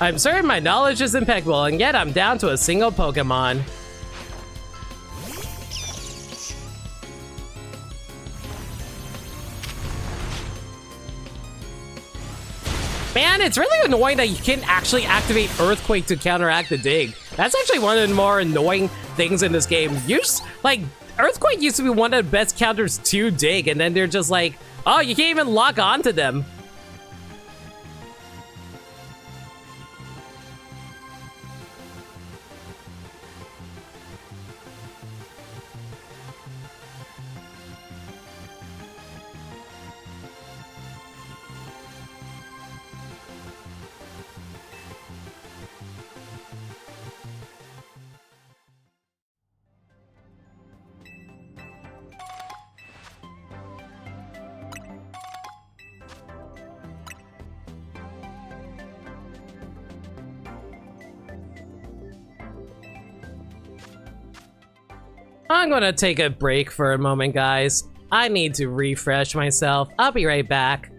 I'm certain my knowledge is impeccable, and yet I'm down to a single Pokemon. Man, it's really annoying that you can't actually activate Earthquake to counteract the dig. That's actually one of the more annoying things in this game. Like, Earthquake used to be one of the best counters to dig, and then they're just like, oh, you can't even lock onto them. I'm gonna take a break for a moment, guys. I need to refresh myself. I'll be right back.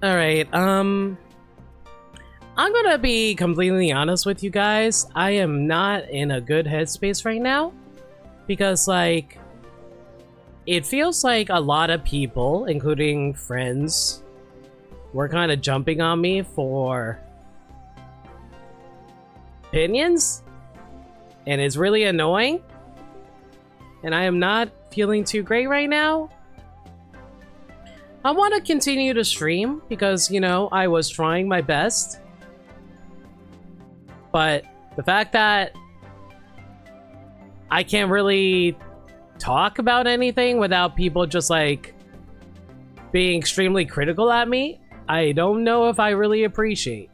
Alright, I'm gonna be completely honest with you guys. I am not in a good headspace right now. Because, like, it feels like a lot of people, including friends, were kind of jumping on me for opinions. And it's really annoying. And I am not feeling too great right now. I want to continue to stream because, you know, I was trying my best. But the fact that I can't really talk about anything without people just, like, being extremely critical at me, I don't know if I really appreciate.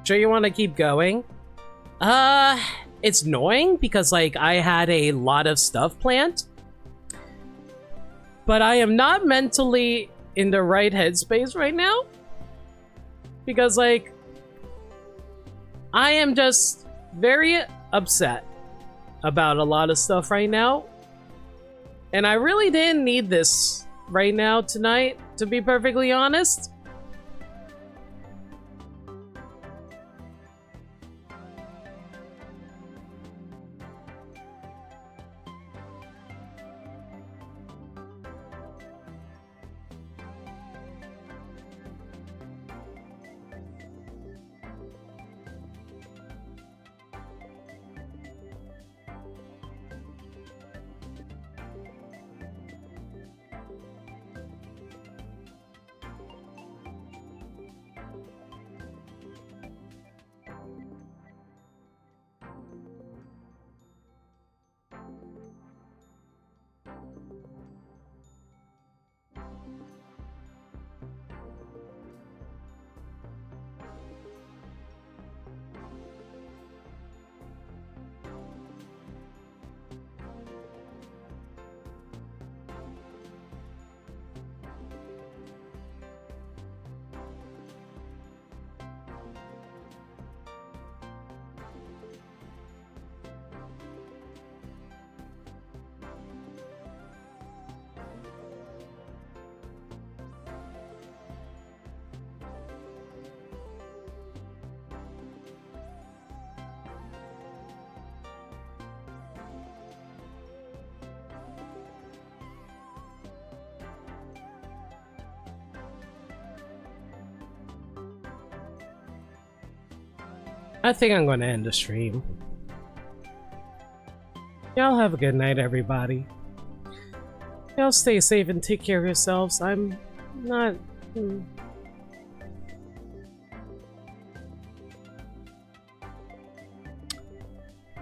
Sure you want to keep going? It's annoying because, like, I had a lot of stuff planned. But I am not mentally in the right headspace right now. Because, like, I am just very upset about a lot of stuff right now. And I really didn't need this right now tonight, to be perfectly honest. I think I'm going to end the stream. Y'all have a good night, everybody. Y'all stay safe and take care of yourselves. I'm not...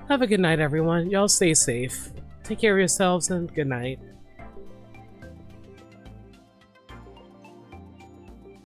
Have a good night, everyone. Y'all stay safe. Take care of yourselves and good night.